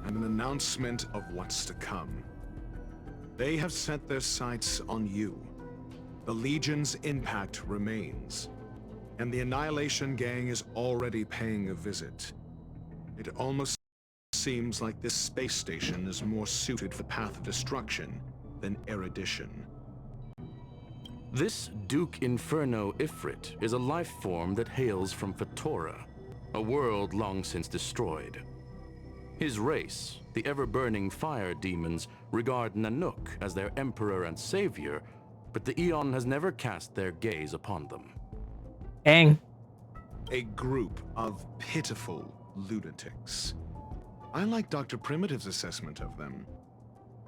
and an announcement of what's to come. They have set their sights on you. The Legion's impact remains, and the Annihilation Gang is already paying a visit. It almost seems like this space station is more suited for the path of destruction than erudition. This Duke Inferno Ifrit is a life form that hails from Fatora, a world long since destroyed. His race, the ever-burning fire demons, regard Nanook as their emperor and savior, but the Eon has never cast their gaze upon them. Dang. A group of pitiful lunatics. I like Dr. Primitive's assessment of them.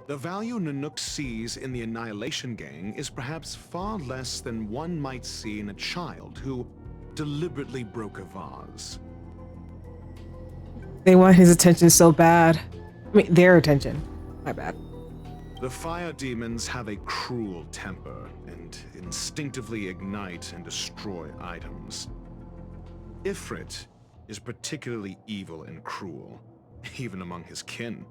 The value Nanook sees in the Annihilation Gang is perhaps far less than one might see in a child who deliberately broke a vase. They want his attention so bad. I mean, their attention. My bad. The fire demons have a cruel temper and instinctively ignite and destroy items. Ifrit is particularly evil and cruel, even among his kin.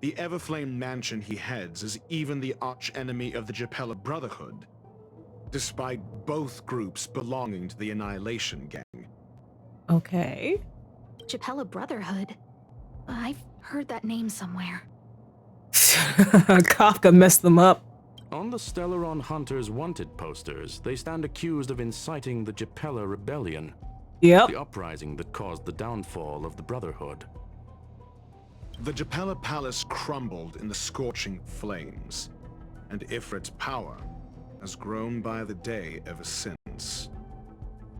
The Everflame mansion he heads is even the arch-enemy of the Japella Brotherhood, despite both groups belonging to the Annihilation Gang. Okay. Japella Brotherhood? I've heard that name somewhere. Kafka messed them up. On the Stellaron Hunters wanted posters, they stand accused of inciting the Japella Rebellion. Yep. The uprising that caused the downfall of the Brotherhood. The Japella Palace crumbled in the scorching flames, and Ifrit's power has grown by the day ever since.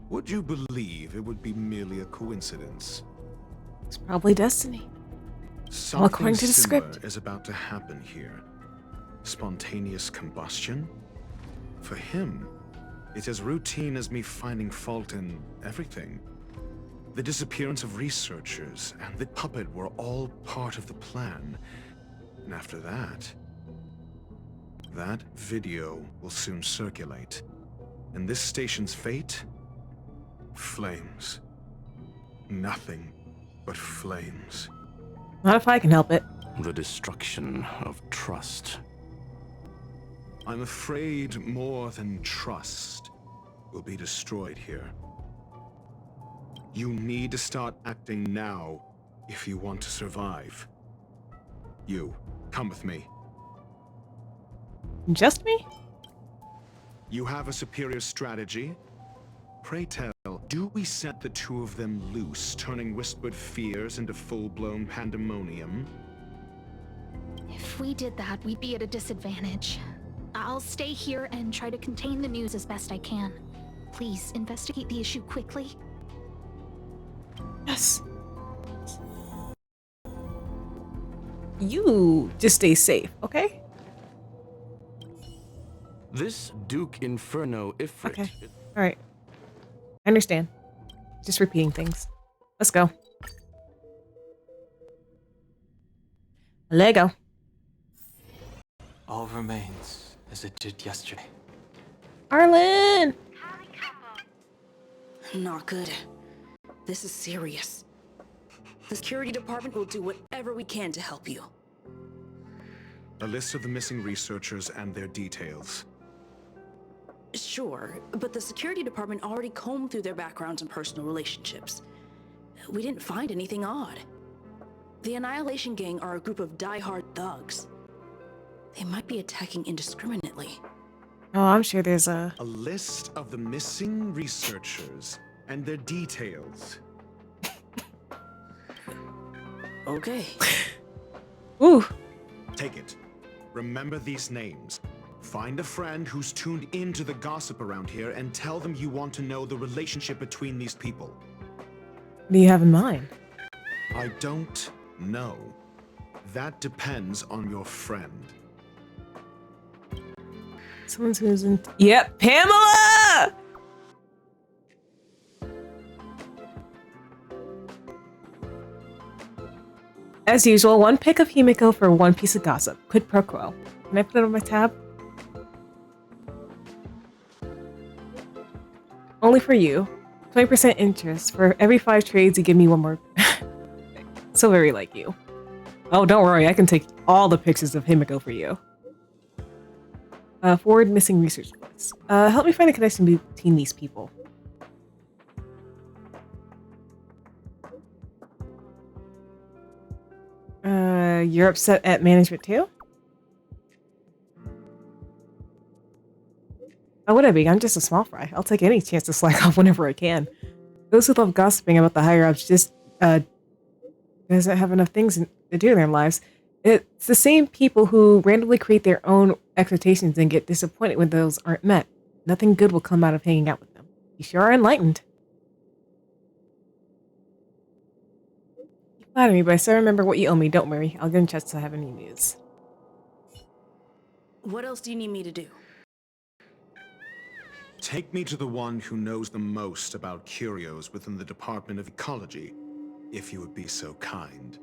Would you believe it would be merely a coincidence? It's probably destiny. Something according to the similar script. is about to happen here. Spontaneous combustion? For him, it's as routine as me finding fault in everything. The disappearance of researchers and the puppet were all part of the plan. And after that video will soon circulate. And this station's fate? Flames. Nothing but flames. Not if I can help it. The destruction of trust. I'm afraid more than trust will be destroyed here. You need to start acting now if you want to survive. You, come with me. Just me? You have a superior strategy? Pray tell, do we set the two of them loose, turning whispered fears into full-blown pandemonium? If we did that, we'd be at a disadvantage. I'll stay here and try to contain the news as best I can. Please, investigate the issue quickly. Yes. You just stay safe, okay? This Duke Inferno Ifrit. Okay. Alright. I understand. Just repeating things. Let's go. Lego. All remains as it did yesterday. Arlen! Not good. This is serious. The security department will do whatever we can to help you. A list of the missing researchers and their details. Sure, but the security department already combed through their backgrounds and personal relationships. We didn't find anything odd. The Annihilation Gang are a group of die-hard thugs. They might be attacking indiscriminately. Oh, I'm sure there's a list of the missing researchers and their details. Okay. Ooh. Take it. Remember these names. Find a friend who's tuned into the gossip around here and tell them you want to know the relationship between these people. What do you have in mind? I don't know. That depends on your friend. Someone who's in. Yep, Pamela! As usual, one pick of Himiko for one piece of gossip. Quid pro quo. Can I put it on my tab? Only for you. 20% interest. For every 5 trades, you give me one more. So very like you. Oh, don't worry. I can take all the pictures of Himiko for you. Forward missing research quest. Help me find a connection between these people. You're upset at management too? How would I be? I'm just a small fry. I'll take any chance to slack off whenever I can. Those who love gossiping about the higher-ups just, doesn't have enough things to do in their lives. It's the same people who randomly create their own expectations and get disappointed when those aren't met. Nothing good will come out of hanging out with them. You sure are enlightened. You flatter me, but I still remember what you owe me. Don't worry. I'll get in touch to have any news. What else do you need me to do? Take me to the one who knows the most about curios within the Department of Ecology, if you would be so kind.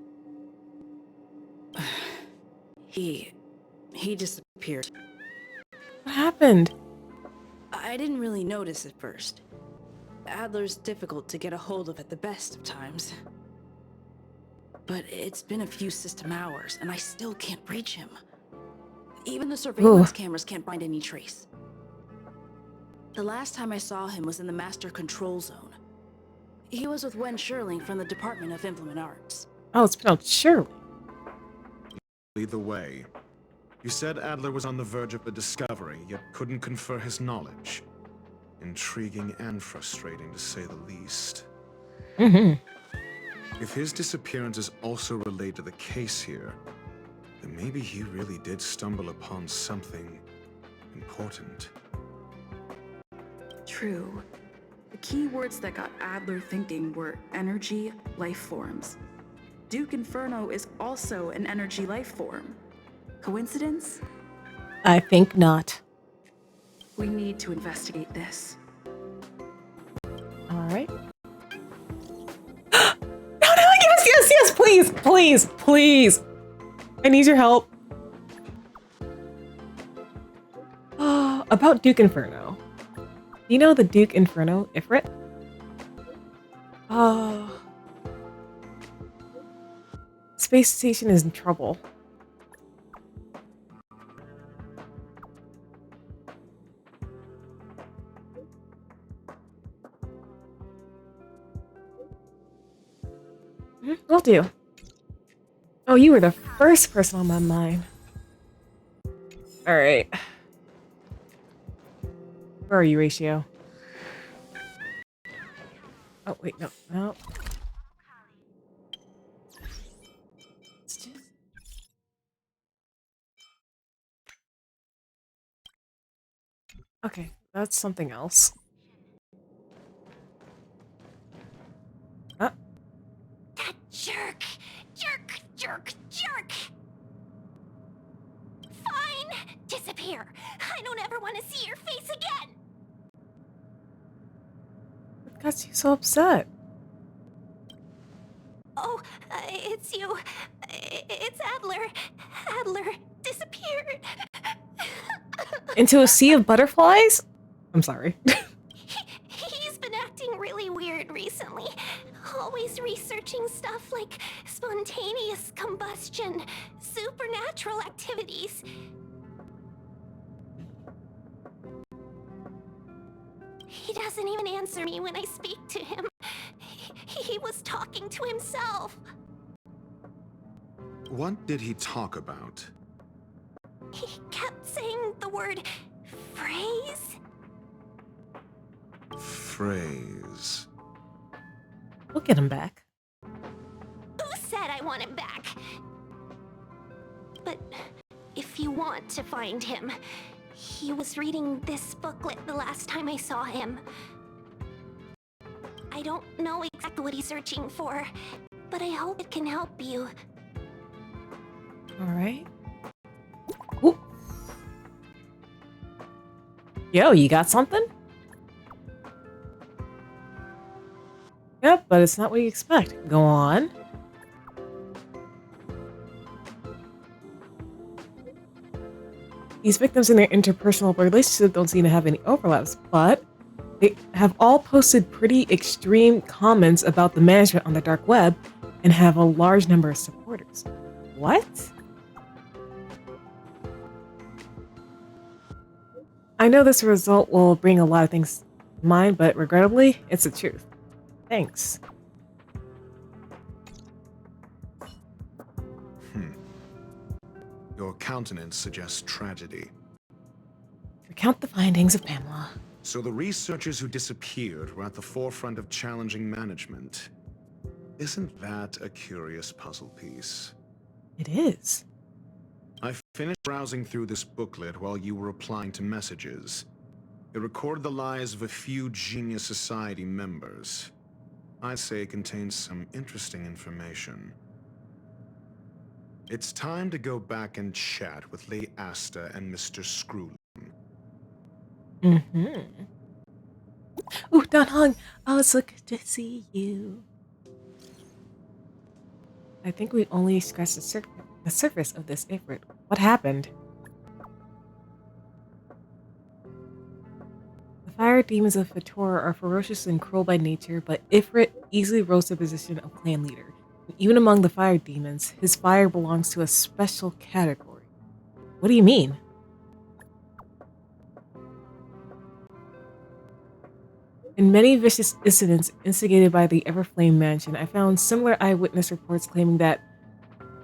He disappeared. What happened? I didn't really notice at first. Adler's difficult to get a hold of at the best of times. But it's been a few system hours, and I still can't reach him. Even the surveillance cameras can't find any trace. The last time I saw him was in the Master Control Zone. He was with Wen Sherling from the Department of Implement Arts. Oh, it's pronounced Shirley. Lead the way. You said Adler was on the verge of a discovery, yet couldn't confer his knowledge. Intriguing and frustrating, to say the least. Mm-hmm. If his disappearance is also related to the case here, then maybe he really did stumble upon something important. True. The key words that got Adler thinking were energy, life forms. Duke Inferno is also an energy life form. Coincidence? I think not. We need to investigate this. Alright. No, yes, please. I need your help. About Duke Inferno. Do you know the Duke Inferno, Ifrit? Space station is in trouble. Will do. Oh, you were the first person on my mind. Alright. Where are you, Ratio? Oh, wait, no. Okay, that's something else. That jerk! Fine! Disappear! I don't ever want to see your face again! What got you so upset? Oh, it's you. It's Adler. Adler disappeared. Into a sea of butterflies? I'm sorry. He's been acting really recently. Always researching stuff like spontaneous combustion, supernatural activities. He doesn't even answer me when I speak to him. He was talking to himself. What did he talk about? He kept saying the word phrase. Phrase. We'll get him back. Who said I want him back? But if you want to find him, he was reading this booklet the last time I saw him. I don't know exactly what he's searching for, but I hope it can help you. Alright. Yo, you got something? Yep, but it's not what you expect. Go on. These victims in their interpersonal relationship don't seem to have any overlaps, but they have all posted pretty extreme comments about the management on the dark web and have a large number of supporters. What? I know this result will bring a lot of things to mind, but regrettably, it's the truth. Thanks. Your countenance suggests tragedy. Recount the findings of Pamela. So the researchers who disappeared were at the forefront of challenging management. Isn't that a curious puzzle piece? It is. I finished browsing through this booklet while you were replying to messages. It recorded the lives of a few Genius Society members. I'd say it contains some interesting information. It's time to go back and chat with Lady Asta and Mr. Screwlin. Ooh, Don Hong. Oh, it's so good to see you. I think we only scratched the surface of this Ifrit. What happened? The fire demons of Fatora are ferocious and cruel by nature, but Ifrit easily rose to the position of clan leader. And even among the fire demons, his fire belongs to a special category. What do you mean? In many vicious incidents instigated by the Everflame Mansion, I found similar eyewitness reports claiming that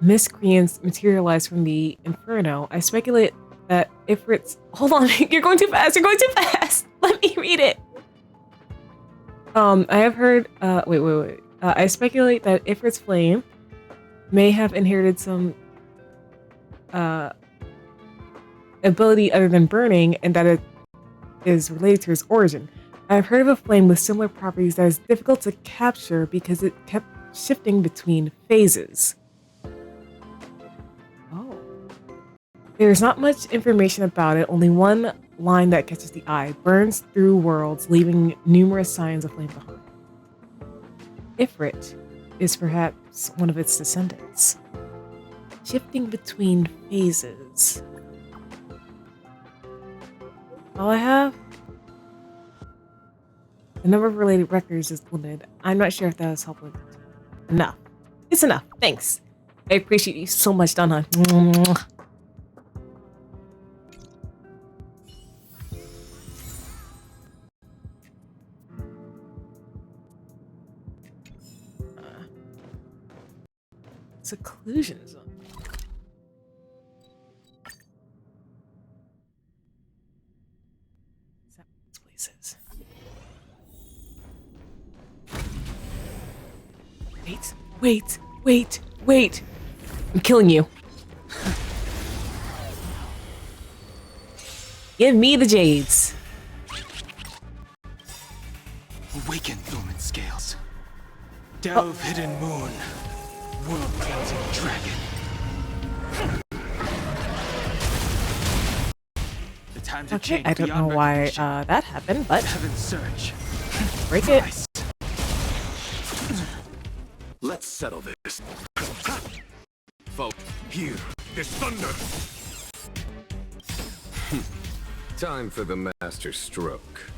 miscreants materialized from the Inferno. I speculate that Ifrit's... Hold on, you're going too fast, you're going too fast! Let me read it! I have heard... wait. I speculate that Ifrit's flame may have inherited some ability other than burning, and that it is related to his origin. I've heard of a flame with similar properties that is difficult to capture because it kept shifting between phases. Oh. There's not much information about it, only one line that catches the eye. Burns through worlds, leaving numerous signs of flame behind. Ifrit is perhaps one of its descendants. Shifting between phases. All I have? The number of related records is limited. I'm not sure if that was helpful. Enough. It's enough. Thanks. I appreciate you so much, Donna. Seclusion zone. Is that what this place is? Wait. I'm killing you. Give me the jades. Awaken, Lumen Scales. Delve, hidden moon. World-cleansing dragon. The time to change. I don't know why that happened, but Heaven's surge. break it. Let's settle this. Folk, here, this thunder. Time for the master stroke.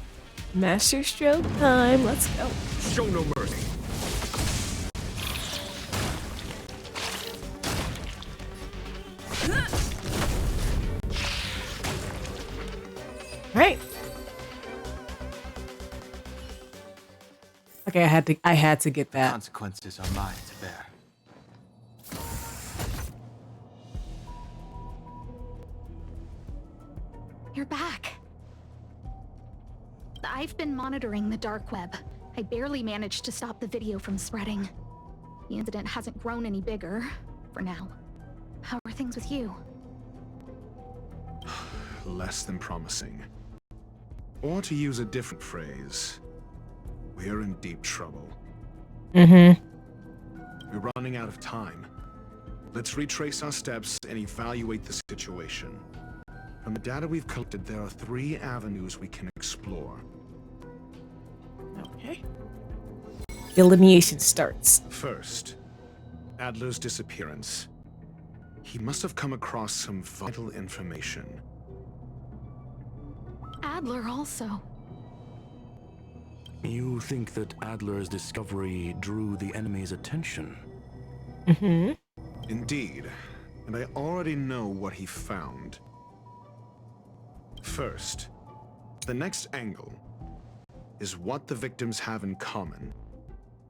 Master stroke time. Let's go. Show no mercy. Right. Okay, I had to get that. Consequences are mine to bear. You're back. I've been monitoring the dark web. I barely managed to stop the video from spreading. The incident hasn't grown any bigger, for now. How are things with you? Less than promising. Or to use a different phrase, we're in deep trouble. Mm-hmm. We're running out of time. Let's retrace our steps and evaluate the situation. From the data we've collected, there are 3 avenues we can explore. Okay. Delineation starts. First, Adler's disappearance. He must have come across some vital information. Adler also. You think that Adler's discovery drew the enemy's attention? Mm-hmm. Indeed, and I already know what he found. First, the next angle is what the victims have in common,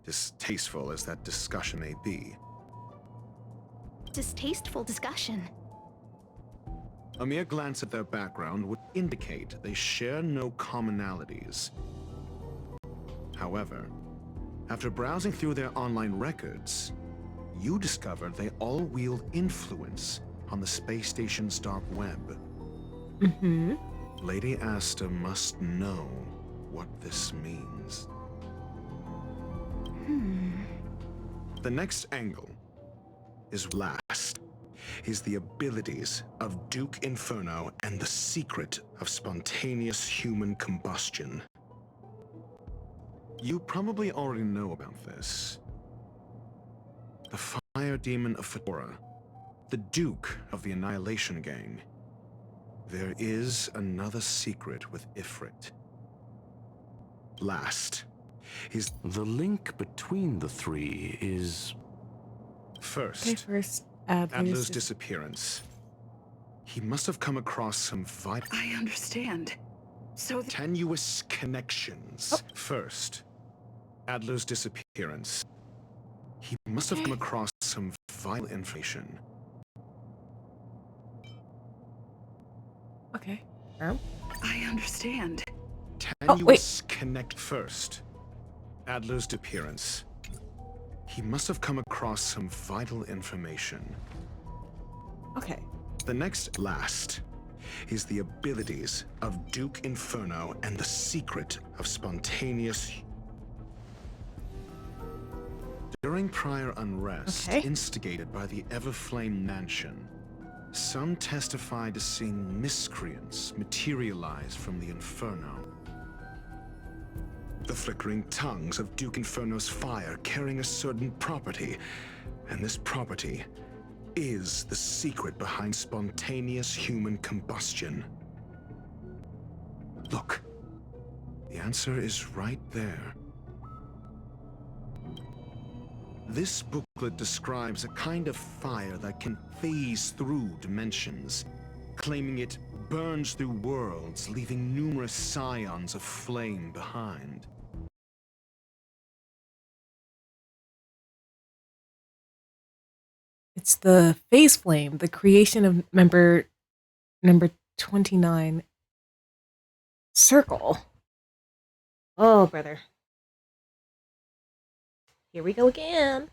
distasteful as that discussion may be. Distasteful discussion. A mere glance at their background would indicate they share no commonalities. However, after browsing through their online records, you discovered they all wield influence on the space station's dark web. Mm-hmm. Lady Asta must know what this means. The next angle is last. Is the abilities of Duke Inferno and the secret of spontaneous human combustion. You probably already know about this. The Fire Demon of Fedora, the Duke of the Annihilation Gang. There is another secret with Ifrit. Last is the link between the 3 is... First, Okay, first Adler's disappearance. He must have come across some vital... I understand. So tenuous connections. First, Adler's disappearance. He must have come across some vital information. Okay. I understand. Tenuous connect first. Adler's disappearance. He must have come across some vital information. Okay. The next last is the abilities of Duke Inferno and the secret of spontaneous... During prior unrest instigated by the Everflame Mansion, some testified to seeing miscreants materialize from the Inferno. The flickering tongues of Duke Inferno's fire carrying a certain property, and this property is the secret behind spontaneous human combustion. Look, the answer is right there. This booklet describes a kind of fire that can phase through dimensions, claiming it burns through worlds, leaving numerous scions of flame behind. It's the phase flame, the creation of number 29 circle. Oh, brother. Here we go again.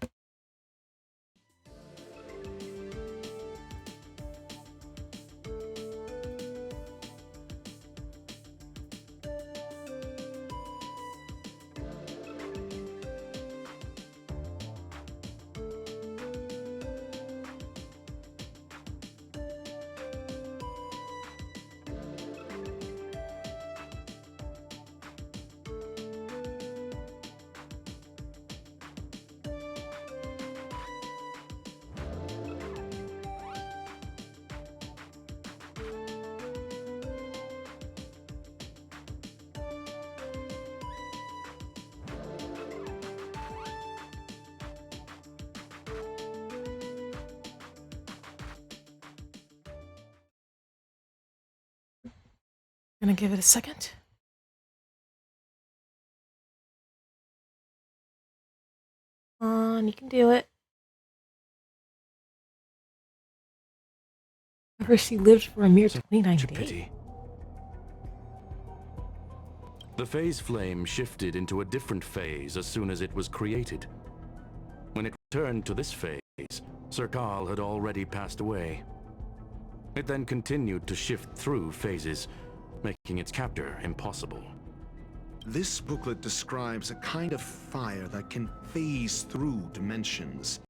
Gonna give it a second. On, you can do it. However, she lived for a mere 29 days. The phase flame shifted into a different phase as soon as it was created. When it returned to this phase, Sir Karl had already passed away. It then continued to shift through phases, making its capture impossible. This booklet describes a kind of fire that can phase through dimensions,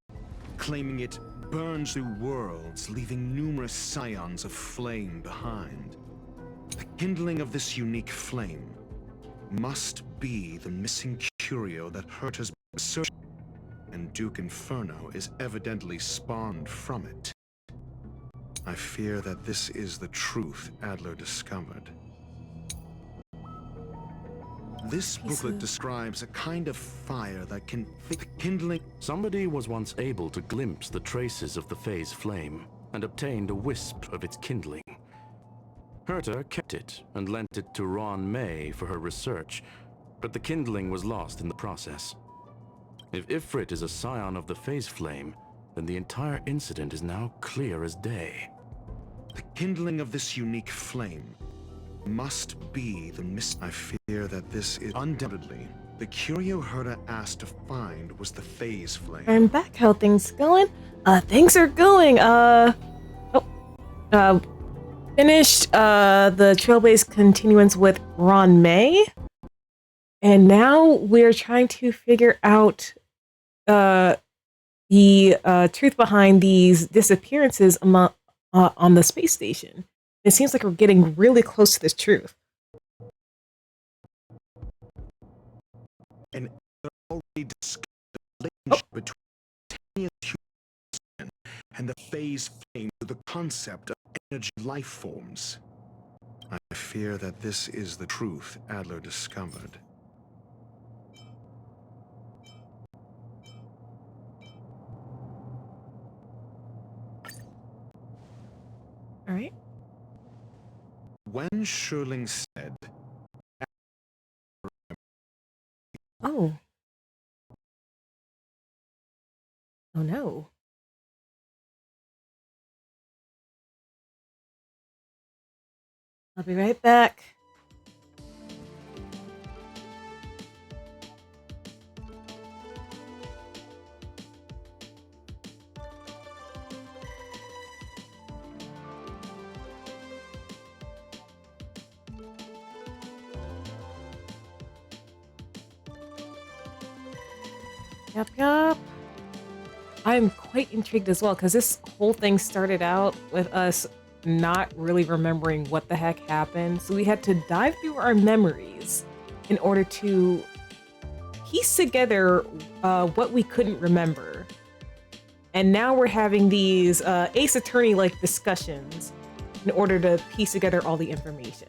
claiming it burns through worlds, leaving numerous scions of flame behind. The kindling of this unique flame must be the missing curio that Herta's been searching, and Duke Inferno is evidently spawned from it. I fear that this is the truth Adler discovered. This booklet describes a kind of fire that can kindling. Somebody was once able to glimpse the traces of the phase flame and obtained a wisp of its kindling. Herta kept it and lent it to Ron May for her research, but the kindling was lost in the process. If Ifrit is a scion of the phase flame, then the entire incident is now clear as day. The kindling of this unique flame must be the I fear that this is undoubtedly the curio Herta asked to find was the phase flame. I'm back. How things going? Things are going. Finished the Trailblaze continuance with Ron May, and now we're trying to figure out the truth behind these disappearances on the space station. It seems like we're getting really close to this truth. And already discussed the relationship between human and the phase flame to the concept of energy life forms. I fear that this is the truth Adler discovered. All right. When Schurling said, "Oh, oh no." I'll be right back. Yup. I'm quite intrigued as well, because this whole thing started out with us not really remembering what the heck happened. So we had to dive through our memories in order to piece together what we couldn't remember. And now we're having these Ace Attorney-like discussions in order to piece together all the information.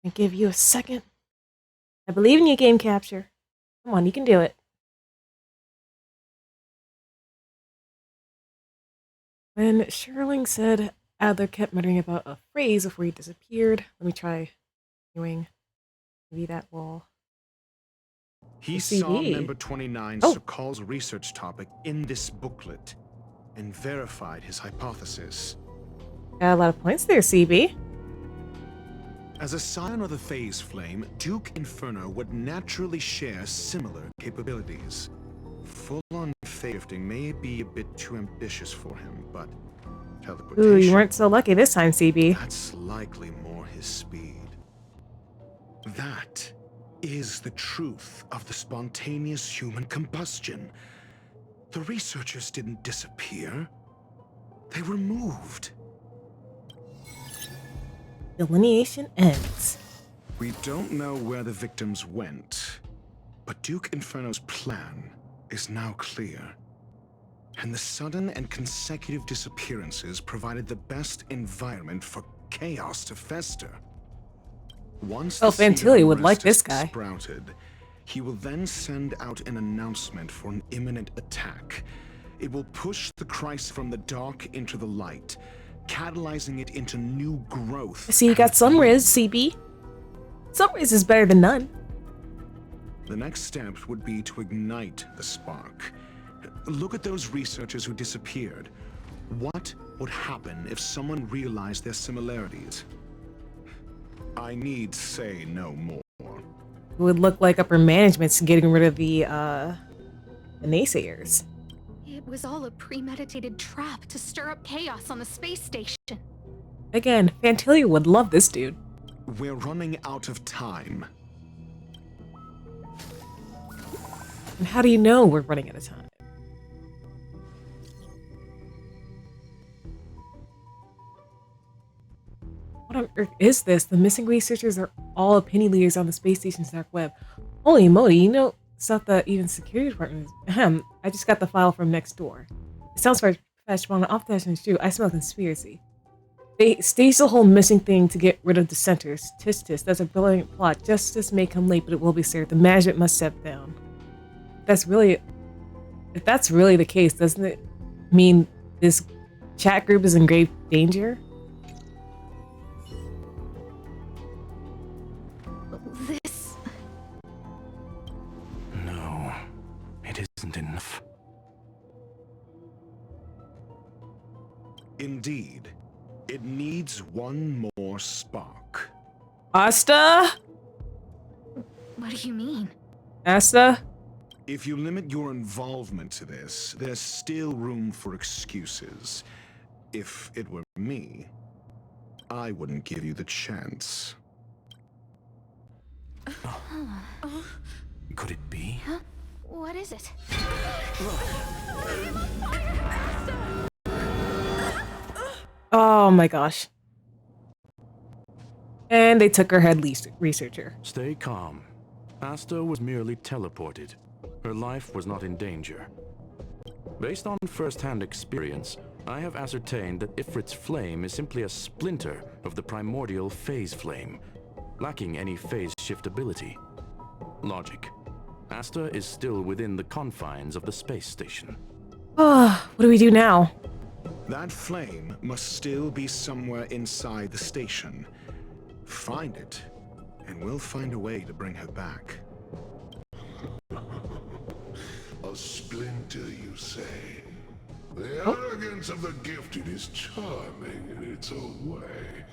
I give you a second. I believe in you, Game Capture. Come on, you can do it. When Schurling said Adler kept muttering about a phrase before he disappeared. Let me try doing maybe that will. he CD. saw number 29 Oh. Sir Karl's research topic in this booklet and verified his hypothesis. Got a lot of points there, CB. As a scion of the phase flame, Duke Inferno would naturally share similar capabilities. Full-on shifting may be a bit too ambitious for him, but teleportation... Ooh, you weren't so lucky this time, CB. That's likely more his speed. That is the truth of the spontaneous human combustion. The researchers didn't disappear. They were moved. Delineation ends. We don't know where the victims went, but Duke Inferno's plan is now clear. And the sudden and consecutive disappearances provided the best environment for chaos to fester. Once the seed of Fantilli would like unrest this is guy. sprouted, he will then send out an announcement for an imminent attack. It will push the crisis from the dark into the light, catalyzing it into new growth. See, you got some riz, CB. Some riz is better than none. The next step would be to ignite the spark. Look at those researchers who disappeared. What would happen if someone realized their similarities? I need say no more. It would look like upper management's getting rid of the naysayers. It was all a premeditated trap to stir up chaos on the space station. Again, Fantilli would love this dude. We're running out of time. And how do you know we're running out of time? What on earth is this? The missing researchers are all opinion leaders on the space station's dark web. Holy moly, you know stuff that even security departments. Ahem, I just got the file from next door. It sounds far-fetched, but off the is true. I smell conspiracy. They stage the whole missing thing to get rid of dissenters. Tis tis, that's a brilliant plot. Justice may come late, but it will be served. The management must step down. If that's really the case, doesn't it mean this chat group is in grave danger? This... No, it isn't enough. Indeed, it needs one more spark. Asta? What do you mean? Asta? If you limit your involvement to this, there's still room for excuses. If it were me, I wouldn't give you the chance. Could it be? Huh? What is it? Oh my gosh. And they took her head researcher. Stay calm. Asta was merely teleported. Her life was not in danger. Based on first-hand experience, I have ascertained that Ifrit's flame is simply a splinter of the primordial phase flame, lacking any phase shift ability. Logic. Asta is still within the confines of the space station. Oh, what do we do now? That flame must still be somewhere inside the station. Find it, and we'll find a way to bring her back. A splinter, you say? The arrogance of the gifted is charming in its own way.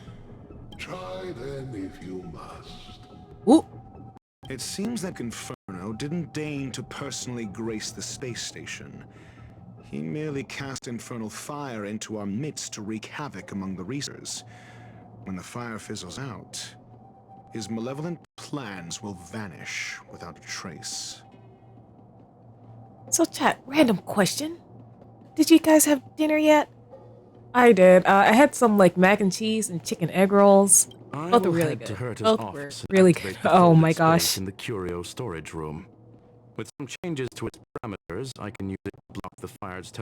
Try then if you must. Ooh. It seems that Inferno didn't deign to personally grace the space station. He merely cast infernal fire into our midst to wreak havoc among the researchers. When the fire fizzles out, his malevolent plans will vanish without a trace. So chat, random question. Did you guys have dinner yet? I did. I had some like mac and cheese and chicken egg rolls. Both were really good. Both were really good. Oh my gosh. In the curio storage room. With some changes to its parameters, I can use it to block the fire's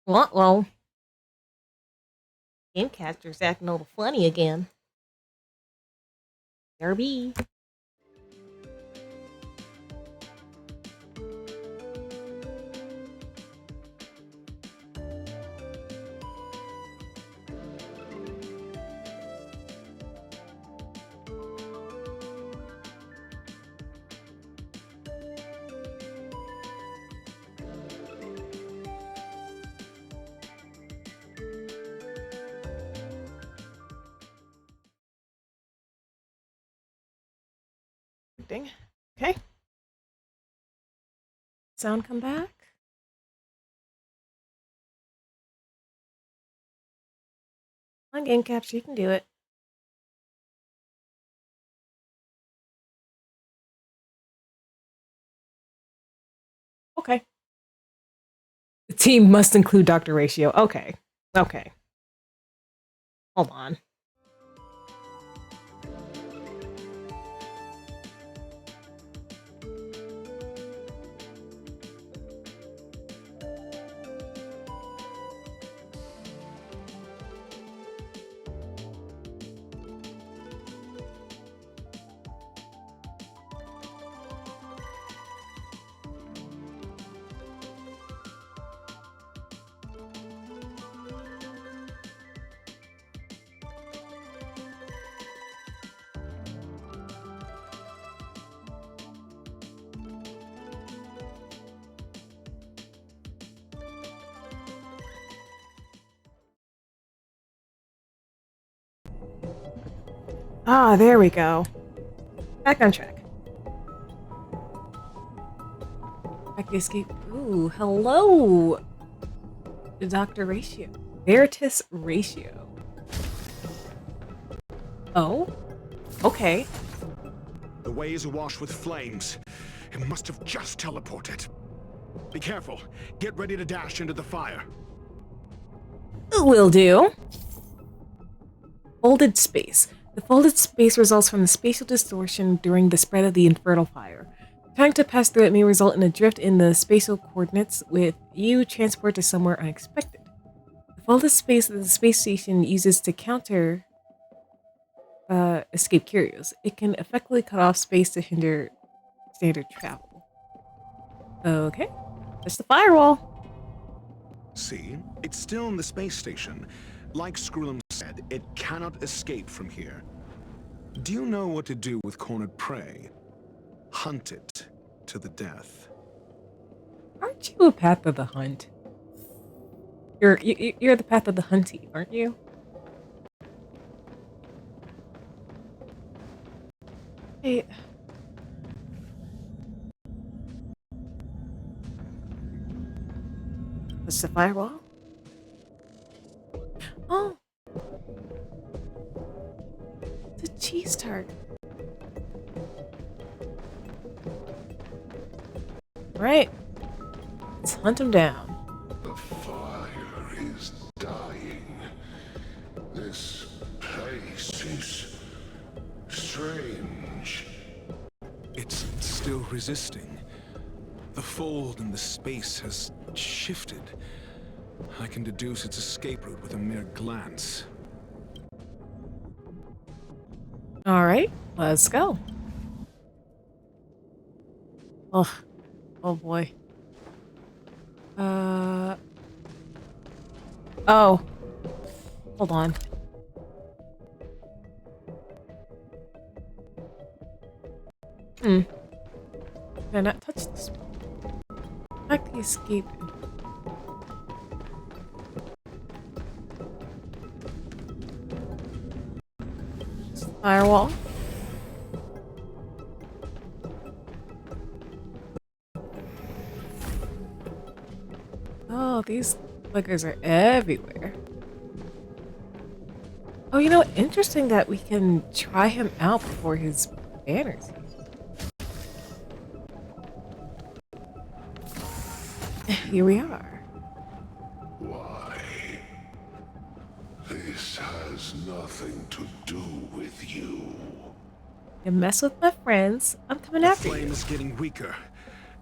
Well. Gamecaster's acting a little funny again. Derby. Okay. Sound come back? On Game Capture, you can do it. Okay. The team must include Dr. Ratio. Okay. Okay. Hold on. Ah, there we go. Back on track. Back to escape. Ooh, hello! Dr. Ratio. Veritas Ratio. Oh? Okay. The way is awash with flames. It must have just teleported. Be careful. Get ready to dash into the fire. Will do. Folded space. The folded space results from the spatial distortion during the spread of the infernal fire. Trying to pass through it may result in a drift in the spatial coordinates with you transport to somewhere unexpected. The folded space that the space station uses to counter escape curios. It can effectively cut off space to hinder standard travel. Okay. That's the firewall. See? It's still in the space station. Like Skrullum said, it cannot escape from here. Do you know what to do with cornered prey? Hunt it to the death. Aren't you a path of the hunt? You're the path of the hunty, aren't you? Hey. What's the firewall? Oh. It's a cheese tart. Right. Let's hunt him down. The fire is dying. This place is strange. It's still resisting. The fold in the space has shifted. I can deduce its escape route with a mere glance. All right, let's go. Ugh. Oh boy. Oh. Hold on. Can I not touch this? Back the escape. Firewall. Oh, these buggers are everywhere. Oh, you know, interesting that we can try him out before his banner's here we are. Why? This has nothing to do with you. You mess with my friends, I'm coming The after you. flame is getting weaker.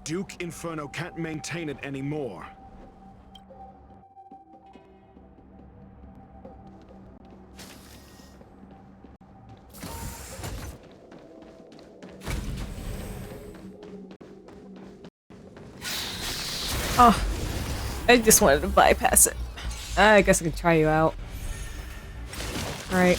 Duke Inferno can't maintain it anymore. Oh, I just wanted to bypass it. I guess I can try you out. Alright.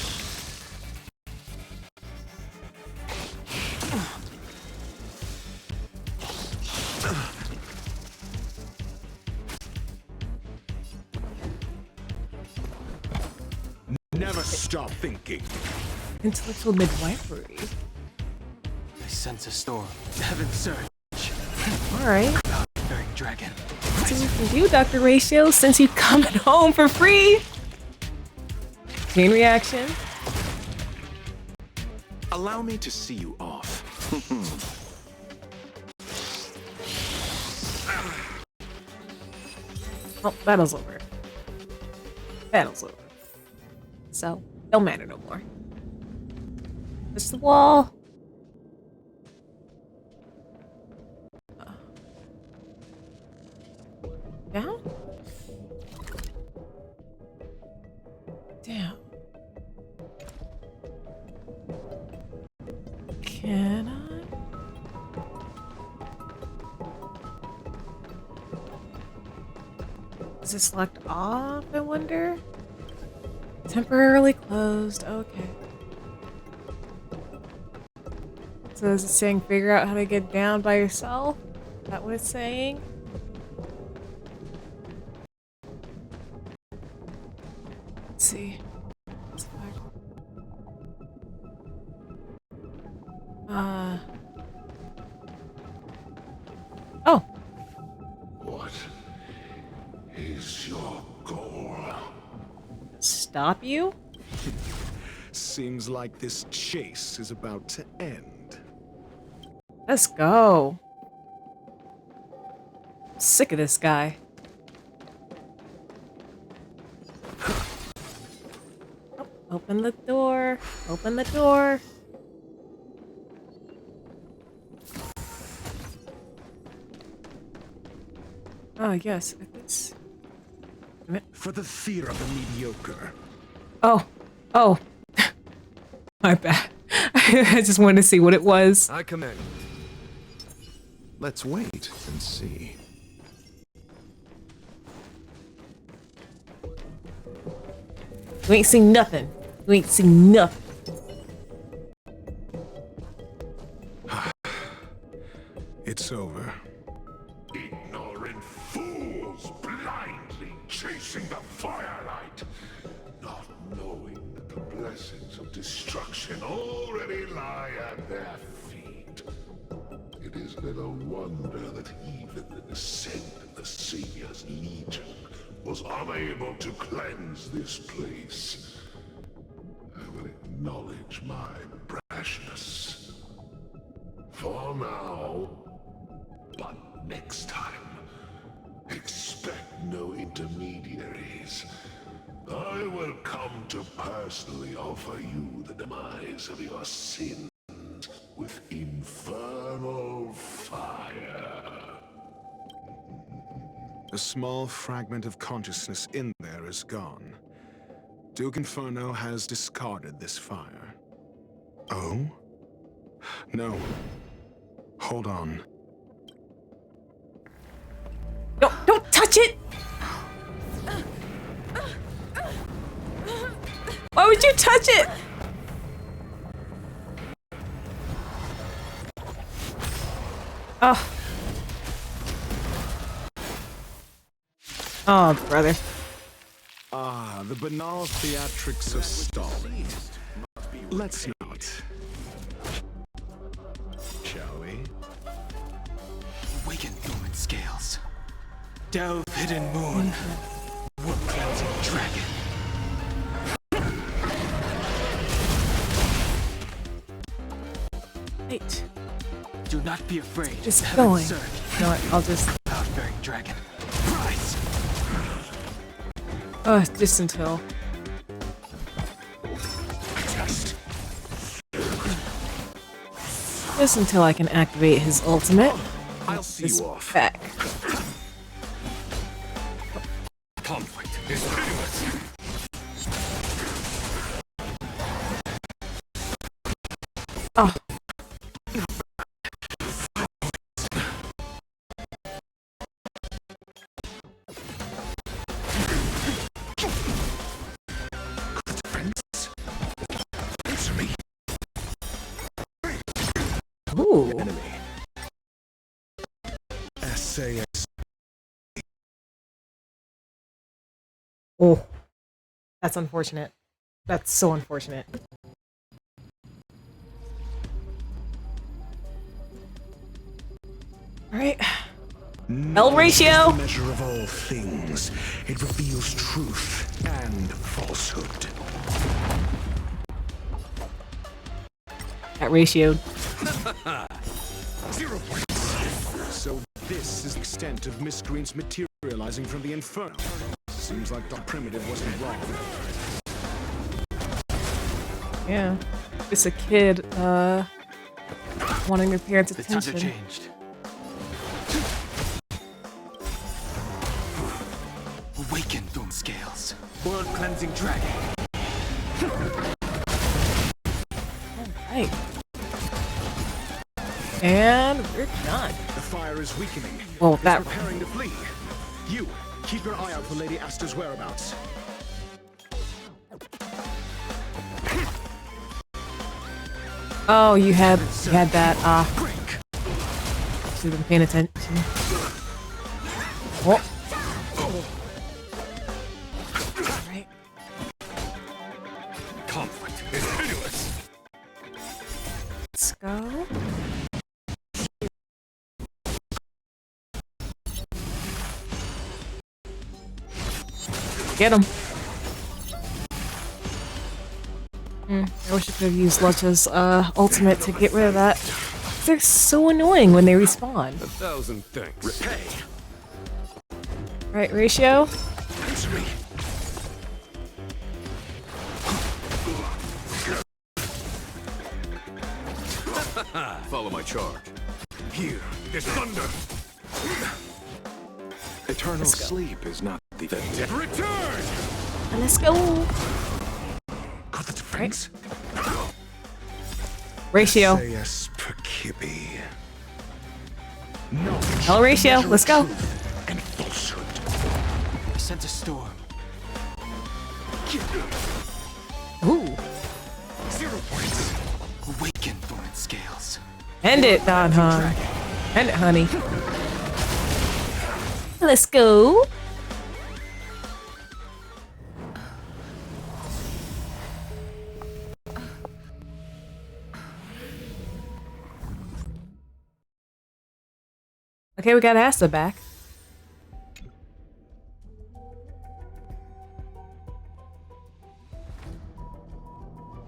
Never stop thinking. Intellectual midwifery. I sense a storm. Heaven surge. Alright. Bearing dragon. Let's see what we can do, Dr. Ratio, since you're coming home for free. Chain reaction. Allow me to see you off. Oh, battle's over. Battle's over. So, don't matter no more. Push the wall. Down? Down. Can I? Is this locked off, I wonder? Temporarily closed, okay. So is it saying figure out how to get down by yourself? Is that what it's saying? Let's see. Oh. What is your goal? Stop you? Seems like this chase is about to end. Let's go. I'm sick of this guy. Oh, open the door. Open the door. Oh, yes. It's... For the fear of the mediocre. Oh. Oh. My bad. I just wanted to see what it was. I commend. Let's wait and see. You ain't seen nothing. You ain't seen nothing. It's over. Ignorant fools blindly chasing the firelight, not knowing that the blessings of destruction already lie at their feet. It is little wonder that even the descent of the Savior's Legion was unable to cleanse this place. I will acknowledge my brashness. For now, but next time, expect no intermediaries. I will come to personally offer you the demise of your sins with infernal fire. A small fragment of consciousness in there is gone. Duke Inferno has discarded this fire. Oh? No. Hold on. Don't touch it! Why would you touch it? Oh. Oh, brother. Ah, the banal theatrics of stalling. Let's not. Shall we? Awaken dormant scales. Delve hidden moon. Warp cleansing dragon. Wait. Do not be afraid. Just Heaven going. serve. You know what? I'll just... Cloud-bearing dragon. Rise! Oh, just until... Just until I can activate his ultimate. I'll see you off. Back. Conflict is pitiless. Oh. Ooh. Enemy. SAS. Oh. That's unfortunate. That's so unfortunate. Alright. L ratio! Knowledge is the measure of all things. It reveals truth and falsehood. That ratioed. 0 points. So this is the extent of Miss Green's materializing from the Inferno. Seems like Dr. Primitive wasn't wrong. Yeah. It's a kid, wanting their parents' The times attention. have changed. Awaken dormant scales. World cleansing dragon. Right. And we're done. The fire is weakening. Well, It's that- preparing to flee. You, keep your eye out for Lady Asta's whereabouts. Oh, you had that, should have been paying attention. Oh. Right. Conflict is pitiless. Let's go. Get him. I wish I could have used Lucha's ultimate to get rid of that. They're so annoying when they respawn. 1,000 thanks. Repay. Right, Ratio? Answer me. Follow my charge. Here, there's thunder. Eternal sleep is not the dead. Return! Let's go. Got the defense. Ratio. Yes, Perkibi. Hell, Ratio. Let's go. And falsehood. I sense a storm. Ooh. 0 points. Awaken, Thorn Scales. End it, Don Han. End it, honey. Let's go. Okay, we got Asta back.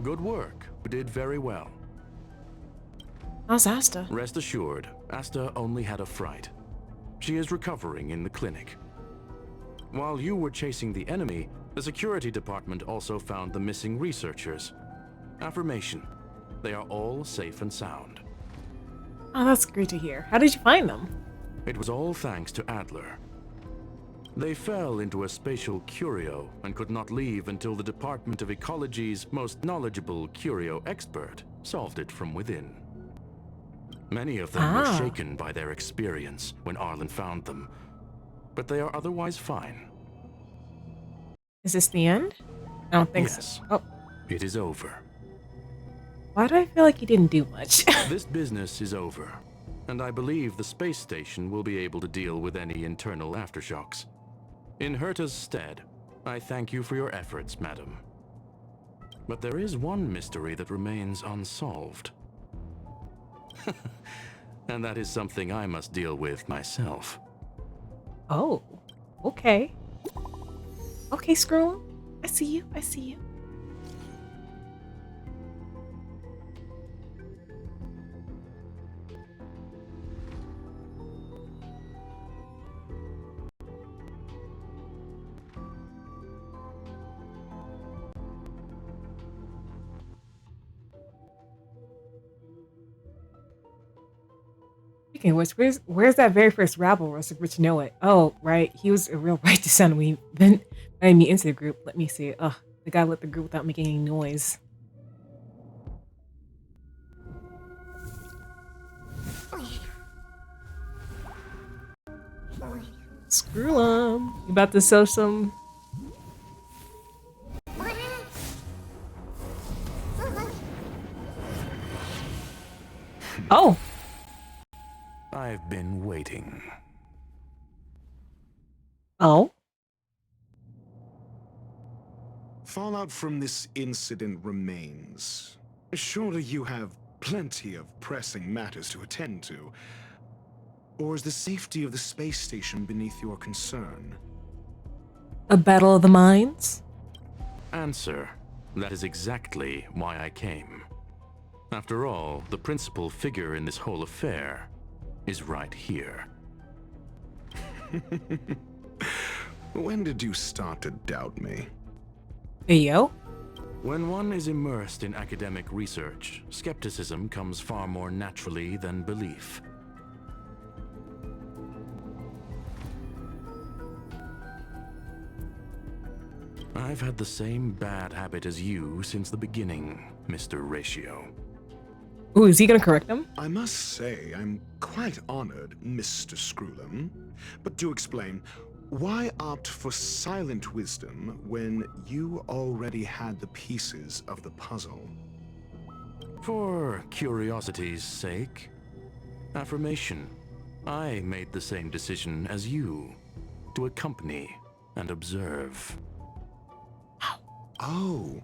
Good work. You did very well. How's Asta? Rest assured, Asta only had a fright. She is recovering in the clinic. While you were chasing the enemy, the security department also found the missing researchers. Affirmation. They are all safe and sound. Oh, that's great to hear. How did you find them? It was all thanks to Adler. They fell into a spatial curio and could not leave until the Department of Ecology's most knowledgeable curio expert solved it from within. Many of them were shaken by their experience when Arlen found them, but they are otherwise fine. Is this the end? I don't think Yes. so. Oh, It is over. why do I feel like you didn't do much? This business is over, and I believe the space station will be able to deal with any internal aftershocks. In Herta's stead, I thank you for your efforts, madam. But there is one mystery that remains unsolved. And that is something I must deal with myself. Oh, okay. Okay, Screw. I see you. I see you. Speaking of which, where's that very first rabble roast of Rich Know It? Oh, right. He was a real right to sound when he then invited me into the group. Let me see. Ugh, the guy left the group without making any noise. Screw him. You about to sell some? Oh. I've been waiting. Oh? Fallout from this incident remains. Surely you have plenty of pressing matters to attend to. Or is the safety of the space station beneath your concern? A battle of the minds? Answer. That is exactly why I came. After all, the principal figure in this whole affair is right here. When did you start to doubt me? Hey, yo. When one is immersed in academic research, skepticism comes far more naturally than belief. I've had the same bad habit as you since the beginning, Mr. Ratio. Ooh, is he gonna correct him? I must say, I'm quite honored, Mr. Screwlum. But to explain, why opt for silent wisdom when you already had the pieces of the puzzle? For curiosity's sake. Affirmation. I made the same decision as you, to accompany and observe. Oh,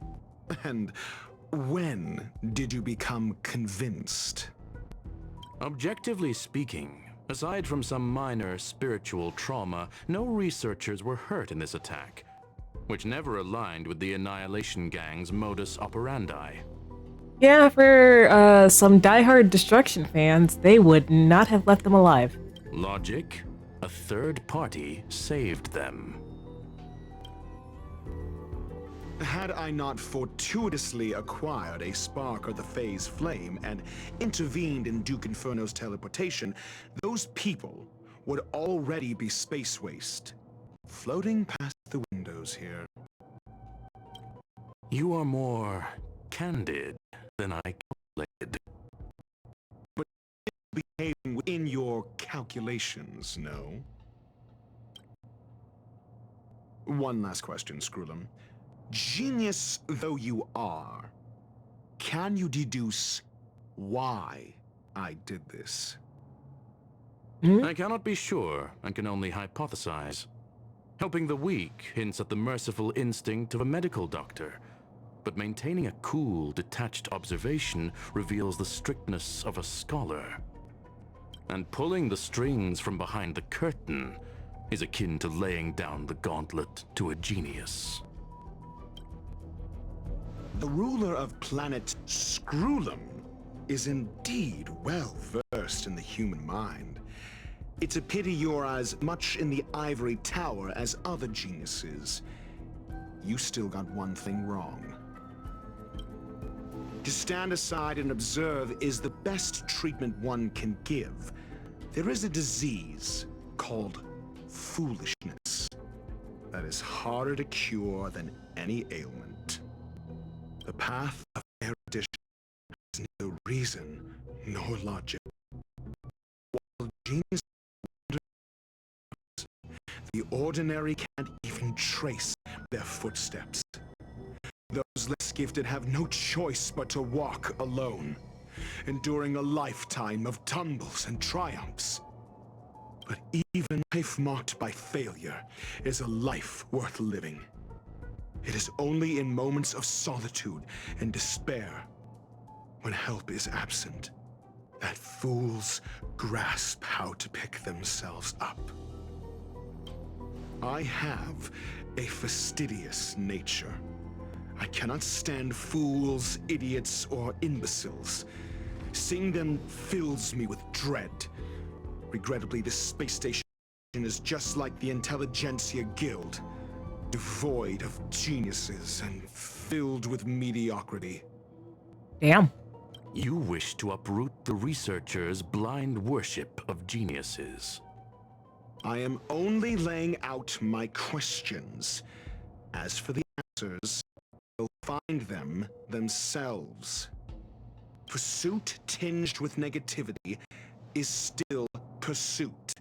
and when did you become convinced? Objectively speaking, aside from some minor spiritual trauma, no researchers were hurt in this attack. which never aligned with the Annihilation Gang's modus operandi. Yeah, for some diehard Destruction fans, they would not have left them alive. Logic? A third party saved them. Had I not fortuitously acquired a spark of the Phase Flame and intervened in Duke Inferno's teleportation, those people would already be space waste, floating past the windows here. You are more candid than I calculated. But behaving within your calculations, no? One last question, Screwlum. Genius though you are, can you deduce why I did this? I cannot be sure and can only hypothesize. Helping the weak hints at the merciful instinct of a medical doctor, but maintaining a cool, detached observation reveals the strictness of a scholar. And pulling the strings from behind the curtain is akin to laying down the gauntlet to a genius. The ruler of planet Screwlum is indeed well versed in the human mind. It's a pity you're as much in the ivory tower as other geniuses. You still got one thing wrong. To stand aside and observe is the best treatment one can give. There is a disease called foolishness that is harder to cure than any ailment. The path of erudition has neither reason nor logic. While genius wanders, the ordinary can't even trace their footsteps. Those less gifted have no choice but to walk alone, enduring a lifetime of tumbles and triumphs. But even life marked by failure is a life worth living. It is only in moments of solitude and despair, when help is absent, that fools grasp how to pick themselves up. I have a fastidious nature. I cannot stand fools, idiots, or imbeciles. Seeing them fills me with dread. Regrettably, this space station is just like the Intelligentsia Guild. Devoid of geniuses and filled with mediocrity. Damn. You wish to uproot the researchers' blind worship of geniuses. I am only laying out my questions. As for the answers, they'll find them themselves. Pursuit tinged with negativity is still pursuit,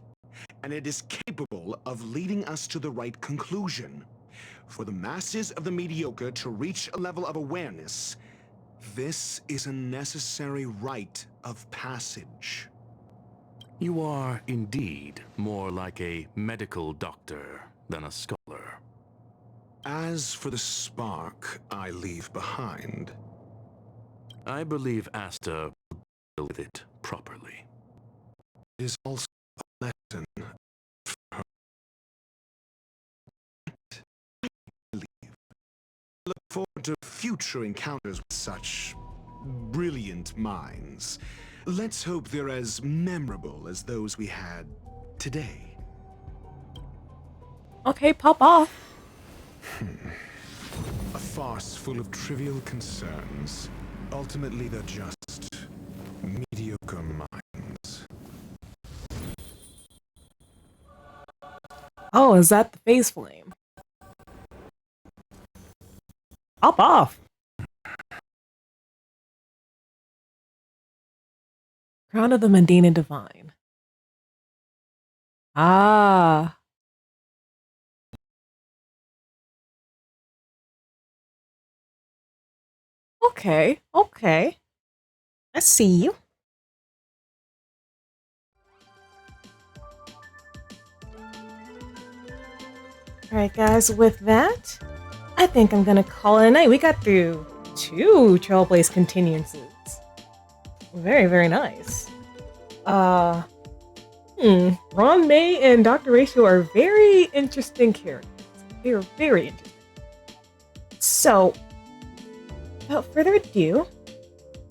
and it is capable of leading us to the right conclusion. For the masses of the mediocre to reach a level of awareness, this is a necessary rite of passage. You are indeed more like a medical doctor than a scholar. As for the spark I leave behind, I believe Asta will deal with it properly. It is also a lesson for her. I look forward to future encounters with such brilliant minds. Let's hope they're as memorable as those we had today. Okay, pop off. A farce full of trivial concerns. Ultimately, they're just mediocre minds. Oh, is that the phase flame? Pop off. Crown of the Medina Divine. Ah. Okay, okay. I see you. Alright guys, with that, I think I'm gonna call it a night. We got through 2 Trailblaze continuances. Very, very nice. Ron May and Dr. Ratio are very interesting characters. They are very interesting. So, without further ado,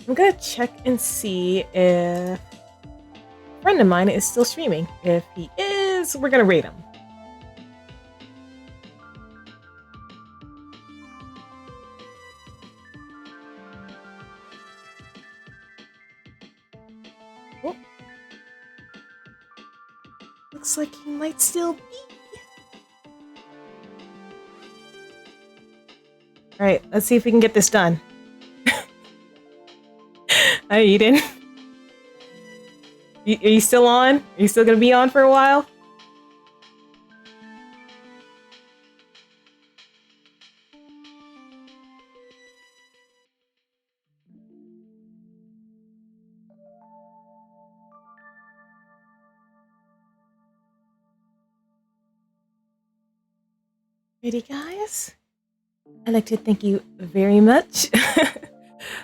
I'm gonna check and see if a friend of mine is still streaming. If he is, we're gonna rate him. Oh. Looks like he might still be. Alright, let's see if we can get this done. Hi, Eden. Are you still on? Are you still gonna be on for a while? Ready, guys? I'd like to thank you very much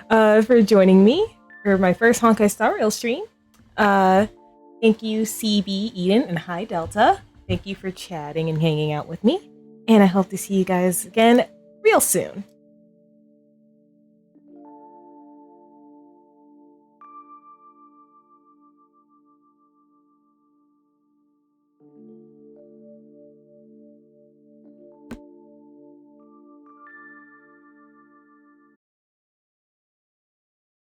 for joining me for my first Honkai Star Rail stream. Thank you, CB, Eden, and Hi Delta. Thank you for chatting and hanging out with me. And I hope to see you guys again real soon.